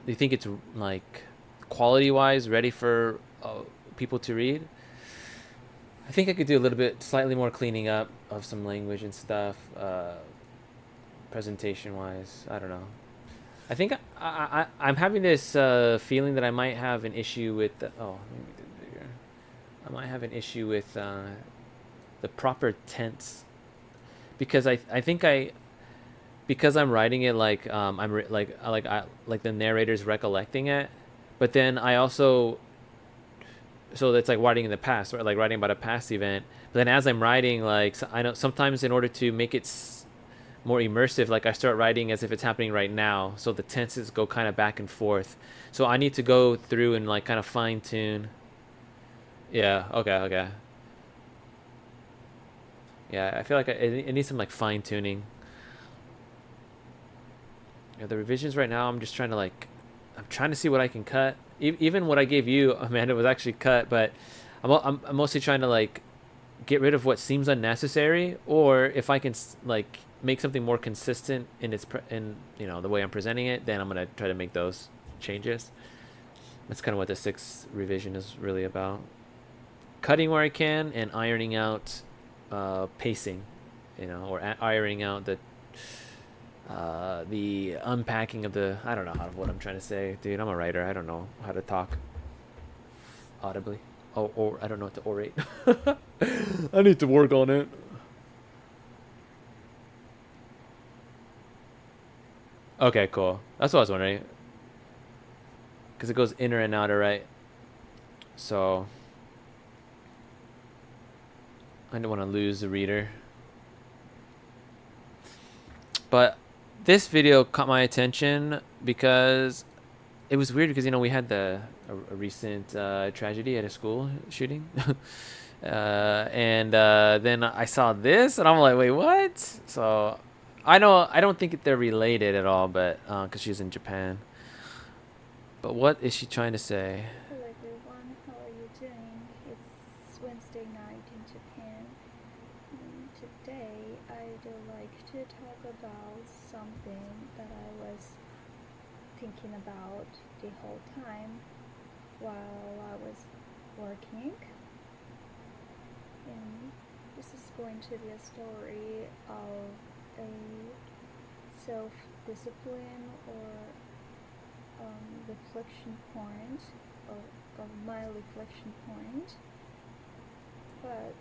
it's like quality-wise ready for people to read? I think I could do a little bit, slightly more cleaning up of some language and stuff, presentation-wise. I don't know. I think I'm having this feeling that I might have an issue with the, oh, let me make it bigger. I might have an issue with the proper tense, because I think because I'm writing it like like the narrator's recollecting it, but then I also, so that's like writing in the past, or like writing about a past event. But then as I'm writing, like, I know sometimes in order to make it more immersive, like I start writing as if it's happening right now, so the tenses go kind of back and forth. So I need to go through and like kind of fine tune. Yeah. Okay. Yeah, I feel like it needs some like fine tuning. Yeah, the revisions right now, I'm just trying to I'm trying to see what I can cut. Even what I gave you, Amanda, was actually cut, but I'm mostly trying to get rid of what seems unnecessary, or if I can make something more consistent in the way I'm presenting it, then I'm gonna try to make those changes. That's kind of what the 6th revision is really about. Cutting where I can and ironing out pacing, or ironing out the the unpacking of the, I don't know what I'm trying to say, dude. I'm a writer. I don't know how to talk audibly. Or I don't know how to orate. I need to work on it. Okay, cool. That's what I was wondering. Because it goes inner and outer, right? So I don't want to lose the reader. But this video caught my attention because it was weird because, you know, we had a recent tragedy at a school shooting. And then I saw this and I'm like, wait, what? So I don't think they're related at all, but because she's in Japan. But what is she trying to say? Hello everyone, how are you doing? It's Wednesday night in Japan. Today I'd like to talk about something that I was thinking about the whole time while I was working. And this is going to be a story of a self-discipline or reflection point, or my reflection point. But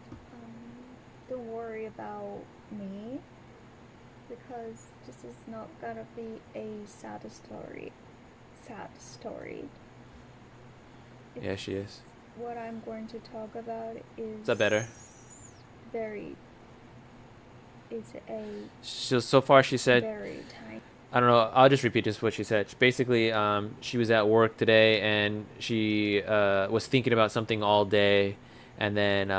don't worry about me, because this is not gonna be a sad story. Yeah, she is. What I'm going to talk about is that better? So far she said, very tiny. I don't know, I'll just repeat just what she said. Basically, she was at work today and she was thinking about something all day, and then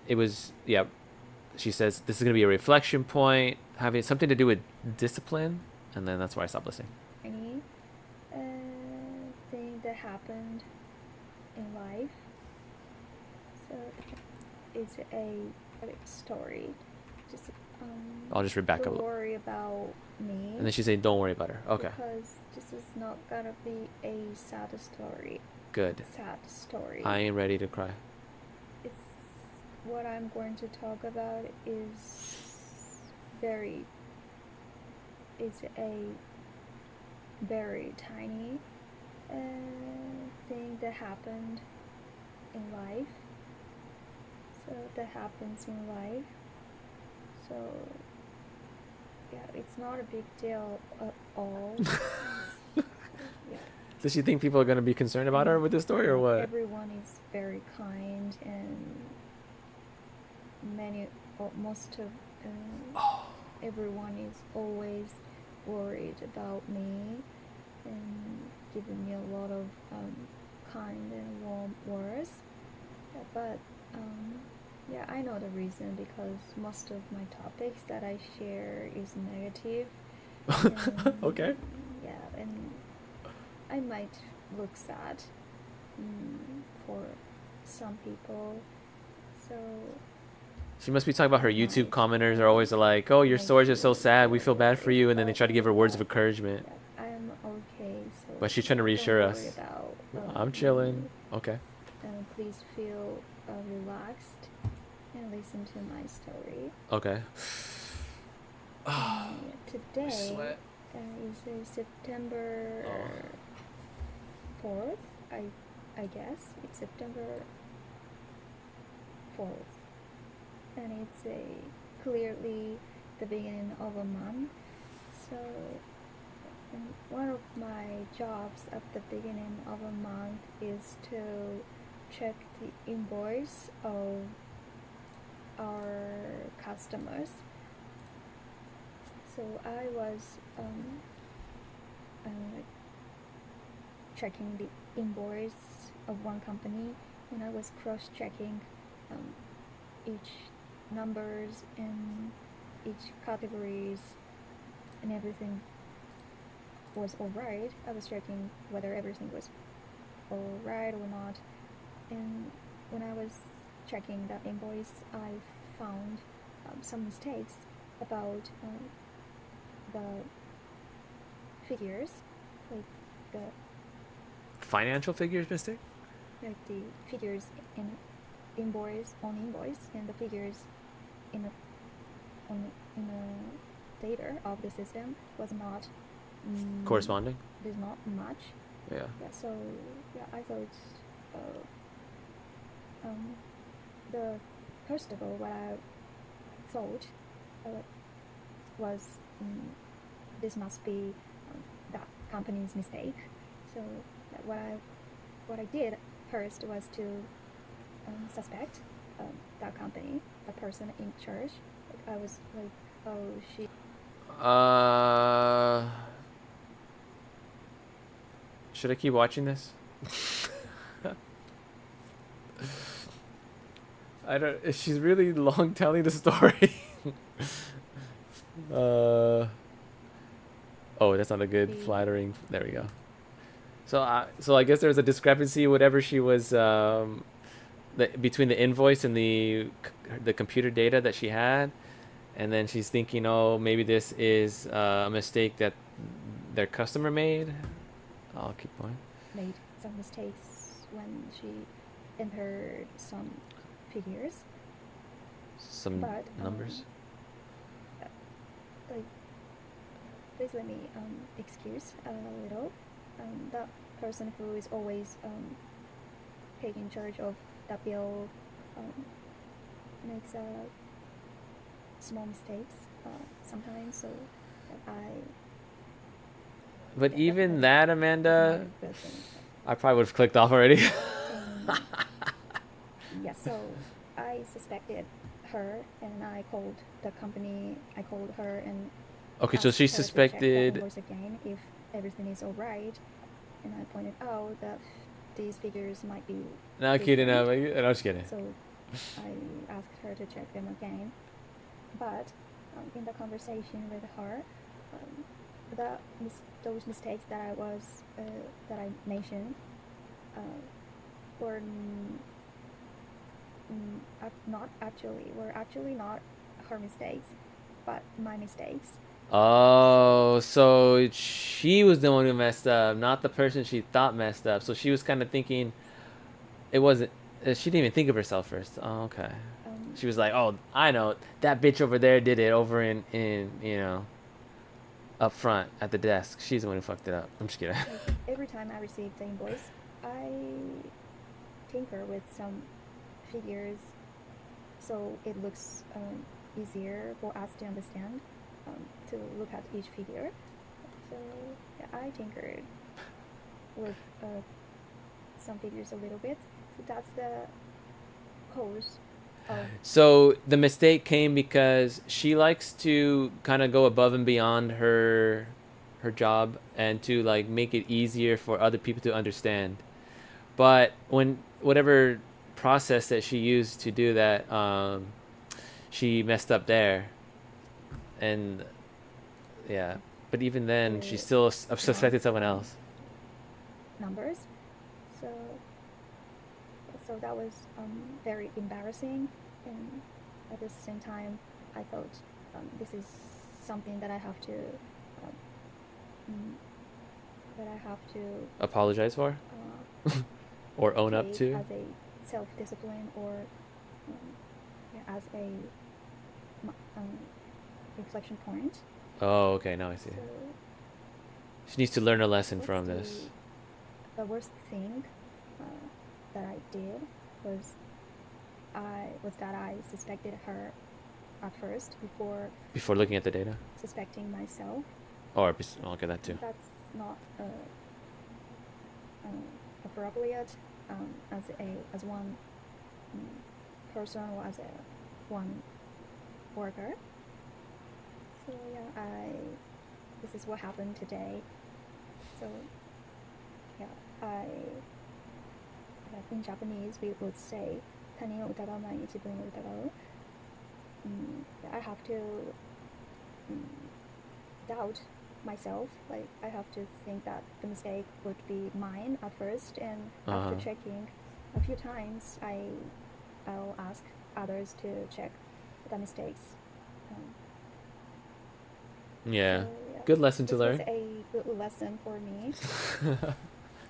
it was, yeah, she says this is going to be a reflection point, having something to do with discipline, and then that's why I stopped listening. Any thing that happened in life, so it's a story. Just I'll just read back don't up. worry about me. And then she said, don't worry about her. Okay. Because this is not gonna be a sad story. Good. Sad story. I ain't ready to cry. It's what I'm going to talk about is a very tiny thing that happened in life. So that happens in life. So yeah, it's not a big deal at all. Yeah. Does she think people are going to be concerned about her with this story, or what? Everyone is very kind, and everyone is always worried about me and giving me a lot of kind and warm words. But yeah, I know the reason, because most of my topics that I share is negative. Okay. Yeah, and I might look sad for some people. So She must be talking about her YouTube commenters are always like, oh, your stories are so sad, we feel bad for you, and then they try to give her words of encouragement. I'm okay. So But she's trying to reassure don't us. worry about, I'm chilling. Okay. And please feel relaxed and listen to my story. Okay. Today sweat. Is September 4th. I guess it's September 4th, and it's clearly the beginning of a month. So one of my jobs at the beginning of a month is to check the invoice of our customers. So I was checking the invoice of one company, and I was cross-checking each numbers and each categories, and everything was alright. I was checking whether everything was alright or not, and when I was checking that invoice, I found some mistakes about the figures, like the Financial figures, mister? like the figures in invoice, and the figures in a data of the system was not Corresponding? There's not much. Yeah. Yeah. So yeah, I thought the first of all, what I thought was this must be that company's mistake. So what I did first was to suspect that company, the person in charge. Like, I was like, oh, she. Should I keep watching this? I don't. She's really long telling the story. Oh, that's not a good flattering. There we go. So I guess there's a discrepancy, whatever she was, between the invoice and the computer data that she had, and then she's thinking, oh, maybe this is a mistake that their customer made. I'll keep going. Made some mistakes when she entered some figures. Some numbers. Like, please let me excuse a little. That person who is always taking charge of the bill makes small mistakes sometimes. So But even that, Amanda, I probably would have clicked off already. Yeah, so I suspected her, and I called the company. I called her and. Okay, so she asked her to check the suspected. invoice again if everything is all right, and I pointed out that these figures might be. No, kidding. different. No, I'm just kidding. So I asked her to check them again, but in the conversation with her, those mistakes that I mentioned were actually not her mistakes, but my mistakes. Oh, so she was the one who messed up, not the person she thought messed up. So she was kind of thinking it wasn't. She didn't even think of herself first. Oh, okay. She was like, "Oh, I know that bitch over there did it over in up front at the desk. She's the one who fucked it up." I'm just kidding. Like, every time I receive the invoice, I tinker with some figures, so it looks easier for us to understand. To look at each figure. So yeah, I tinkered with some figures a little bit. So that's the cause of. So the mistake came because she likes to kind of go above and beyond her job and to like make it easier for other people to understand. But when whatever process that she used to do that, she messed up there. And yeah, but even then, she still suspected someone else. Numbers, so that was very embarrassing, and at the same time, I thought this is something that I have to Apologize for, or own up to, as a self-discipline, or as a reflection point. Oh, okay, now I see. So She needs to learn a lesson from this. The worst thing that I did was that I suspected her at first Before looking at the data? Suspecting myself. Or I'll get that too. That's not appropriate as one person or as one worker. So yeah, this is what happened today. So yeah, in Japanese we would say 他人を疑う前に自分を疑う. I have to doubt myself. Like, I have to think that the mistake would be mine at first, and after checking a few times, I'll ask others to check the mistakes. Yeah. Good lesson to learn. This was a good lesson for me.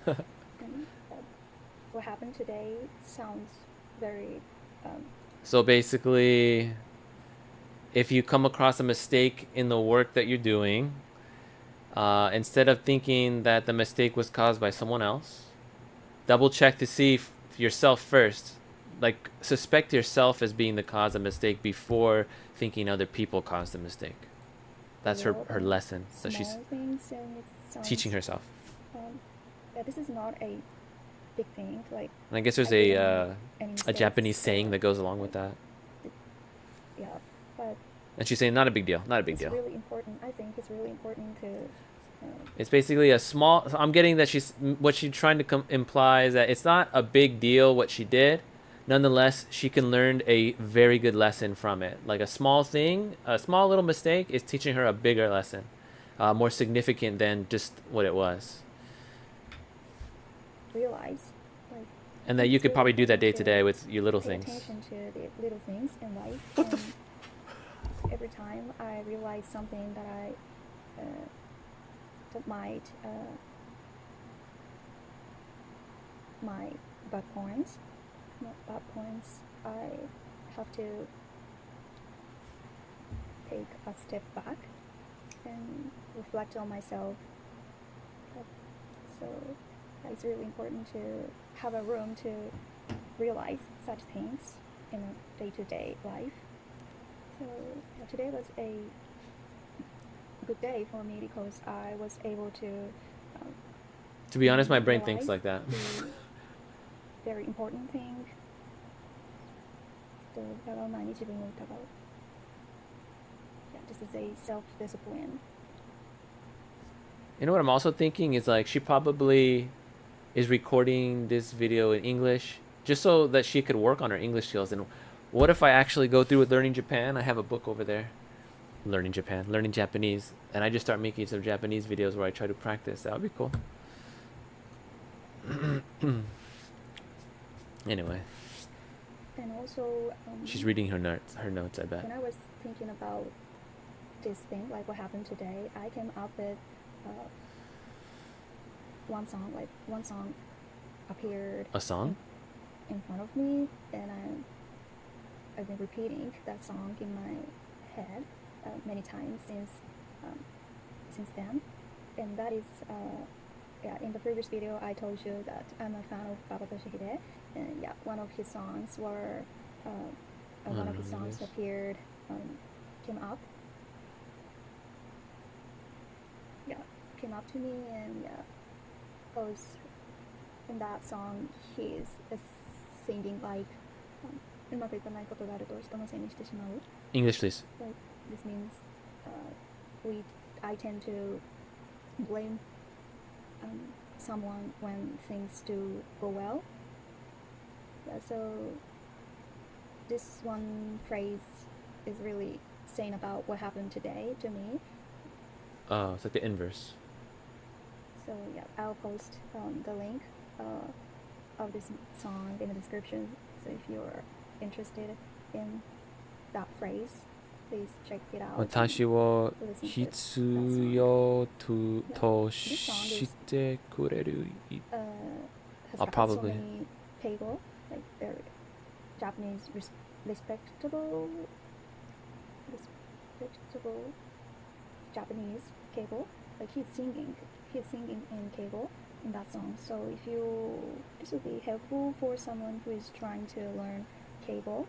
And what happened today sounds very. So basically, if you come across a mistake in the work that you're doing, instead of thinking that the mistake was caused by someone else, double check to see yourself first. Like, suspect yourself as being the cause of mistake before thinking other people caused the mistake. That's her lesson that she's teaching herself. Yeah, this is not a big thing. Like, and I guess there's a Japanese saying that goes along with that. Yeah, but. And she's saying not a big deal, not a big deal. It's really important. I think it's really important to. It's basically a small. So I'm getting that what she's trying to imply is that it's not a big deal what she did. Nonetheless, she can learn a very good lesson from it. Like a small thing, a small little mistake is teaching her a bigger lesson, more significant than just what it was. Realize, like. And that you could probably do that day to day with your little things. Pay attention to the little things in life. What the? Every time I realize something that that might my bad points, I have to take a step back and reflect on myself. So it's really important to have a room to realize such things in a day-to-day life. So today was a good day for me because I was able to be honest, my brain thinks like that. Very important thing. Yeah, this is a self-discipline. You know what I'm also thinking is, like, she probably is recording this video in English just so that she could work on her English skills. And what if I actually go through with learning Japan? I have a book over there. Learning Japanese. And I just start making some Japanese videos where I try to practice. That would be cool. Anyway. And also... she's reading her notes, I bet. When I was thinking about this thing, like what happened today, I came up with one song appeared... A song? In front of me, and I've been repeating that song in my head many times since then, and that is yeah. In the previous video, I told you that I'm a fan of Baba Toshihide, and yeah, one of his songs appeared, came up to me, and yeah, because in that song he's singing like English, please. Like, this means I tend to blame someone when things do go well. Yeah, so this one phrase is really saying about what happened today to me. Oh, it's like the inverse. So yeah, I'll post the link of this song in the description. So if you're interested in that phrase, please check it out. 私を必要としてくれる I'll probably. So many keigo, like they're Japanese respectable Japanese keigo. Like he's singing in keigo in that song. So this would be helpful for someone who is trying to learn keigo,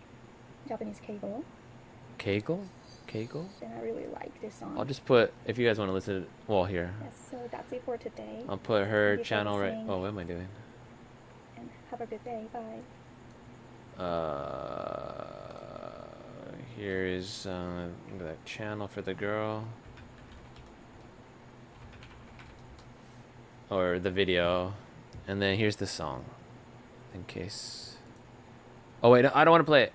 Japanese keigo. Keigo? And I really like this song. I'll just put, if you guys want to listen to, well, here. Yes, so that's it for today. I'll put her channel right. Oh, what am I doing? And have a good day. Bye. Here's the channel for the girl. Or the video. And then here's the song. In case. Oh, wait, I don't want to play it.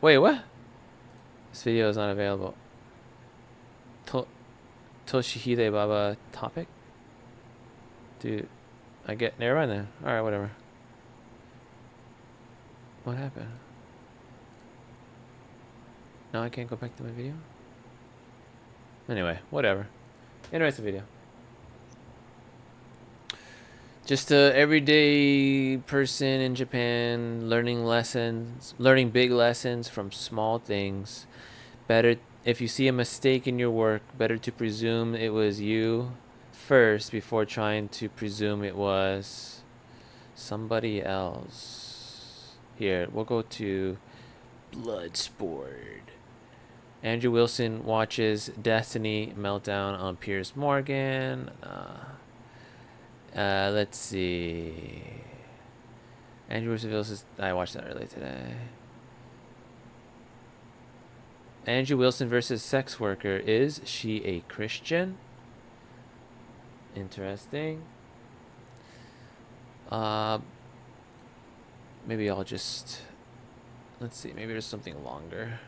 Wait, what? This video is not available. Toshihide Baba topic? Dude, never mind then. Alright, whatever. What happened? Now I can't go back to my video? Anyway, whatever. Interesting video. Just a everyday person in Japan learning big lessons from small things. Better If you see a mistake in your work, better to presume it was you first before trying to presume it was somebody else. Here, we'll go to Bloodsport. Andrew Wilson watches Destiny meltdown on Piers Morgan. Let's see. Andrew Wilson, I watched that earlier today. Andrew Wilson versus sex worker. Is she a Christian? Interesting. Maybe I'll just... Let's see. Maybe there's something longer.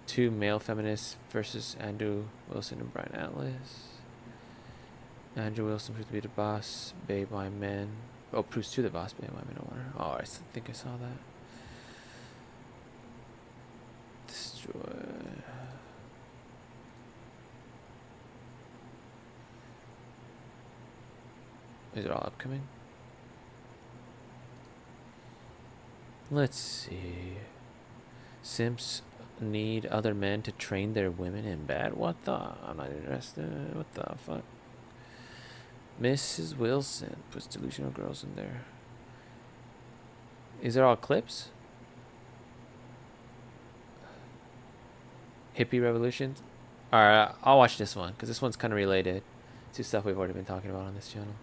Two male feminists versus Andrew Wilson and Brian Atlas. Andrew Wilson proves to be the boss, babe by men. Oh, proves to the boss, babe by men. Oh, I think I saw that. Destroy. Is it all upcoming? Let's see. Simps need other men to train their women in bed. What the? I'm not interested. What the fuck? Mrs. Wilson puts delusional girls in there. Is there all clips? Hippie revolution. Alright, I'll watch this one because this one's kind of related to stuff we've already been talking about on this channel.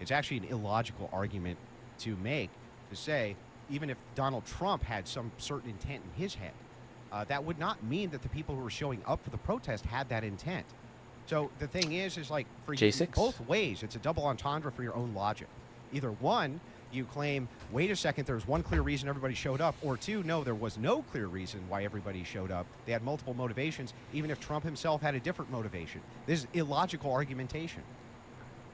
It's actually an illogical argument to make, to say, even if Donald Trump had some certain intent in his head, that would not mean that the people who were showing up for the protest had that intent. So the thing is like, for J6? Both ways, it's a double entendre for your own logic. Either one, you claim, wait a second, there's one clear reason everybody showed up, or two, no, there was no clear reason why everybody showed up. They had multiple motivations, even if Trump himself had a different motivation. This is illogical argumentation.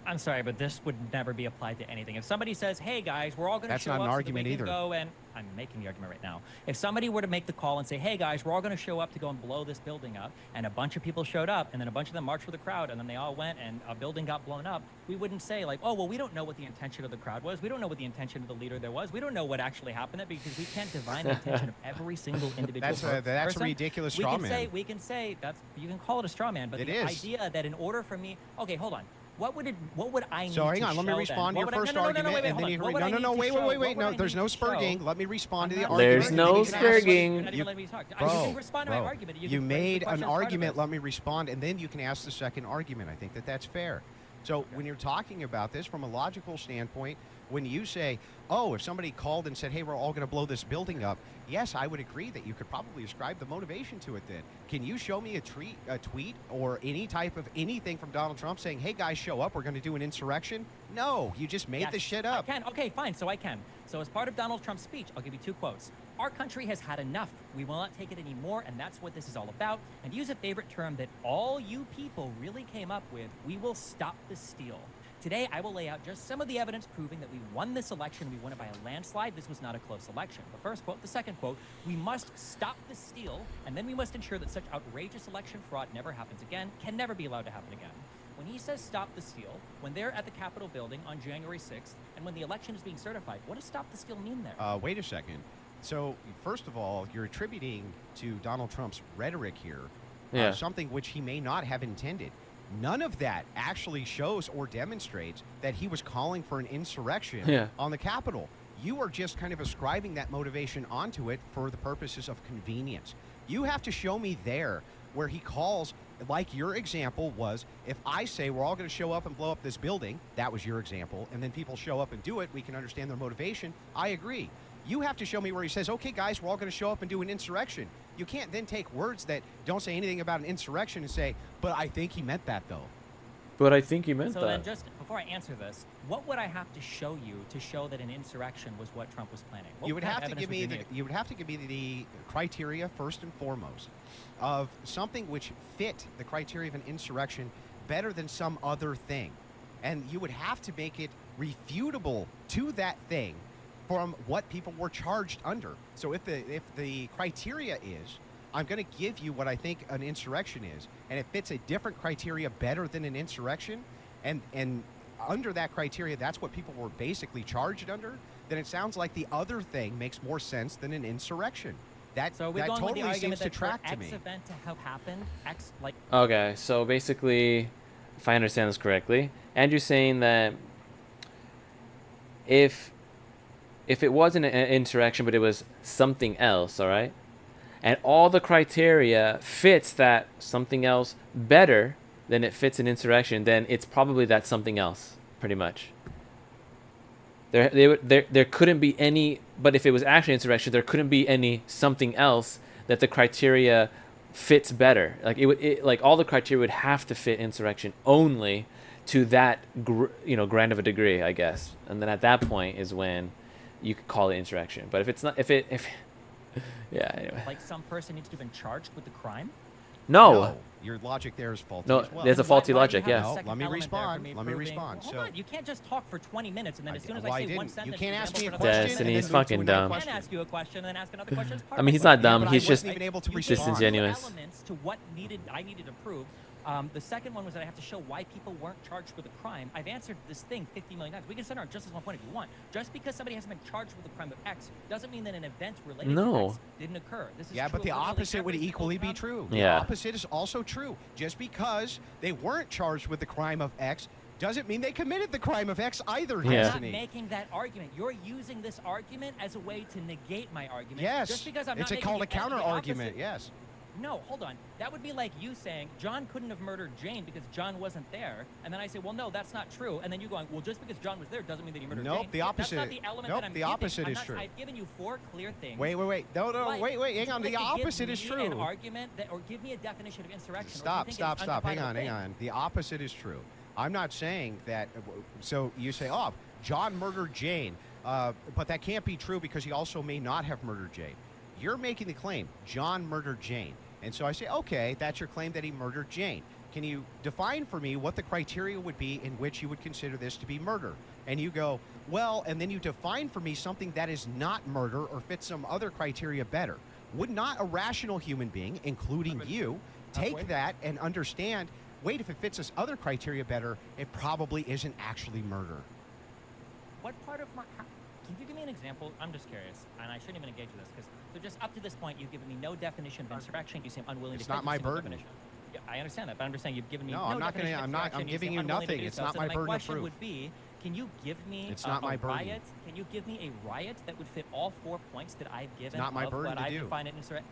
I'm sorry, but this would never be applied to anything. If somebody says, hey guys, we're all going to show up That's not an so argument that we can either. go and I'm making the argument right now. If somebody were to make the call and say, hey guys, we're all going to show up to go and blow this building up, and a bunch of people showed up, and then a bunch of them marched for the crowd, and then they all went and a building got blown up, we wouldn't say like, oh, well, we don't know what the intention of the crowd was. We don't know what the intention of the leader there was. We don't know what actually happened there because we can't divine the intention of every single individual That's person. a ridiculous straw man. We can say that's, you can call it a straw man, but the idea that in order for me, okay, hold on. What would I need to show? So hang on, let me respond to your first argument, and then you hurry. No, wait. No, there's no spurging. Let me respond to the argument. There's no spurging. Bro, you made an argument. Let me respond, and then you can ask the second argument. I think that that's fair. So when you're talking about this from a logical standpoint, when you say, oh, if somebody called and said, hey, we're all going to blow this building up, yes, I would agree that you could probably ascribe the motivation to it then. Can you show me a tweet or any type of anything from Donald Trump saying, hey, guys, show up, we're going to do an insurrection? No, you just made this shit up. I can. Okay, fine, so I can. So as part of Donald Trump's speech, I'll give you two quotes. Our country has had enough. We will not take it anymore, and that's what this is all about. And use a favorite term that all you people really came up with, we will stop the steal. Today, I will lay out just some of the evidence proving that we won this election. We won it by a landslide. This was not a close election. The first quote. The second quote, we must stop the steal, and then we must ensure that such outrageous election fraud never happens again, can never be allowed to happen again. When he says stop the steal, when they're at the Capitol building on January 6th, and when the election is being certified, what does stop the steal mean there? Wait a second. So, first of all, you're attributing to Donald Trump's rhetoric here something which he may not have intended. None of that actually shows or demonstrates that he was calling for an insurrection on the Capitol. You are just kind of ascribing that motivation onto it for the purposes of convenience. You have to show me there where he calls, like your example was, if I say we're all going to show up and blow up this building, that was your example, and then people show up and do it, we can understand their motivation. I agree. You have to show me where he says, okay, guys, we're all going to show up and do an insurrection. You can't then take words that don't say anything about an insurrection and say, but I think he meant that, though. But I think he meant that. So then just before I answer this, what would I have to show you to show that an insurrection was what Trump was planning? You would have to give me the criteria, first and foremost, of something which fit the criteria of an insurrection better than some other thing. And you would have to make it refutable to that thing from what people were charged under. So if the criteria is, I'm going to give you what I think an insurrection is, and it fits a different criteria better than an insurrection, and under that criteria, that's what people were basically charged under, then it sounds like the other thing makes more sense than an insurrection. That totally seems to track to me. X event to have happened, X like. Okay, so basically, if I understand this correctly, Andrew's saying that if it wasn't an insurrection, but it was something else, all right, and all the criteria fits that something else better than it fits an insurrection, then it's probably that something else, pretty much. There couldn't be any, but if it was actually insurrection, there couldn't be any something else that the criteria fits better. Like like all the criteria would have to fit insurrection only to that grand of a degree, I guess. And then at that point is when you could call it insurrection. But if it's not, if yeah, anyway. Like some person needs to have been charged with the crime? No, your logic there is faulty No, as well. there's a faulty logic, yeah. No, let me respond. Let me respond. Hold on, you can't just talk for 20 minutes and then as soon as I say one sentence, you can't ask me a question. Destiny, he's fucking dumb. I can ask you a question and then ask another question. I mean, he's not dumb. Yeah, he's just even able to disingenuous. Elements to what I needed to prove. The second one was that I have to show why people weren't charged with a crime. I've answered this thing 50 million times. We can center on just as one point if you want. Just because somebody hasn't been charged with a crime of X doesn't mean that an event related to X didn't occur. This is but the opposite would equally be true. The opposite is also true. Just because they weren't charged with the crime of X doesn't mean they committed the crime of X either, I'm Destiny. not making that argument. You're using this argument as a way to negate my argument. Yes, just because I'm it's not called a making counter the argument, opposite. yes. No, hold on. That would be like you saying John couldn't have murdered Jane because John wasn't there. And then I say, well, no, that's not true. And then you going, well, just because John was there doesn't mean that he murdered Jane. Nope, the opposite. That's not the element Nope, that I'm the giving. opposite is true. I've given you 4 clear things. Wait. No, Like, wait, hang on. would The you like to opposite give is me true. An argument that, or give me a definition of insurrection. Stop. Hang on. thing. The opposite is true. I'm not saying that. So you say, oh, John murdered Jane. But that can't be true because he also may not have murdered Jane. You're making the claim, John murdered Jane. And so I say, okay, that's your claim that he murdered Jane. Can you define for me what the criteria would be in which you would consider this to be murder? And you go, well, and then you define for me something that is not murder or fits some other criteria better. Would not a rational human being, including you, take that and understand, wait, if it fits this other criteria better, it probably isn't actually murder? What part of my... Can you give me an example? I'm just curious, and I shouldn't even engage with this, because so just up to this point, you've given me no definition of insurrection. You seem unwilling to... It's not my burden. Yeah, I understand that, but I'm just saying you've given me no definition of insurrection. I'm giving you nothing. It's not my burden of proof. My question would be, can you give me a riot? Can you give me a riot that would fit all 4 points that I've given? It's not my burden to do. Define it insurrection?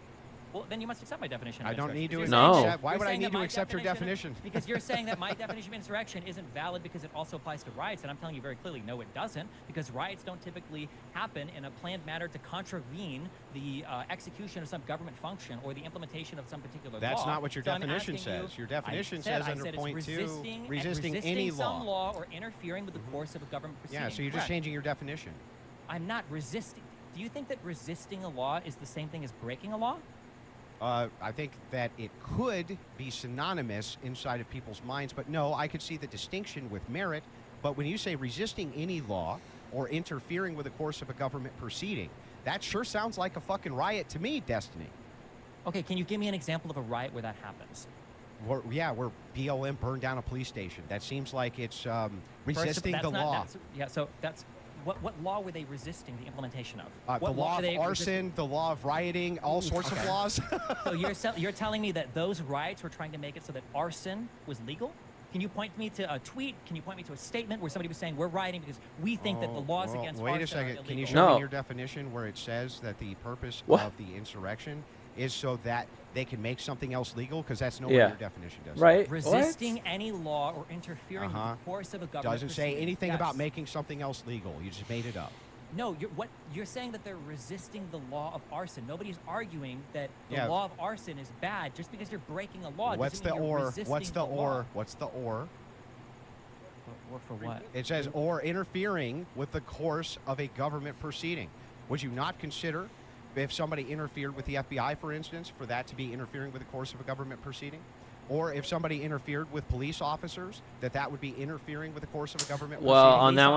Well, then you must accept my definition of I don't need to accept. Why would I need to accept your definition? Because you're saying that my definition of insurrection isn't valid because it also applies to riots, and I'm telling you very clearly, no, it doesn't, because riots don't typically happen in a planned manner to contravene the execution of some government function or the implementation of some particular law. That's not what your definition says. Your definition says under point 2, resisting any law. Some law or interfering with the course of a government proceeding. Yeah, so you're just changing your definition. I'm not resisting. Do you think that resisting a law is the same thing as breaking a law? I think that it could be synonymous inside of people's minds, but no, I could see the distinction with merit. But when you say resisting any law or interfering with the course of a government proceeding, that sure sounds like a fucking riot to me, Destiny. Okay, can you give me an example of a riot where that happens? Where BLM burned down a police station. That seems like it's resisting the law. So that's... What law were they resisting the implementation of? The law of arson, the law of rioting, all sorts of laws. So you're telling me that those riots were trying to make it so that arson was legal? Can you point me to a tweet? Can you point me to a statement where somebody was saying we're rioting because we think that the laws against arson wait a second. Can you show me your definition where it says that the purpose of the insurrection is so that they can make something else legal? Because that's not what your definition does. Right. Resisting any law or interfering with the course of a government doesn't say anything about making something else legal. You just made it up. No, you're saying that they're resisting the law of arson. Nobody's arguing that the law of arson is bad just because you're breaking a law. What's the or? What's the or? What's the or? Or for what? It says or interfering with the course of a government proceeding. Would you not consider, if somebody interfered with the FBI, for instance, for that to be interfering with the course of a government proceeding? or if somebody interfered with police officers, that would be interfering with the course of a government Well, proceeding? on that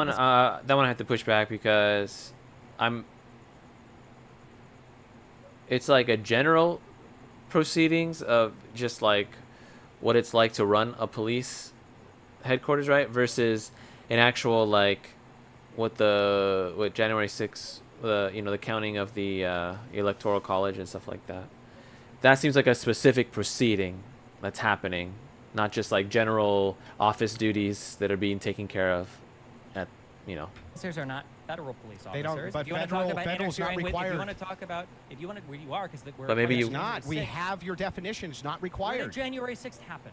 one I have to push back because it's like a general proceedings of just like what it's like to run a police headquarters, right? Versus an actual like what January 6th, the counting of the electoral college and stuff like that. That seems like a specific proceeding that's happening, not just like general office duties that are being taken care of at, Officers are not federal police officers. They don't, but if you want to talk about federal's not interfering with, required. if you want to talk about, if you want to, where you are, because we're. But maybe It's not. We have your definition. It's not Where required. did January 6th happen?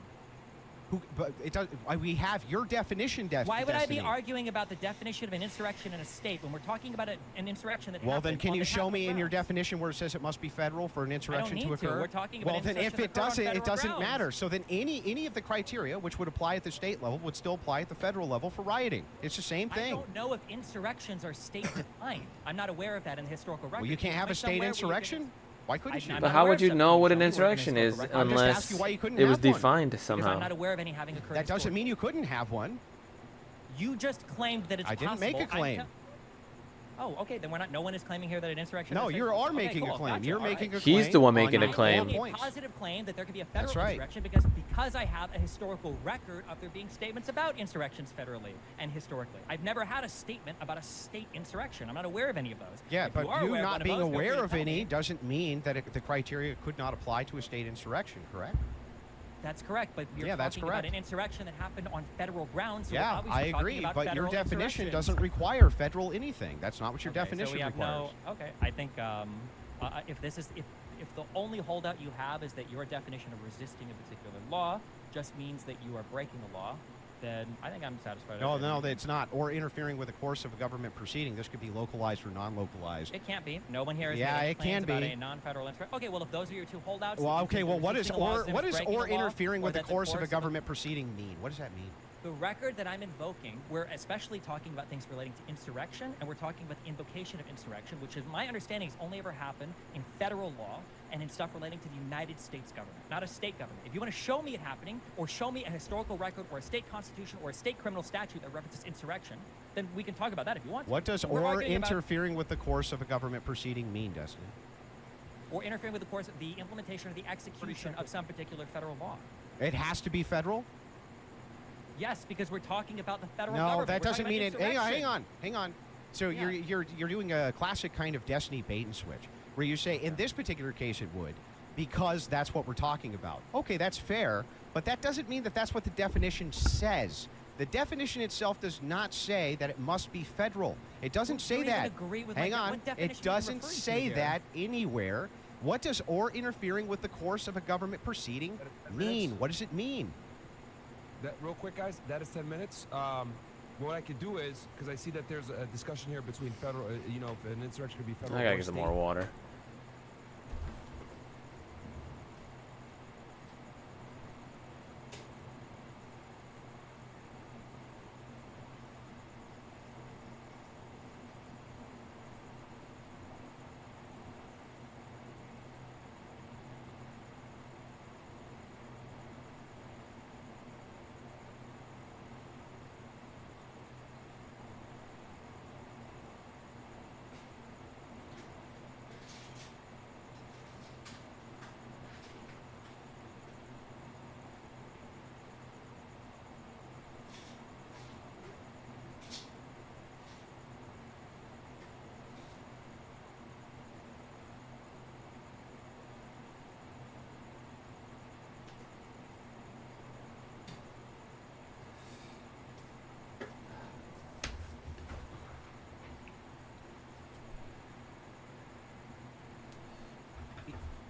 But it does. We have your definition. Why would I be arguing about the definition of an insurrection in a state when we're talking about an insurrection that Well, happened then can on you the show me Capitol in your grounds? definition where it says it must be federal for an insurrection to need to. occur? We're talking about well, then if insurrections it that occur on doesn't, it federal doesn't grounds. matter. So then any of the criteria which would apply at the state level would still apply at the federal level for rioting. It's the same I thing. don't know if insurrections are state defined. I'm not aware of that in the historical record. Well, you can't have a Show me state somewhere where you insurrection? Why couldn't you? But how would you know what an insurrection is unless you why you couldn't it was have one. defined Because somehow? I'm not aware of any having occurred. That doesn't mean you couldn't have one. You just claimed that it's I didn't possible. make a claim. Oh, okay. Then we're not. No one is claiming here that an insurrection. No, is you are okay, making cool, a claim. gotcha, You're all making right. a claim. He's the one making on a claim. your I'm making points. a positive claim that there could be a federal That's right. insurrection because I have a historical record of there being statements about insurrections federally and historically. I've never had a statement about a state insurrection. I'm not aware of any of those. Yeah, If but are you aware of not one being those, feel free aware to of tell any me. doesn't mean that the criteria could not apply to a state insurrection, correct? That's correct, but you're Yeah, that's talking about correct. an insurrection that happened on federal grounds. So we're Yeah, obviously I talking agree, about but your federal definition insurrections. doesn't require federal anything. That's not what your Okay, definition so we have requires. okay, I think if the only holdout you have is that your definition of resisting a particular law just means that you are breaking the law, then I think I'm satisfied. No, it's not. Or interfering with the course of a government proceeding. This could be localized or non-localized. It can't be. No one here is Yeah, making it claims can about be. a non-federal insurrection. Okay, well, if those are your two holdouts. Well, you okay, think well, that what is resisting the law is breaking the law, interfering or with the that course of a the- government proceeding mean? What does that mean? The record that I'm invoking, we're especially talking about things relating to insurrection, and we're talking about the invocation of insurrection, which is my understanding has only ever happened in federal law and in stuff relating to the United States government, not a state government. If you want to show me it happening, or show me a historical record, or a state constitution, or a state criminal statute that references insurrection, then we can talk about that if you want to. What does We're or arguing about- interfering with the course of a government proceeding mean, Destiny? or interfering with the course of the implementation or the execution of some particular federal law. It has to be federal? Yes, because we're talking about the federal No, government. that We're doesn't talking mean about it. insurrection. Hang on. So Yeah. you're doing a classic kind of Destiny bait and switch, where you say in this particular case it would, because that's what we're talking about. Okay, that's fair, but that doesn't mean that that's what the definition says. The definition itself does not say that it must be federal. It doesn't say don't even that. agree with Hang what on. definition It you're doesn't referring to say here. that anywhere. What does or interfering with the course of a government proceeding mean? What does it mean? That real quick, guys. That is 10 minutes. What I could do is, because I see that there's a discussion here between federal, if an insurrection could be federal. I gotta or get some state. more water.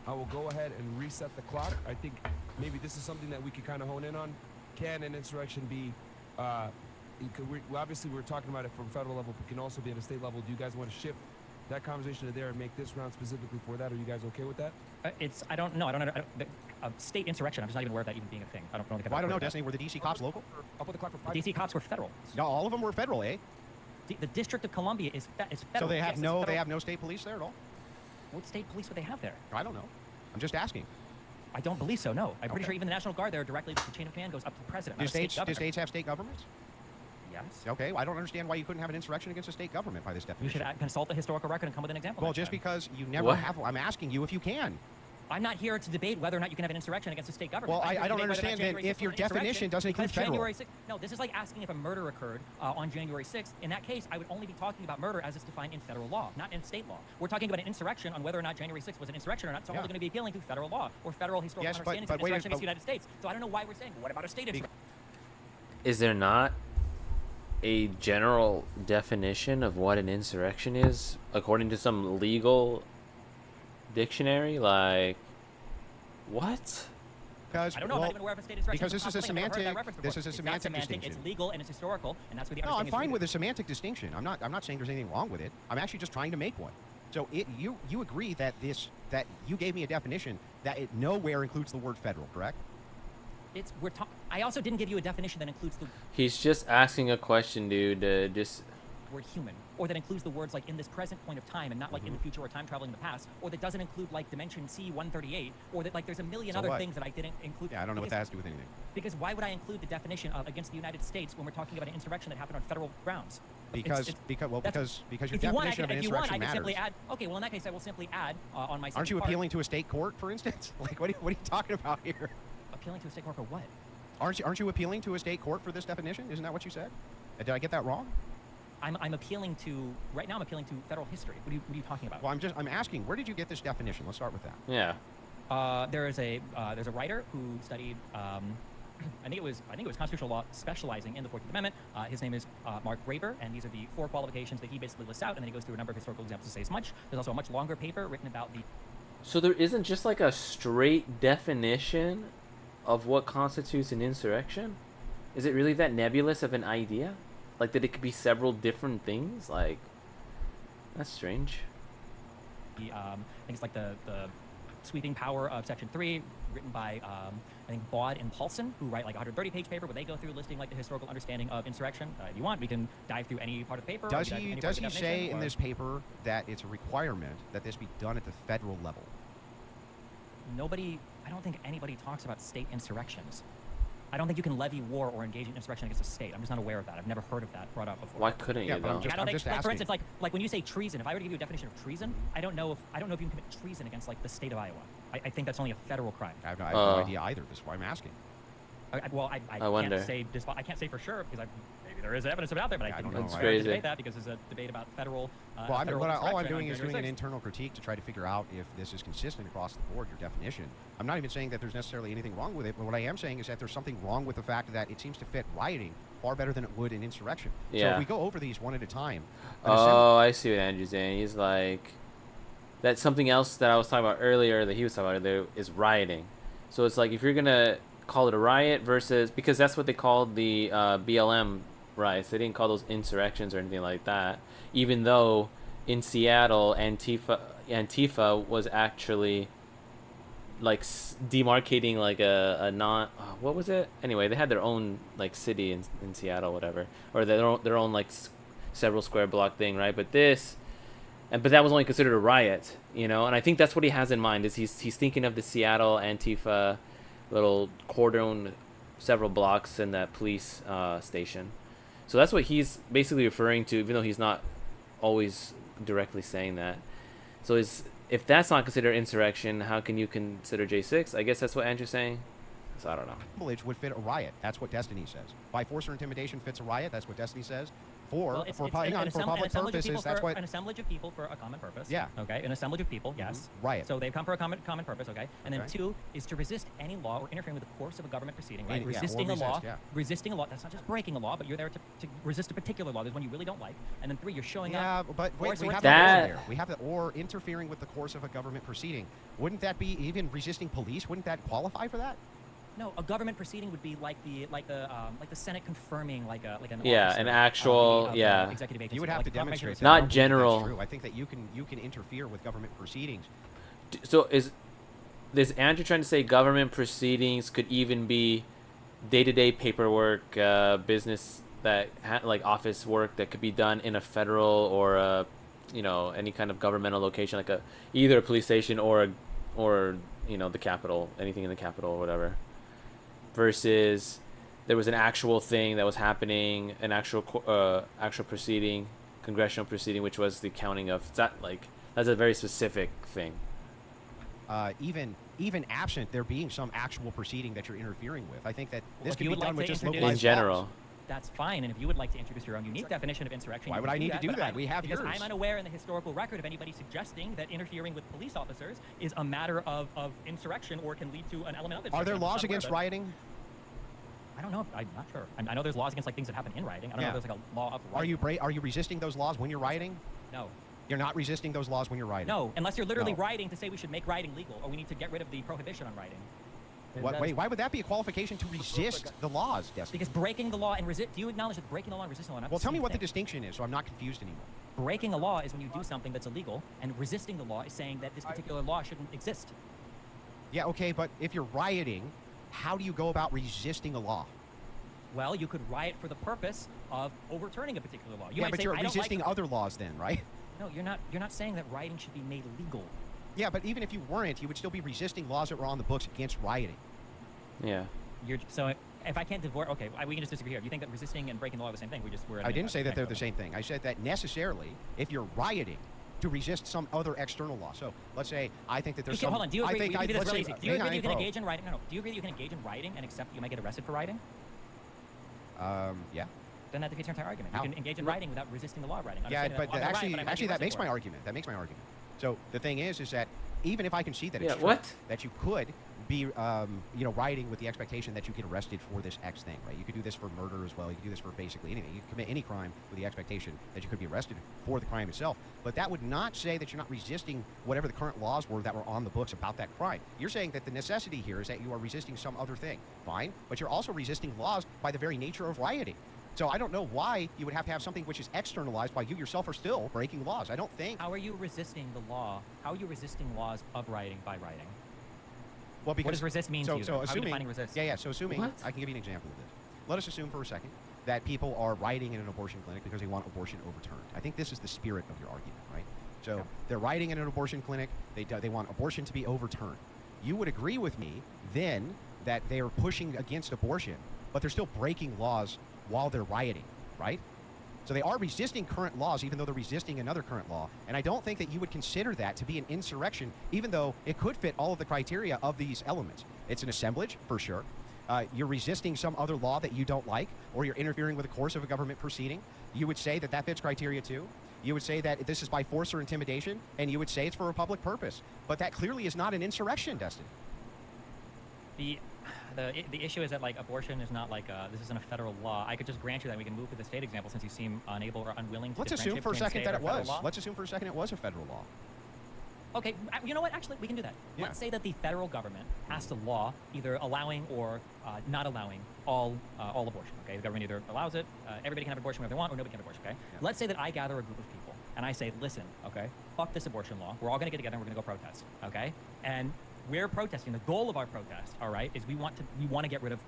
I will go ahead and reset the clock. I think maybe this is something that we could kind of hone in on. Can an insurrection be, obviously we're talking about it from federal level, but can also be at a state level. Do you guys want to shift that conversation to there and make this round specifically for that? Are you guys okay with that? I don't know. State insurrection, I'm just not even aware of that even being a thing. I don't know. Well, I don't know, Destiny. Were the DC cops local? I'll put the clock for 5. The DC cops were federal. No, all of them were federal, eh? The District of Columbia is federal. So they have Yes, it's no state police there at all? What state police would they have there? I don't know. I'm just asking. I don't believe so. No, I'm pretty sure even the National Guard there directly, the chain of command goes up to the president. Do states have state governments? Yes. Okay, well, I don't understand why you couldn't have an insurrection against a state government by this definition. You should consult the historical record and come with an example. Well, just because you never have, I'm asking you if you can. I'm not here to debate whether or not you can have an insurrection against a state government. Well, I don't understand then if your definition doesn't include federal. January 6th, no, this is like asking if a murder occurred on January 6th. In that case, I would only be talking about murder as it's defined in federal law, not in state law. We're talking about an insurrection on whether or not January 6th was an insurrection or not. So I'm only going to be appealing to federal law or federal historical understandings of insurrection against the United States. So I don't know why we're saying, what about a state insurrection? Is there not a general definition of what an insurrection is according to some legal dictionary? Like, what? Because, I don't know. I'm not even aware of a state insurrection. Because this is a semantic distinction. It's legal and it's historical, and that's where the No, I'm fine with a semantic distinction. I'm not saying there's anything wrong with it. I'm actually just trying to make one. So you agree that that you gave me a definition that it nowhere includes the word federal, correct? I also didn't give you a definition that includes the He's just asking a question, dude. Just word human, or that includes the words like in this present point of time and not like in the future or time traveling in the past, or that doesn't include like dimension C138, or that like there's a million other things that I didn't include. Yeah, I don't know what that has to do with anything. Because why would I include the definition of against the United States when we're talking about an insurrection that happened on federal grounds? Because your definition of an insurrection matters. Simply add. Okay, well in that case I will simply add on my. Aren't you appealing to a state court, for instance? Like what are you talking about here? Appealing to a state court for what? Aren't you appealing to a state court for this definition? Isn't that what you said? Did I get that wrong? I'm appealing to right now. I'm appealing to federal history. What are you talking about? Well, I'm asking. Where did you get this definition? Let's start with that. Yeah. There's a writer who studied. I think it was constitutional law, specializing in the 14th Amendment. His name is Mark Graber, and these are the 4 qualifications that he basically lists out, and then he goes through a number of historical examples to say as much. There's also a much longer paper written about the. So there isn't just like a straight definition of what constitutes an insurrection? Is it really that nebulous of an idea? Like that it could be several different things? Like, that's strange. I think it's like the sweeping power of Section 3, written by I think Baud and Paulson, who write like a 130-page paper where they go through listing like the historical understanding of insurrection. If you want, we can dive through any part of the paper. Does he say in this paper that it's a requirement that this be done at the federal level? I don't think anybody talks about state insurrections. I don't think you can levy war or engage in insurrection against a state. I'm just not aware of that. I've never heard of that brought up before. Why couldn't you though? I'm just asking. For instance, like when you say treason, if I were to give you a definition of treason, I don't know if you can commit treason against like the state of Iowa. I think that's only a federal crime. I have no idea either. That's why I'm asking. I wonder. I can't say for sure because maybe there is evidence of it out there, but I don't know. It's crazy. Debate that because there's a debate about federal. Well, all I'm doing is doing an internal critique to try to figure out if this is consistent across the board, your definition. I'm not even saying that there's necessarily anything wrong with it, but what I am saying is that there's something wrong with the fact that it seems to fit rioting far better than it would in insurrection. Yeah. So if we go over these one at a time. Oh, I see what Andrew's saying. He's like, that's something else that I was talking about earlier that he was talking about there is rioting. So it's like if you're going to call it a riot versus, because that's what they called the BLM riots. They didn't call those insurrections or anything like that. Even though in Seattle, Antifa was actually like demarcating like a non what was it anyway, they had their own like city in Seattle, whatever, or their own like several square block thing, right? But that was only considered a riot, you know. And I think that's what he has in mind is he's thinking of the Seattle Antifa little cordon several blocks in that police station. So that's what he's basically referring to, even though he's not always directly saying that. So if that's not considered insurrection, how can you consider J6? I guess that's what Andrew's saying. So I don't know. Village would fit a riot. That's what Destiny says. By force or intimidation fits a riot. That's what Destiny says. For public purposes, that's what... An assemblage of people for a common purpose. Yeah. Okay, an assemblage of people, yes. Riot. So they've come for a common purpose, okay? And then 2 is to resist any law or interfering with the course of a government proceeding, right? Resisting a law, that's not just breaking a law, but you're there to resist a particular law. There's one you really don't like. And then 3, you're showing up... Yeah, but wait, we have that or there. We have the or interfering with the course of a government proceeding. Wouldn't that be even resisting police? Wouldn't that qualify for that? No, a government proceeding would be like the Senate confirming like an an actual executive agency. You would have to demonstrate that. Not general. That's true. I think that you can interfere with government proceedings. So is Andrew trying to say government proceedings could even be day-to-day paperwork, business that like office work that could be done in a federal or any kind of governmental location, like either a police station or you know, the Capitol, anything in the Capitol or whatever, versus there was an actual thing that was happening, an actual proceeding, congressional proceeding, which was the counting of that. Like, that's a very specific thing. Even absent there being some actual proceeding that you're interfering with, I think that this if could you be would done like with to just introduce- localized In general. laws. That's fine, and if you would like to introduce your own unique definition of insurrection, Why you would can I need to do but that? We have because yours. I'm unaware in the historical record of anybody suggesting that interfering with police officers is a matter of insurrection or can lead to an element of insurrection. Are there I'm laws just not aware against of it. rioting? I don't know. I'm not sure. I know there's laws against like things that happen in rioting. I don't know if there's like a law of Are rioting. you resisting those laws when you're rioting? No. You're not resisting those laws when you're rioting? No, unless you're literally No. rioting to say we should make rioting legal or we need to get rid of the prohibition on rioting. Wait, why would that be a qualification to resist the laws, Destiny? Because breaking the law and resist. Do you acknowledge that breaking the law and resisting the law are not Well, the tell me same what the thing? distinction is, so I'm not confused anymore. Breaking a law is when you do something that's illegal, and resisting the law is saying that this particular law shouldn't exist. Yeah, okay, but if you're rioting, how do you go about resisting a law? Well, you could riot for the purpose of overturning a particular law. You Yeah, might but say, you're I don't resisting like other laws then, right? No, you're not. You're not saying that rioting should be made legal. Yeah, but even if you weren't, you would still be resisting laws that were on the books against rioting. Yeah. So if I can't divorce, okay, we can just disagree here. Do you think that resisting and breaking the law are the same thing? I didn't say that they're the same thing. I said that necessarily, if you're rioting to resist some other external law. So let's say I think that there's some. Hold on. Do you agree? I think this let's really say- easy. Do you hang agree on, that you can bro. engage in rioting? No. Do you agree that you can engage in rioting and accept that you might get arrested for rioting? Yeah. Then that defeats your entire argument. How? You can engage in rioting without resisting the law of rioting. Yeah, Understanding but that, well, I'm not actually, rioting, but I might be that makes arrested my for it. argument. That makes my argument. So the thing is that even if I concede that Yeah, it's true, what? that you could be, rioting with the expectation that you get arrested for this X thing, right? You could do this for murder as well. You could do this for basically anything. You could commit any crime with the expectation that you could be arrested for the crime itself. But that would not say that you're not resisting whatever the current laws were that were on the books about that crime. You're saying that the necessity here is that you are resisting some other thing. Fine, but you're also resisting laws by the very nature of rioting. So I don't know why you would have to have something which is externalized while you yourself are still breaking laws. I don't think. How are you resisting the law? How are you resisting laws of rioting by rioting? Well, because what does resist mean to you? So How are you assuming, defining resist? Yeah. So assuming, What? I can give you an example of this. Let us assume for a second that people are rioting in an abortion clinic because they want abortion overturned. I think this is the spirit of your argument, right? So they're rioting in an abortion clinic. They want abortion to be overturned. You would agree with me then that they are pushing against abortion, but they're still breaking laws while they're rioting, right? So they are resisting current laws, even though they're resisting another current law. And I don't think that you would consider that to be an insurrection, even though it could fit all of the criteria of these elements. It's an assemblage, for sure. You're resisting some other law that you don't like, or you're interfering with the course of a government proceeding. You would say that that fits criteria too. You would say that this is by force or intimidation, and you would say it's for a public purpose. But that clearly is not an insurrection, Dustin. The issue is that like abortion is not like this isn't a federal law. I could just grant you that we can move to the state example since you seem unable or unwilling to Let's assume differentiate for a between second state that or it federal was. law. Let's assume for a second it was a federal law. Okay, you know what? Actually, we can do that. Yeah. Let's say that the federal government passed a law either allowing or not allowing all abortion. Okay, the government either allows it, everybody can have abortion whenever they want, or nobody can have abortion. Okay. Yeah. Let's say that I gather a group of people and I say, listen, okay, fuck this abortion law. We're all going to get together and we're going to go protest. Okay, and we're protesting. The goal of our protest, all right, is we want to get rid of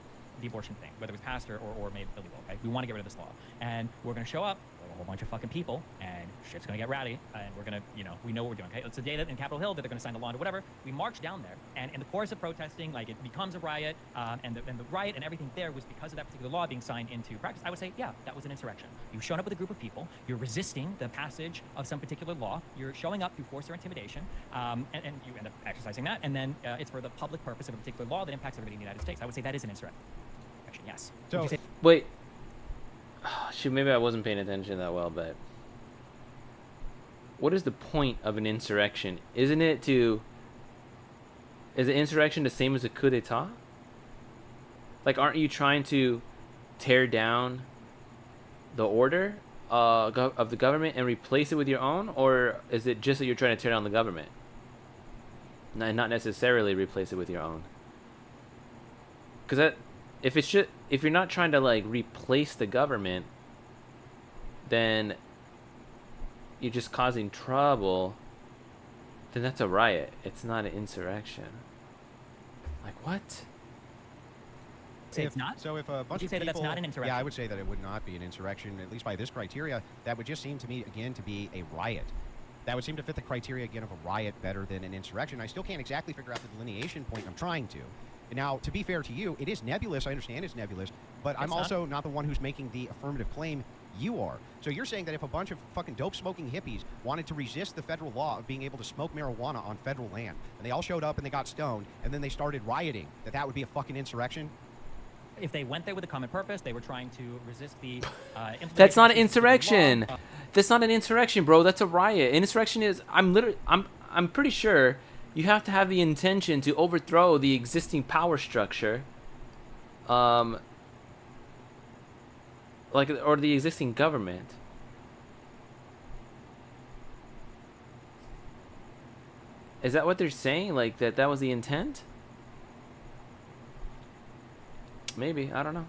the abortion thing, whether it was passed or made illegal. Okay, we want to get rid of this law, and we're going to show up. A whole bunch of fucking people, and shit's gonna get rowdy, and we're gonna, we know what we're doing. Okay, it's the day that in Capitol Hill that they're gonna sign the law into whatever. We march down there, and in the course of protesting, like it becomes a riot, and the riot and everything there was because of that particular law being signed into practice. I would say, yeah, that was an insurrection. You've shown up with a group of people. You're resisting the passage of some particular law. You're showing up through force or intimidation, and you end up exercising that, and then it's for the public purpose of a particular law that impacts everybody in the United States. I would say that is an insurrection. Yes. So wait. Shoot, maybe I wasn't paying attention that well, but what is the point of an insurrection? Is an insurrection the same as a coup d'etat? Like, aren't you trying to tear down the order of the government and replace it with your own, or is it just that you're trying to tear down the government and not necessarily replace it with your own? Because if you're not trying to like replace the government, then you're just causing trouble, then that's a riot. It's not an insurrection. Like, what? Say it's not? So if a bunch Would you of say that people, that's not an insurrection? Yeah, I would say that it would not be an insurrection, at least by this criteria. That would just seem to me, again, to be a riot. that would seem to fit the criteria, again, of a riot better than an insurrection. I still can't exactly figure out the delineation point. I'm trying to. Now, to be fair to you, it is nebulous. I understand it's nebulous, but I'm also not the one who's making the affirmative claim. You are. So you're saying that if a bunch of fucking dope-smoking hippies wanted to resist the federal law of being able to smoke marijuana on federal land, and they all showed up and they got stoned, and then they started rioting, that would be a fucking insurrection? If they went there with a common purpose, they were trying to resist the That's not an insurrection. That's not an insurrection, bro. That's a riot. An insurrection is, I'm pretty sure you have to have the intention to overthrow the existing power structure, like, or the existing government. Is that what they're saying? Like, that was the intent? Maybe, I don't know.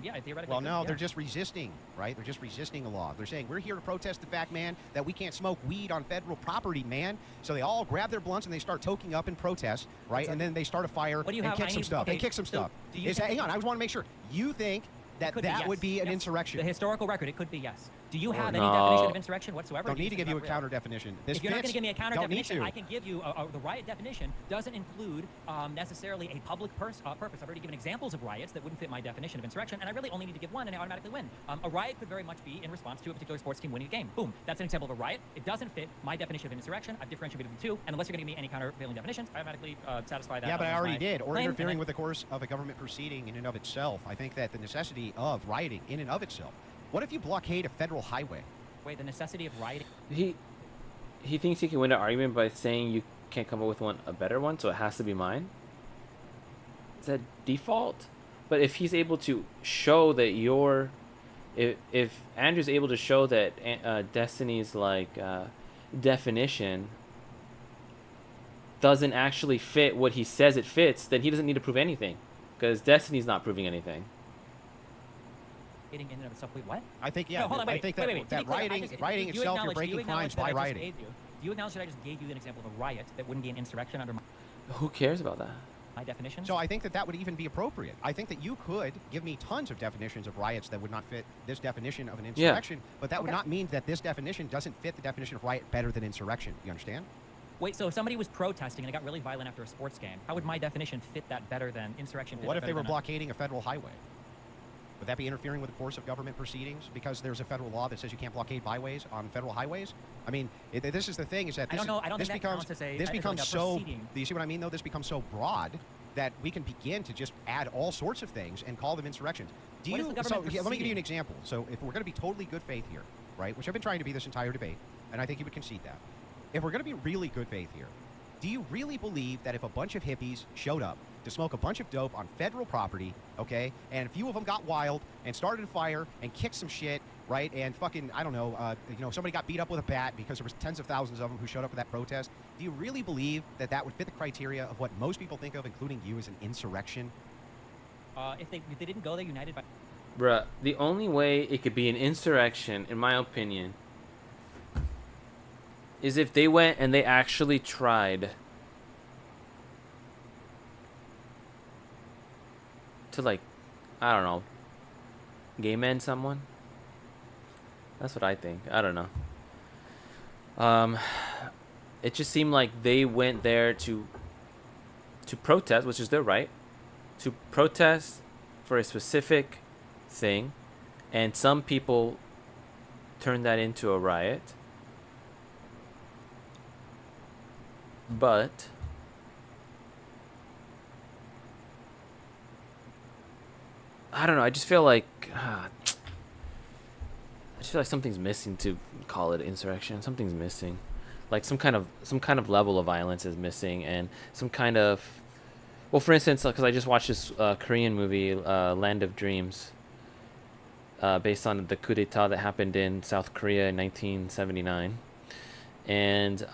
Yeah, theoretically. Well, no, yeah. they're just resisting, right? They're just resisting a law. They're saying, we're here to protest the fact, man, that we can't smoke weed on federal property, man. So they all grab their blunts and they start toking up in protest, right? And then they start a fire and kick some stuff. They kick some stuff. Hang on, I just want to make sure. You think that would be an insurrection? The historical record, it could be yes. Do you have any definition of insurrection whatsoever? Don't need to give you a counter definition. If you're not going to give me a counter definition, I can give you the riot definition. Doesn't include necessarily a public purpose. I've already given examples of riots that wouldn't fit my definition of insurrection, and I really only need to give one, and I automatically win. A riot could very much be in response to a particular sports team winning a game. Boom. That's an example of a riot. It doesn't fit my definition of insurrection. I've differentiated the two, and unless you're going to give me any countervailing definitions, I automatically satisfy that. Yeah, but I already did. Or interfering with the course of a government proceeding in and of itself. I think that the necessity of rioting in and of itself. What if you blockade a federal highway? Wait, the necessity of rioting. He thinks he can win an argument by saying you can't come up with a better one, so it has to be mine. Is that default? But if he's able to show that if Andrew's able to show that Destiny's definition doesn't actually fit what he says it fits, then he doesn't need to prove anything, because Destiny's not proving anything. In and of itself, wait, what? I think, yeah. No, hold on, I think that rioting itself, you're breaking crimes by rioting. Do you acknowledge that I just gave you an example of a riot that wouldn't be an insurrection under Who cares about that? my definition? So I think that would even be appropriate. I think that you could give me tons of definitions of riots that would not fit this definition of an insurrection, but that would not mean that this definition doesn't fit the definition of riot better than insurrection. You understand? Wait, so if somebody was protesting and it got really violent after a sports game, how would my definition fit that better than insurrection? What if they were blockading a federal highway? Would that be interfering with the course of government proceedings because there's a federal law that says you can't blockade byways on federal highways? I mean, this is the thing, is that this becomes so. Do you see what I mean, though? This becomes so broad that we can begin to just add all sorts of things and call them insurrections. Let me give you an example. So if we're going to be totally good faith here, right, which I've been trying to be this entire debate, and I think you would concede that, if we're going to be really good faith here, do you really believe that if a bunch of hippies showed up to smoke a bunch of dope on federal property, okay, and a few of them got wild and started a fire and kicked some shit, right, and fucking, I don't know, somebody got beat up with a bat because there was tens of thousands of them who showed up for that protest, do you really believe that that would fit the criteria of what most people think of, including you, as an insurrection? If they didn't go there united by... Bruh, the only way it could be an insurrection, in my opinion, is if they went and they actually tried to, like, I don't know, gay man someone. That's what I think. I don't know. It just seemed like they went there to protest, which is their right, to protest for a specific thing, and some people turned that into a riot. But I don't know. I just feel like something's missing to call it insurrection. Something's missing, like some kind of level of violence is missing, and some kind of, well, for instance, because I just watched this Korean movie, Land of Dreams, based on the coup d'état that happened in South Korea in 1979, and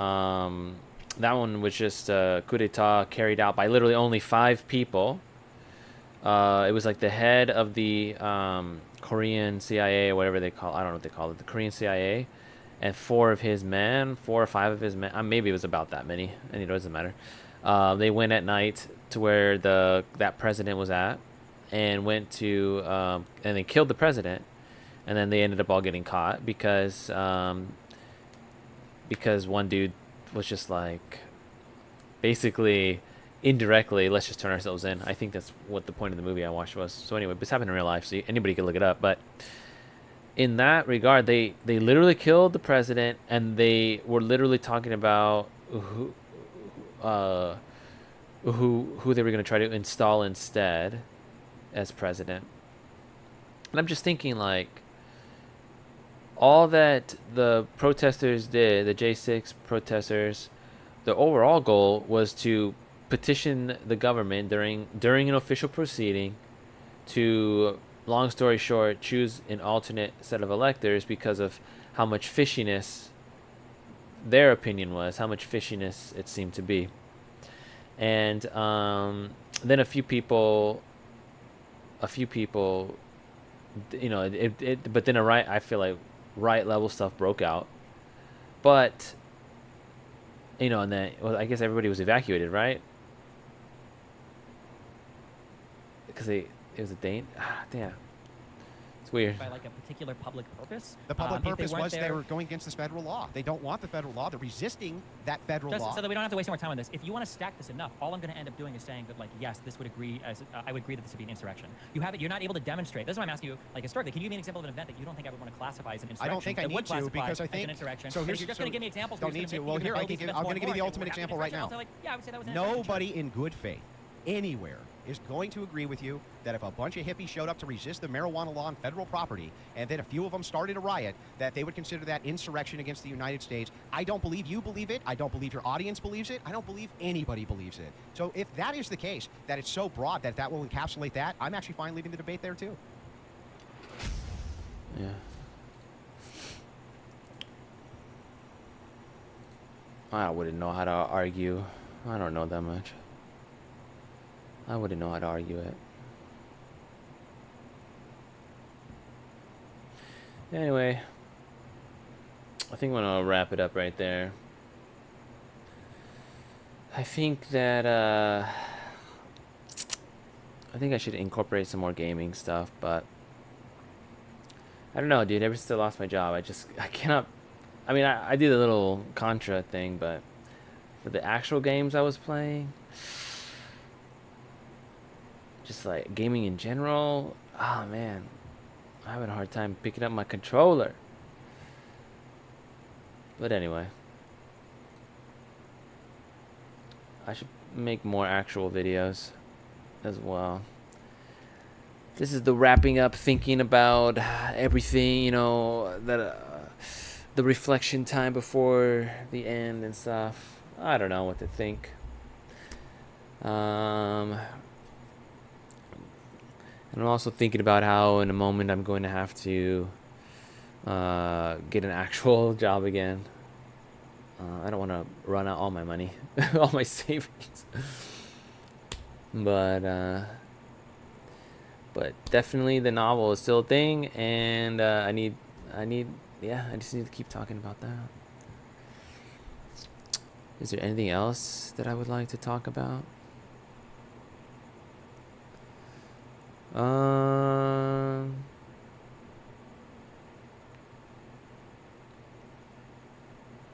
that one was just a coup d'etat carried out by literally only 5 people. It was like the head of the Korean CIA, or whatever they call, I don't know what they call it, the Korean CIA, and 4 or 5 of his men, maybe it was about that many, and it doesn't matter. They went at night to where that president was at, and went to, and they killed the president, and then they ended up all getting caught because because one dude was just like, basically, indirectly, let's just turn ourselves in. I think that's what the point of the movie I watched was. So anyway, this happened in real life, so anybody could look it up. But in that regard, they literally killed the president, and they were literally talking about who they were going to try to install instead as president. And I'm just thinking, like, all that the protesters did, the J6 protesters, the overall goal was to petition the government during an official proceeding to, long story short, choose an alternate set of electors because of how much fishiness their opinion was, how much fishiness it seemed to be. And then a few people, you know, but then I feel like riot level stuff broke out. But, you know, and then, well, I guess everybody was evacuated, right? Because it was a Dane. Damn. It's weird. By like a particular public purpose. The public purpose was they were going against this federal law. They don't want the federal law. They're resisting that federal law. So that we don't have to waste more time on this. If you want to stack this enough, all I'm going to end up doing is saying that, like, yes, this would agree as I would agree that this would be an insurrection. You have it. You're not able to demonstrate. This is why I'm asking you, like, historically, can you give me an example of an event that you don't think I would want to classify as an insurrection? I don't think I need to, because I think. An insurrection. So here's, you're just going to give me examples. Don't need to. Well, here I'm going to give you the ultimate example right now. Yeah, I would say that was an Nobody in good faith anywhere is going to agree with you that if a bunch of hippies showed up to resist the marijuana law on federal property, and then a few of them started a riot, that they would consider that insurrection against the United States. I don't believe you believe it. I don't believe your audience believes it. I don't believe anybody believes it. So if that is the case, that it's so broad that that will encapsulate that, I'm actually fine leaving the debate there too. Yeah. I wouldn't know how to argue. I don't know that much. I wouldn't know how to argue it. Anyway, I think I'm gonna wrap it up right there. I think that I think I should incorporate some more gaming stuff, but I don't know, dude. Ever since I lost my job, I cannot. I mean, I did a little Contra thing, but for the actual games I was playing, just like gaming in general, oh man, I'm having a hard time picking up my controller. But anyway, I should make more actual videos as well. This is the wrapping up, thinking about everything, you know, that the reflection time before the end and stuff. I don't know what to think. And I'm also thinking about how in a moment I'm going to have to get an actual job again. I don't want to run out all my money, all my savings. But definitely the novel is still a thing, and I just need to keep talking about that. Is there anything else that I would like to talk about?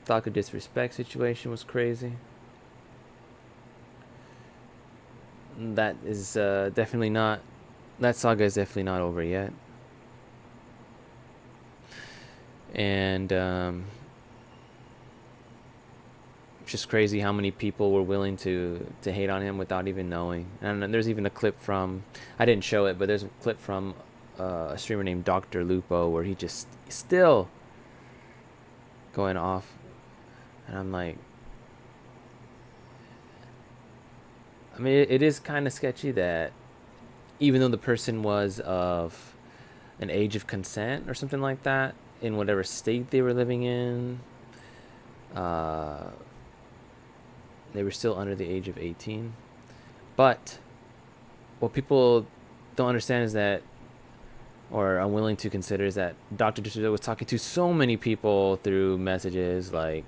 Thought disrespect situation was crazy. That is definitely not. That saga is definitely not over yet. And just crazy how many people were willing to hate on him without even knowing. And there's even a clip from, I didn't show it, but there's a clip from a streamer named Dr. Lupo where he just still going off, and I'm like, I mean, it is kind of sketchy that even though the person was of an age of consent or something like that, in whatever state they were living in, they were still under the age of 18. But what people don't understand is that, or unwilling to consider, is that Dr. Disrespect was talking to so many people through messages. Like,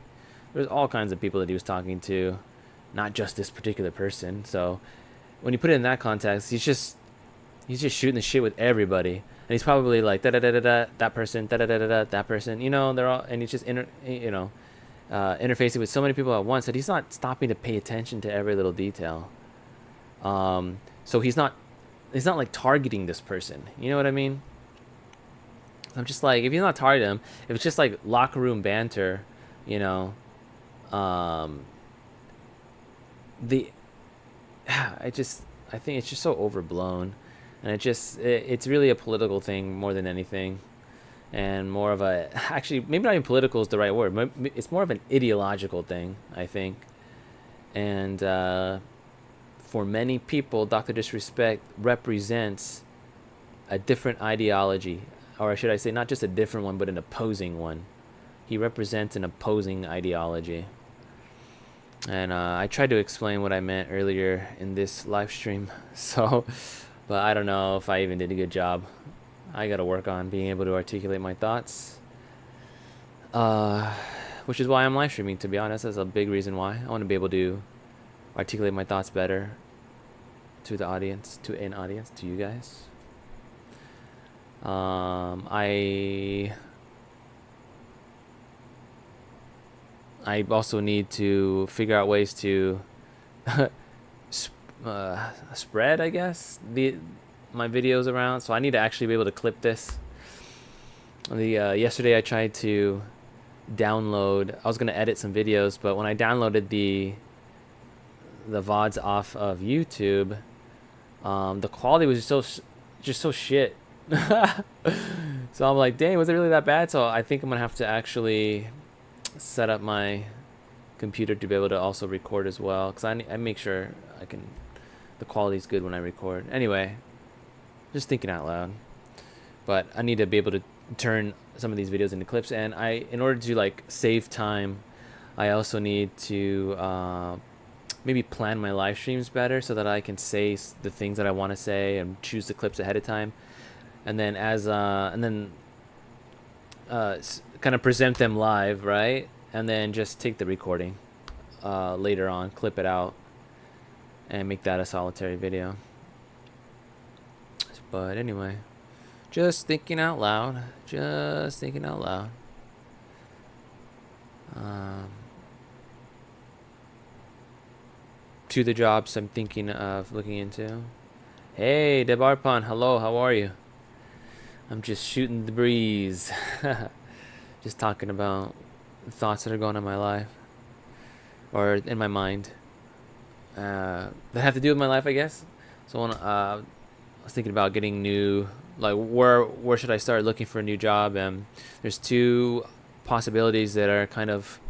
there's all kinds of people that he was talking to, not just this particular person. So when you put it in that context, he's just shooting the shit with everybody, and he's probably like da da da da da, that person, da da da da da, that person. You know, they're all, and he's just you know, interfacing with so many people at once that he's not stopping to pay attention to every little detail. So he's not like targeting this person. You know what I mean? I'm just like, if he's not targeting him, if it's just like locker room banter, you know, I think it's just so overblown, and it's really a political thing more than anything, and more of a, actually maybe not even political is the right word. It's more of an ideological thing, I think, and for many people, Dr. Disrespect represents a different ideology, or should I say not just a different one, but an opposing one. He represents an opposing ideology. And I tried to explain what I meant earlier in this live stream, so, but I don't know if I even did a good job. I gotta work on being able to articulate my thoughts, which is why I'm live streaming, to be honest. That's a big reason why. I want to be able to articulate my thoughts better to the audience, to you guys. I also need to figure out ways to spread, I guess, my videos around. So I need to actually be able to clip this. Yesterday I tried to download. I was gonna edit some videos, but when I downloaded the VODs off of YouTube, the quality was just so shit. So I'm like, dang, was it really that bad? So I think I'm gonna have to actually set up my computer to be able to also record as well, because I make sure the quality's good when I record. Anyway, just thinking out loud. But I need to be able to turn some of these videos into clips, and in order to like save time, I also need to maybe plan my live streams better so that I can say the things that I want to say and choose the clips ahead of time, and then kind of present them live, right? And then just take the recording later on, clip it out, and make that a solitary video. But anyway, just thinking out loud. To the jobs I'm thinking of looking into. Hey, Debarpan, hello, how are you? I'm just shooting the breeze. Just talking about thoughts that are going on in my life, or in my mind, that have to do with my life, I guess. So I was thinking about getting new, like where should I start looking for a new job, and there's two possibilities that are kind of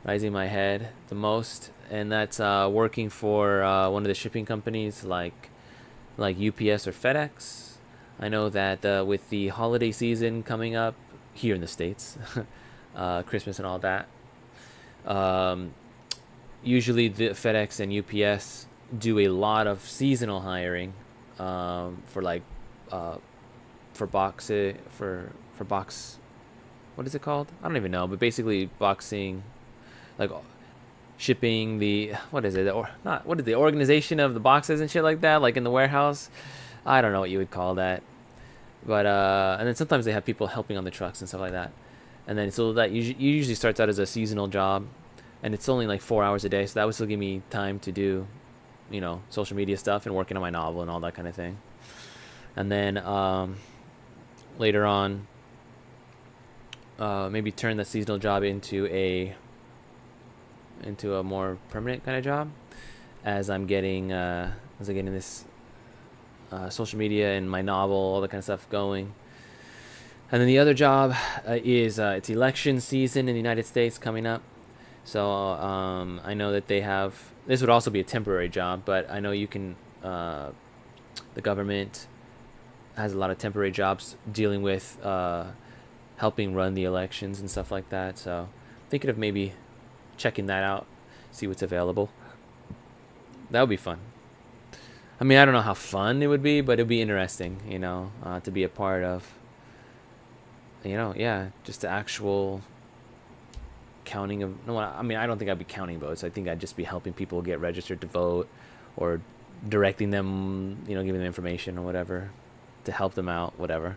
rising in my head the most, and that's working for one of the shipping companies like UPS or FedEx. I know that with the holiday season coming up here in the States, Christmas and all that, usually the FedEx and UPS do a lot of seasonal hiring for box, what is it called? I don't even know, but basically boxing, like shipping the, what is the organization of the boxes and shit like that, like in the warehouse. I don't know what you would call that. But and then sometimes they have people helping on the trucks and stuff like that. And then so that usually starts out as a seasonal job, and it's only like 4 hours a day, so that would still give me time to do, you know, social media stuff and working on my novel and all that kind of thing. And then later on, maybe turn the seasonal job into a more permanent kind of job, as I'm getting this social media and my novel, all that kind of stuff going. And then the other job is it's election season in the United States coming up. So I know that they have, this would also be a temporary job, but I know you can, the government has a lot of temporary jobs dealing with helping run the elections and stuff like that. So thinking of maybe checking that out, see what's available. That would be fun. I mean, I don't know how fun it would be, but it would be interesting, you know, to be a part of, you know, yeah, just the actual counting of, no, I mean, I don't think I'd be counting votes. I think I'd just be helping people get registered to vote, or directing them, you know, giving them information or whatever to help them out, whatever.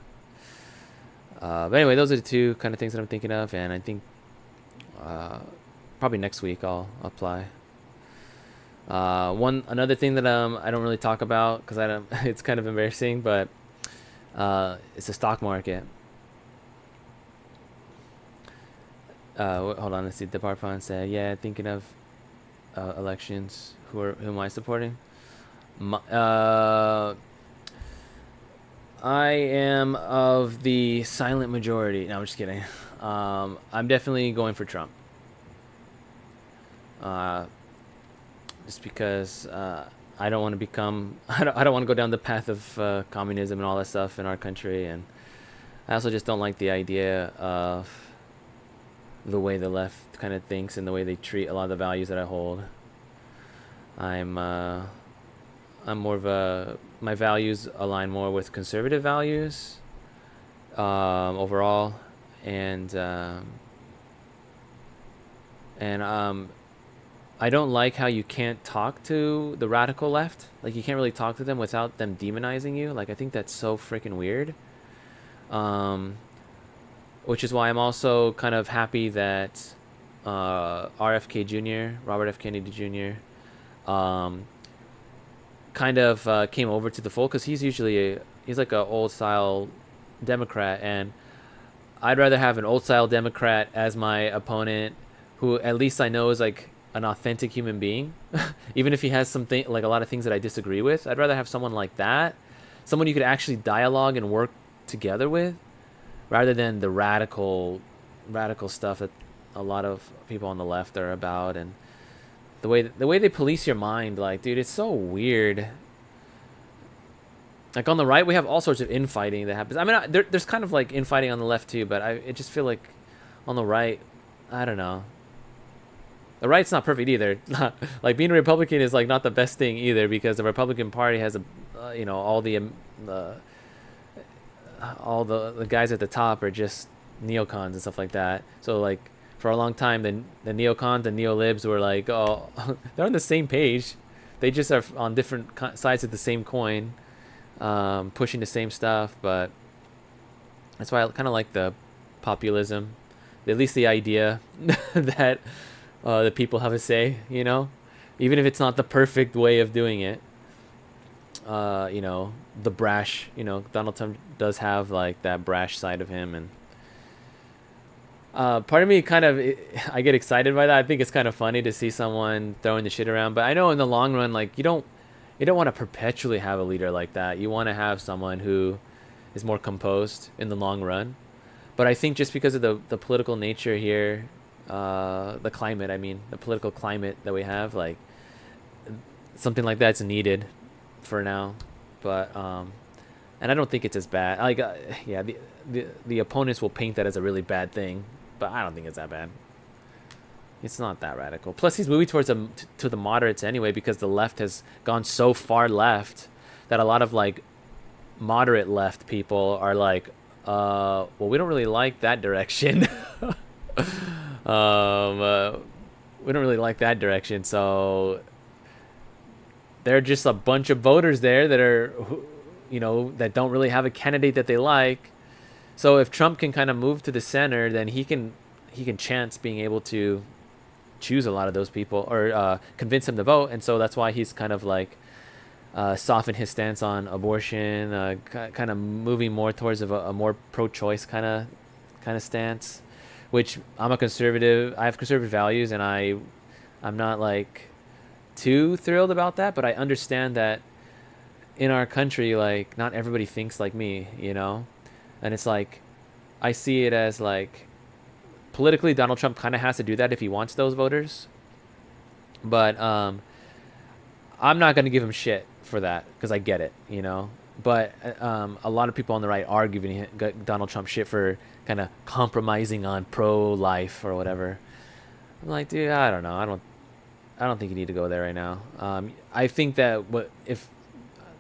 But anyway, those are the two kind of things that I'm thinking of, and I think probably next week I'll apply. Another thing that I don't really talk about because I don't it's kind of embarrassing, but it's the stock market. Hold on, let's see. Department said, yeah, thinking of elections. Who am I supporting? I am of the silent majority. No, I'm just kidding. I'm definitely going for Trump. Just because I don't want to become, I don't want to go down the path of communism and all that stuff in our country, and I also just don't like the idea of the way the left kind of thinks and the way they treat a lot of the values that I hold. I'm more of my values align more with conservative values overall, and I don't like how you can't talk to the radical left. Like, you can't really talk to them without them demonizing you. Like, I think that's so freaking weird. Which is why I'm also kind of happy that RFK Jr., Robert F. Kennedy Jr., kind of came over to the fold, because he's like an old style Democrat, and I'd rather have an old style Democrat as my opponent, who at least I know is like an authentic human being. Even if he has something like a lot of things that I disagree with, I'd rather have someone like that, someone you could actually dialogue and work together with, rather than the radical stuff that a lot of people on the left are about, and the way they police your mind. Like, dude, it's so weird. Like, on the right, we have all sorts of infighting that happens. I mean, there's kind of like infighting on the left too, but I just feel like on the right, I don't know. The right's not perfect either. Like, being a Republican is like not the best thing either, because the Republican Party has all the guys at the top are just neocons and stuff like that. So like for a long time, the neocons and neolibs were like, oh, they're on the same page. They just are on different sides of the same coin, pushing the same stuff. But that's why I kind of like the populism, at least the idea that the people have a say, even if it's not the perfect way of doing it. The brash, Donald Trump does have like that brash side of him, and part of me I get excited by that. I think it's kind of funny to see someone throwing the shit around, but I know in the long run, like, you don't want to perpetually have a leader like that. You want to have someone who is more composed in the long run. But I think just because of the political nature here, the political climate that we have, like, something like that's needed for now. But and I don't think it's as bad. Like, yeah, the opponents will paint that as a really bad thing, but I don't think it's that bad. It's not that radical. Plus, he's moving towards to the moderates anyway, because the left has gone so far left that a lot of like moderate left people are like, well, we don't really like that direction. We don't really like that direction, so there are just a bunch of voters there that are, that don't really have a candidate that they like. So if Trump can kind of move to the center, then he can chance being able to choose a lot of those people, or convince them to vote. And so that's why he's kind of like softened his stance on abortion, kind of moving more towards a more pro-choice kind of stance. Which I'm a conservative. I have conservative values, and I'm not like too thrilled about that, but I understand that in our country, like, not everybody thinks like me, and it's like, I see it as like, politically, Donald Trump kind of has to do that if he wants those voters, but I'm not going to give him shit for that, because I get it, but a lot of people on the right are giving Donald Trump shit for kind of compromising on pro-life or whatever. I'm like, dude, I don't know. I don't think you need to go there right now. I think that if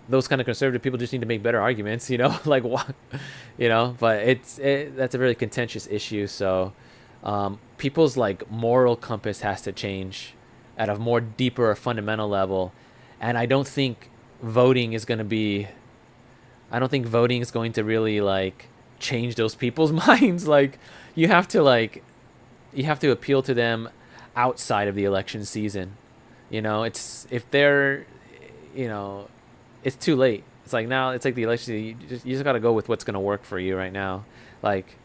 those kind of conservative people just need to make better arguments, like what, but that's a very contentious issue. So people's like moral compass has to change at a more deeper or fundamental level. And I don't think voting is going to really like change those people's minds. Like, you have to appeal to them outside of the election season. You know, it's if they're, you know, it's too late. It's like now it's like the election. You just got to go with what's gonna work for you right now. Like,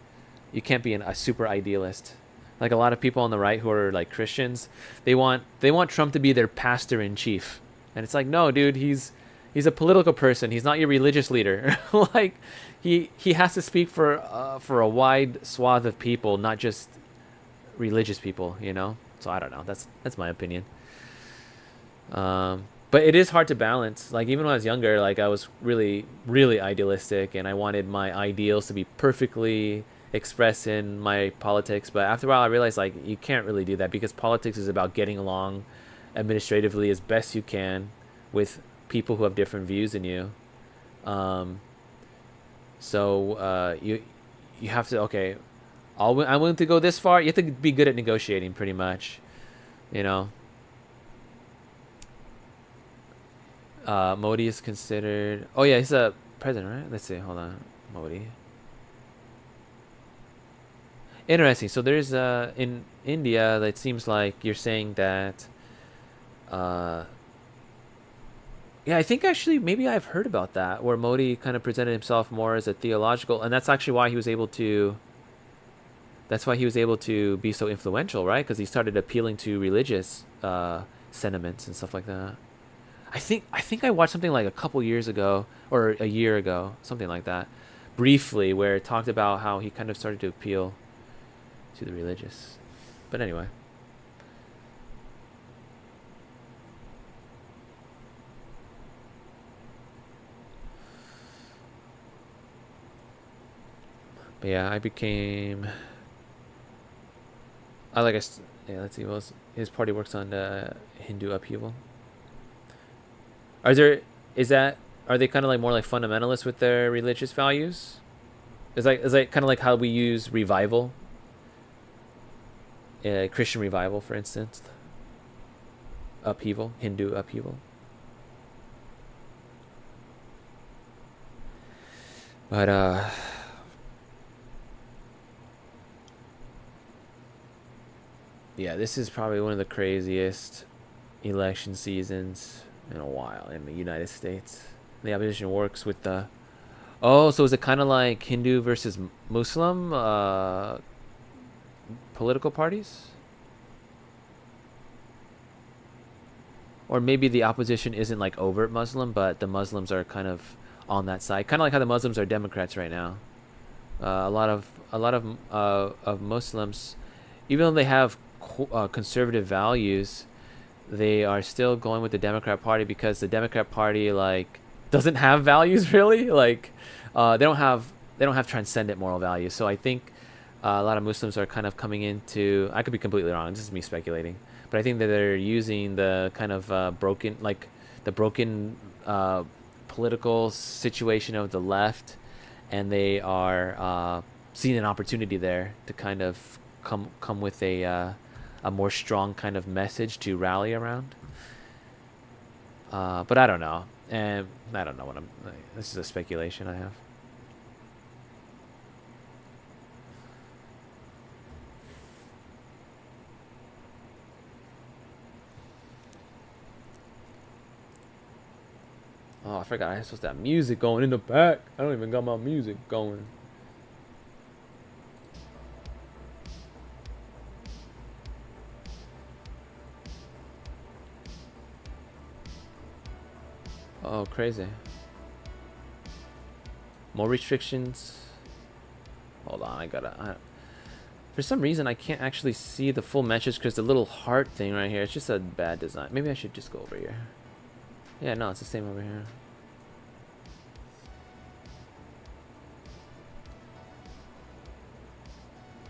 you can't be a super idealist. Like a lot of people on the right who are like Christians, they want Trump to be their pastor in chief, and it's like, no, dude, he's a political person. He's not your religious leader. Like, he has to speak for a wide swath of people, not just religious people. You know. So I don't know. That's my opinion. But it is hard to balance. Like, even when I was younger, like I was really, really idealistic, and I wanted my ideals to be perfectly expressed in my politics. But after a while, I realized, like, you can't really do that, because politics is about getting along administratively as best you can with people who have different views than you. So you have to, okay, I'm willing to go this far. You have to be good at negotiating, pretty much, you know. Modi is considered, oh yeah, he's a president, right? Let's see, hold on. Modi. Interesting. So there's in India, it seems like you're saying that yeah, I think actually maybe I've heard about that, where Modi kind of presented himself more as a theological, and that's actually why he was able to be so influential, right? Because he started appealing to religious sentiments and stuff like that. I think I watched something like a couple years ago, or a year ago, something like that, briefly, where it talked about how he kind of started to appeal to the religious. But anyway. But yeah, yeah, let's see, his party works on Hindu upheaval. Are they kind of like more like fundamentalists with their religious values? Is like kind of like how we use revival, Christian revival, for instance. Upheaval, Hindu upheaval. But yeah, this is probably one of the craziest election seasons in a while in the United States. The opposition works with the... Oh, so is it kind of like Hindu versus Muslim political parties? Or maybe the opposition isn't like overt Muslim, but the Muslims are kind of on that side. Kind of like how the Muslims are Democrats right now. A lot of Muslims, even though they have conservative values, they are still going with the Democrat Party, because the Democrat Party like doesn't have values really. Like they don't have transcendent moral values. So I think a lot of Muslims are kind of coming into, I could be completely wrong, this is me speculating, but I think that they're using the kind of broken political situation of the left, and they are seeing an opportunity there to kind of come with a more strong kind of message to rally around. But I don't know, and I don't know what this is a speculation I have. Oh, I forgot I was supposed to have music going in the back. I don't even got my music going. Oh, crazy. More restrictions. Hold on, for some reason I can't actually see the full message, because the little heart thing right here, it's just a bad design. Maybe I should just go over here. Yeah, no, it's the same over here.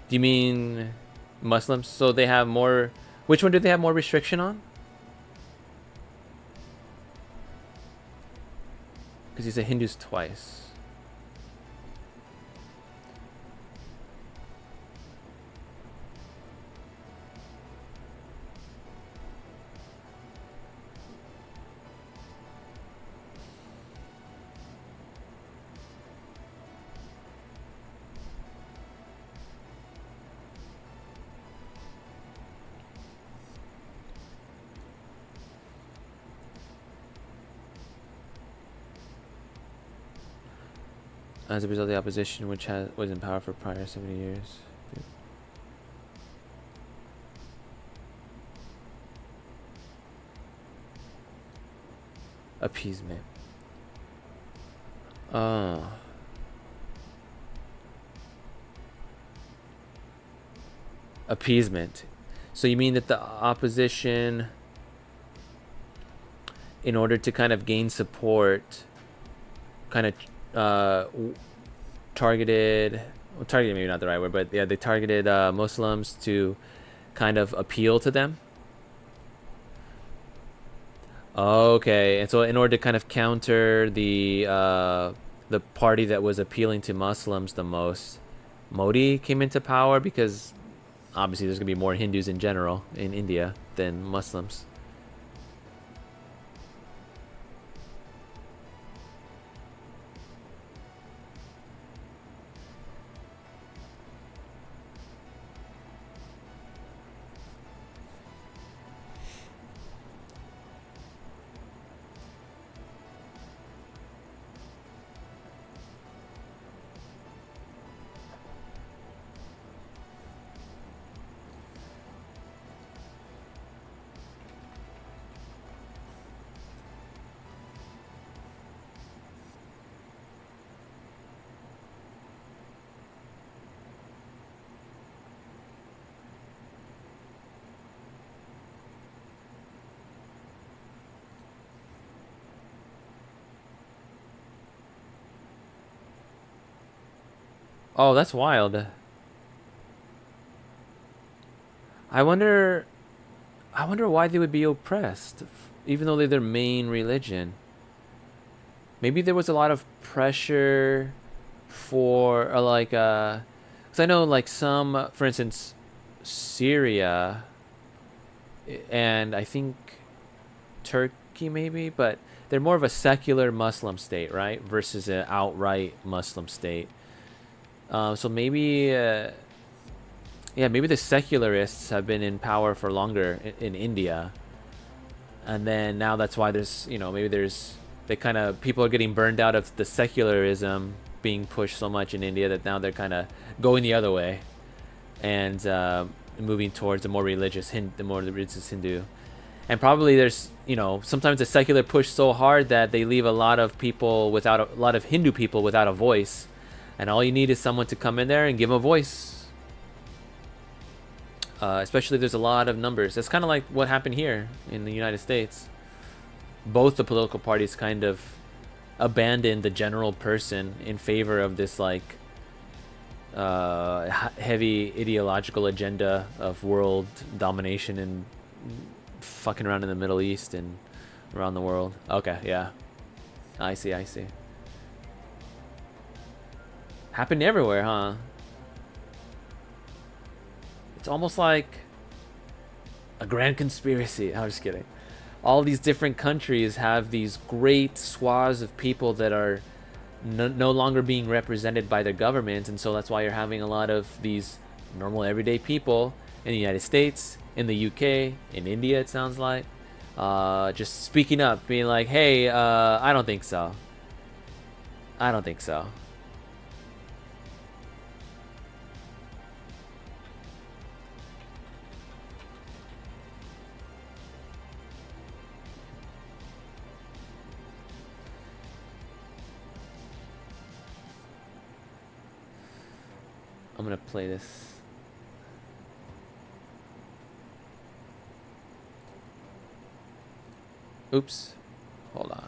Do you mean Muslims? So they have more... Which one do they have more restriction on? Because he said Hindus twice. As a result, the opposition, which was in power for prior 70 years. Appeasement. Oh. Appeasement. So you mean that the opposition, in order to kind of gain support, kind of targeted, well, targeted maybe not the right word, but yeah, they targeted Muslims to kind of appeal to them. Okay, and so in order to kind of counter the party that was appealing to Muslims the most, Modi came into power, because obviously there's gonna be more Hindus in general in India than Muslims. Oh, that's wild. I wonder why they would be oppressed, even though they're their main religion. Maybe there was a lot of pressure for, because I know, like, some, for instance, Syria, and I think Turkey maybe, but they're more of a secular Muslim state, right, versus an outright Muslim state. So maybe, yeah, maybe the secularists have been in power for longer in India, and then now that's why there's, maybe there's, people are getting burned out of the secularism being pushed so much in India, that now they're kind of going the other way and moving towards the more religious Hindu. And probably there's, sometimes the secular push so hard that they leave a lot of people without a lot of Hindu people without a voice. And all you need is someone to come in there and give them a voice. Especially if there's a lot of numbers. That's kind of like what happened here in the United States. Both the political parties kind of abandoned the general person in favor of this, like, heavy ideological agenda of world domination and fucking around in the Middle East and around the world. Okay, yeah. I see. Happened everywhere, huh? It's almost like a grand conspiracy. I'm just kidding. All these different countries have these great swaths of people that are no longer being represented by their government, and so that's why you're having a lot of these normal everyday people in the United States, in the UK, in India, it sounds like, just speaking up, being like, hey, I don't think so. I don't think so. I'm gonna play this. Oops. Hold on.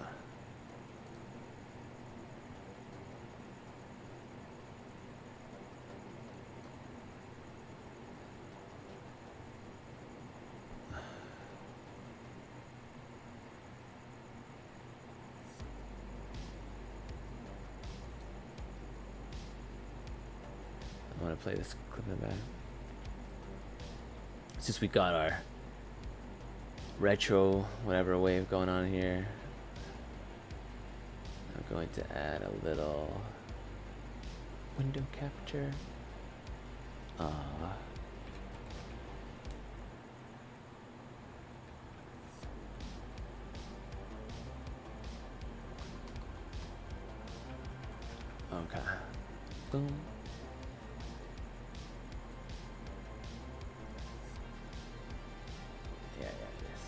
I'm gonna play this clip in the back. Since we got our retro whatever wave going on here, I'm going to add a little window capture. Okay. Boom. Yeah, this.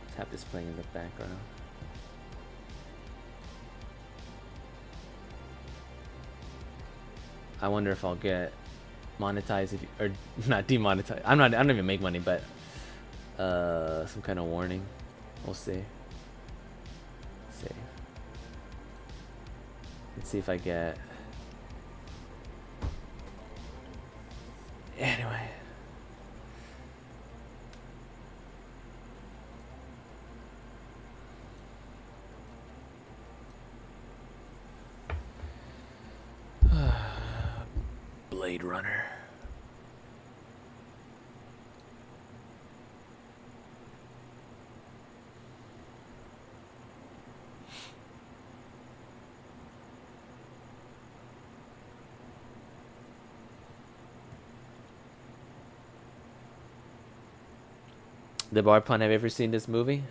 Let's have this playing in the background. I wonder if I'll get monetized if you, or not demonetized. I don't even make money, but some kind of warning. We'll see. Let's see if I get. Anyway. Blade Runner. The bar pun, have you ever seen this movie?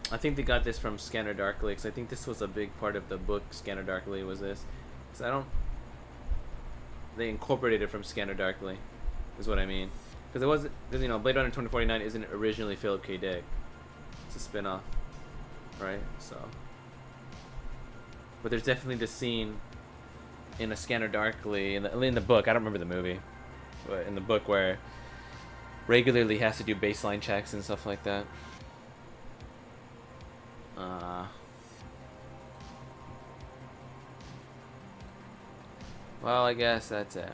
I think they got this from Scanner Darkly, because I think this was a big part of the book Scanner Darkly was this. Because they incorporated it from Scanner Darkly, is what I mean. Because it was, because you know, Blade Runner 2049 isn't originally Philip K. Dick. It's a spin-off, right? So, but there's definitely this scene in a Scanner Darkly in the book. I don't remember the movie, but in the book where regularly has to do baseline checks and stuff like that. Well, I guess that's it.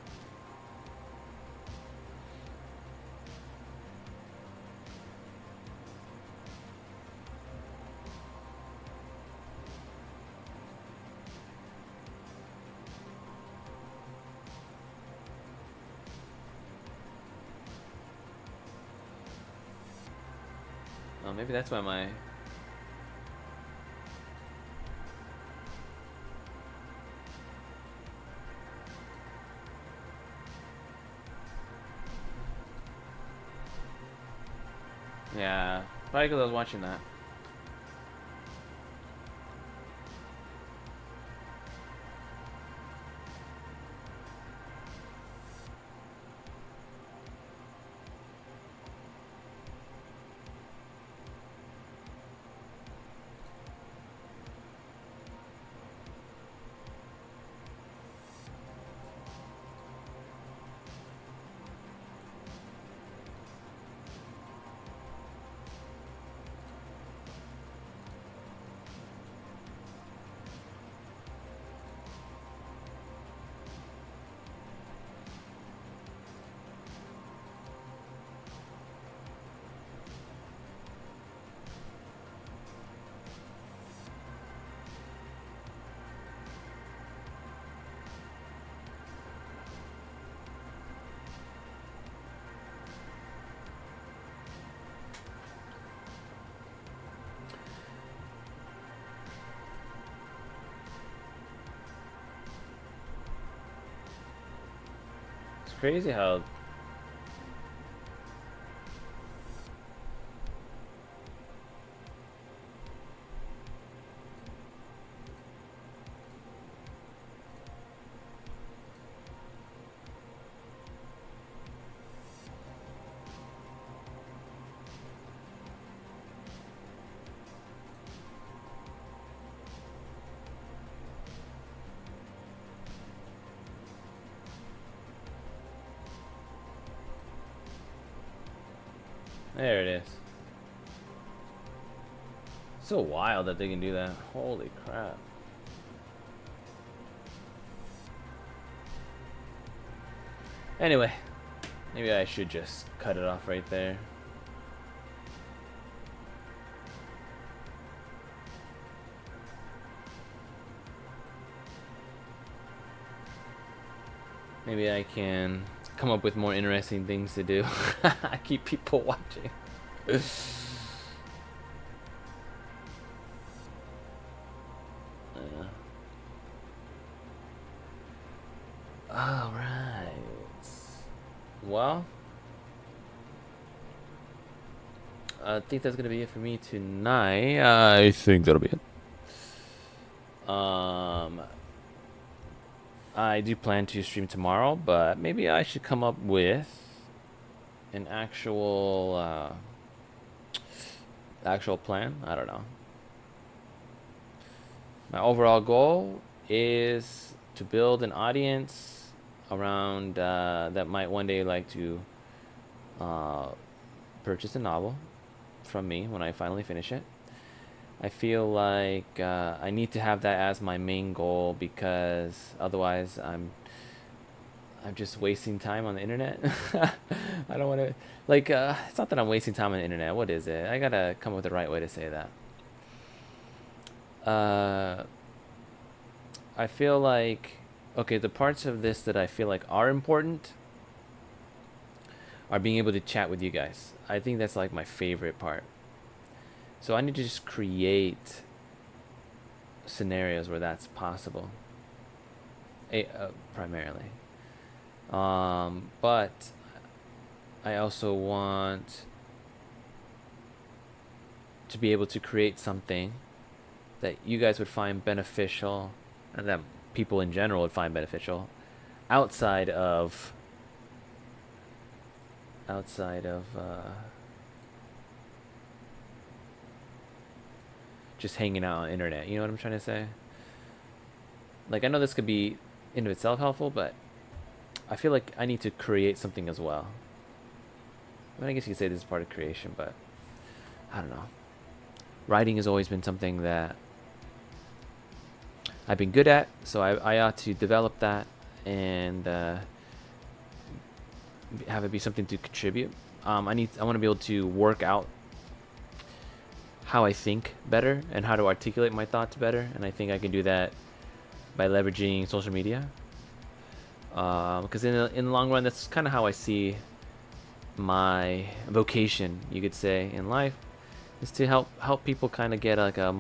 Maybe that's why my... Yeah, probably because I was watching that. It's crazy how... There it is. So wild that they can do that. Holy crap. Anyway, maybe I should just cut it off right there. Maybe I can come up with more interesting things to do. Keep people watching. All right. Well, I think that's gonna be it for me tonight. I think that'll be it. I do plan to stream tomorrow, but maybe I should come up with an actual plan. I don't know. My overall goal is to build an audience around that might one day like to purchase a novel from me when I finally finish it. I feel like I need to have that as my main goal, because otherwise I'm just wasting time on the internet. I don't want to, like, it's not that I'm wasting time on the internet. What is it? I gotta come up with the right way to say that. I feel like, okay, the parts of this that I feel like are important are being able to chat with you guys. I think that's like my favorite part. So I need to just create scenarios where that's possible, primarily. But I also want to be able to create something that you guys would find beneficial, and that people in general would find beneficial, outside of just hanging out on the internet. You know what I'm trying to say? Like, I know this could be in of itself helpful, but I feel like I need to create something as well. I mean, I guess you could say this is part of creation, but I don't know. Writing has always been something that I've been good at, so I ought to develop that and have it be something to contribute. I want to be able to work out how I think better and how to articulate my thoughts better, and I think I can do that by leveraging social media. Because in the long run, that's kind of how I see my vocation, you could say, in life, is to help people kind of get like a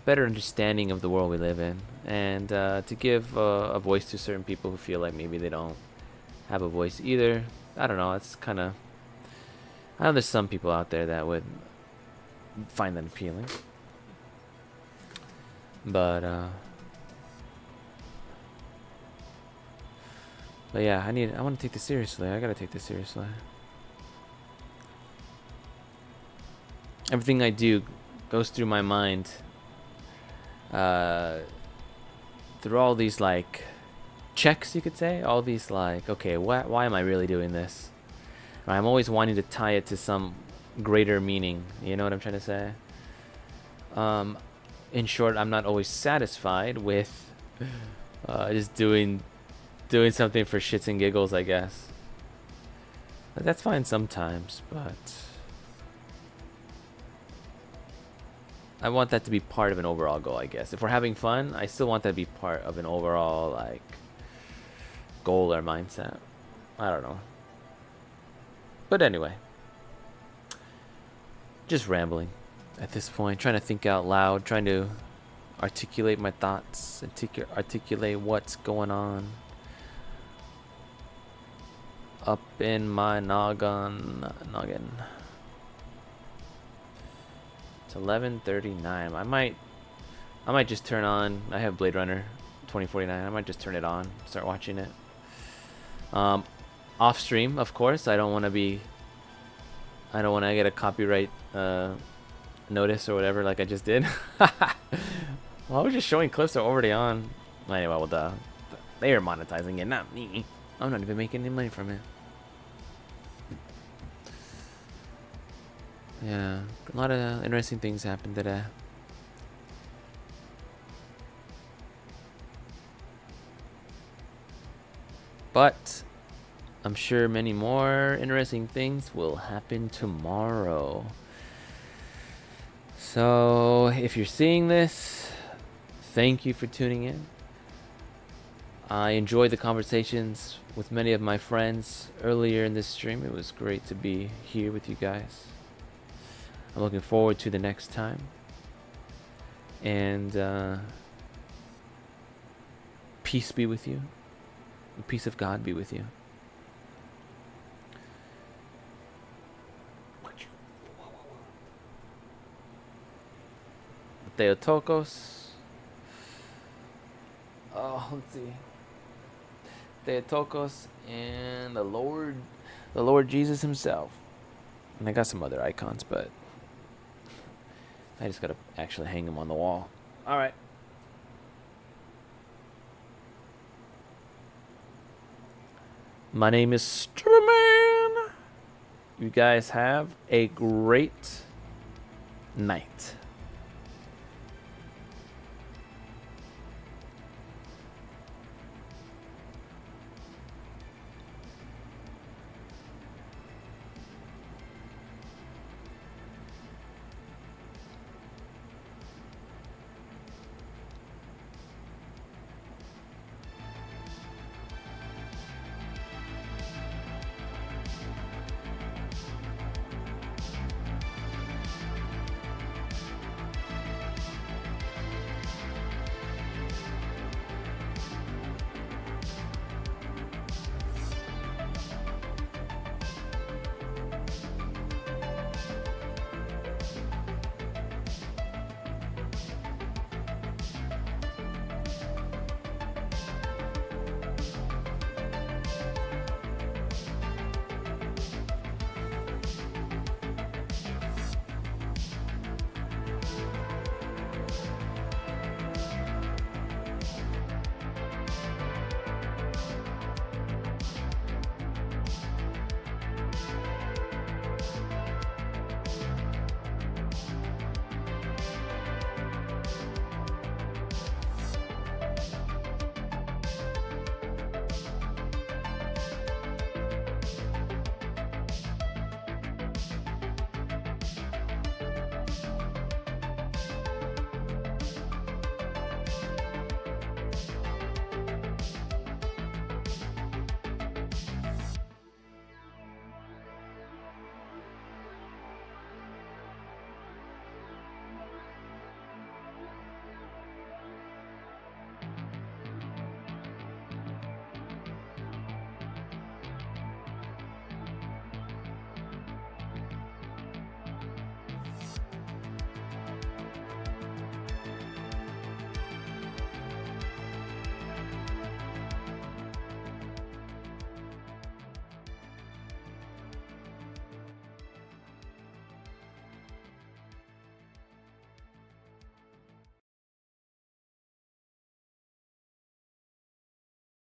better understanding of the world we live in, and to give a voice to certain people who feel like maybe they don't have a voice either. I don't know. It's kind of, I know there's some people out there that would find that appealing, but yeah, I want to take this seriously. I gotta take this seriously. Everything I do goes through my mind through all these like checks, you could say, all these like, okay, why am I really doing this? I'm always wanting to tie it to some greater meaning, you know what I'm trying to say? In short, I'm not always satisfied with just doing something for shits and giggles, I guess. But that's fine sometimes, but I want that to be part of an overall goal, I guess. If we're having fun, I still want that to be part of an overall like goal or mindset. I don't know. But anyway, just rambling at this point, trying to think out loud, trying to articulate my thoughts, articulate what's going on up in my noggin. It's 11:39. I might just turn on. I have Blade Runner 2049. I might just turn it on, start watching it. Off stream, of course. I don't want to get a copyright notice or whatever like I just did. Well, I was just showing clips that are already on. Anyway, well, they are monetizing it, not me. I'm not even making any money from it. Yeah, a lot of interesting things happened today. But I'm sure many more interesting things will happen tomorrow. So if you're seeing this, thank you for tuning in. I enjoyed the conversations with many of my friends earlier in this stream. It was great to be here with you guys. I'm looking forward to the next time. And peace be with you. The peace of God be with you. Theotokos. Oh, let's see. Theotokos and the Lord Jesus himself. And I got some other icons, but I just gotta actually hang them on the wall. All right. My name is SteubeMan. You guys have a great night.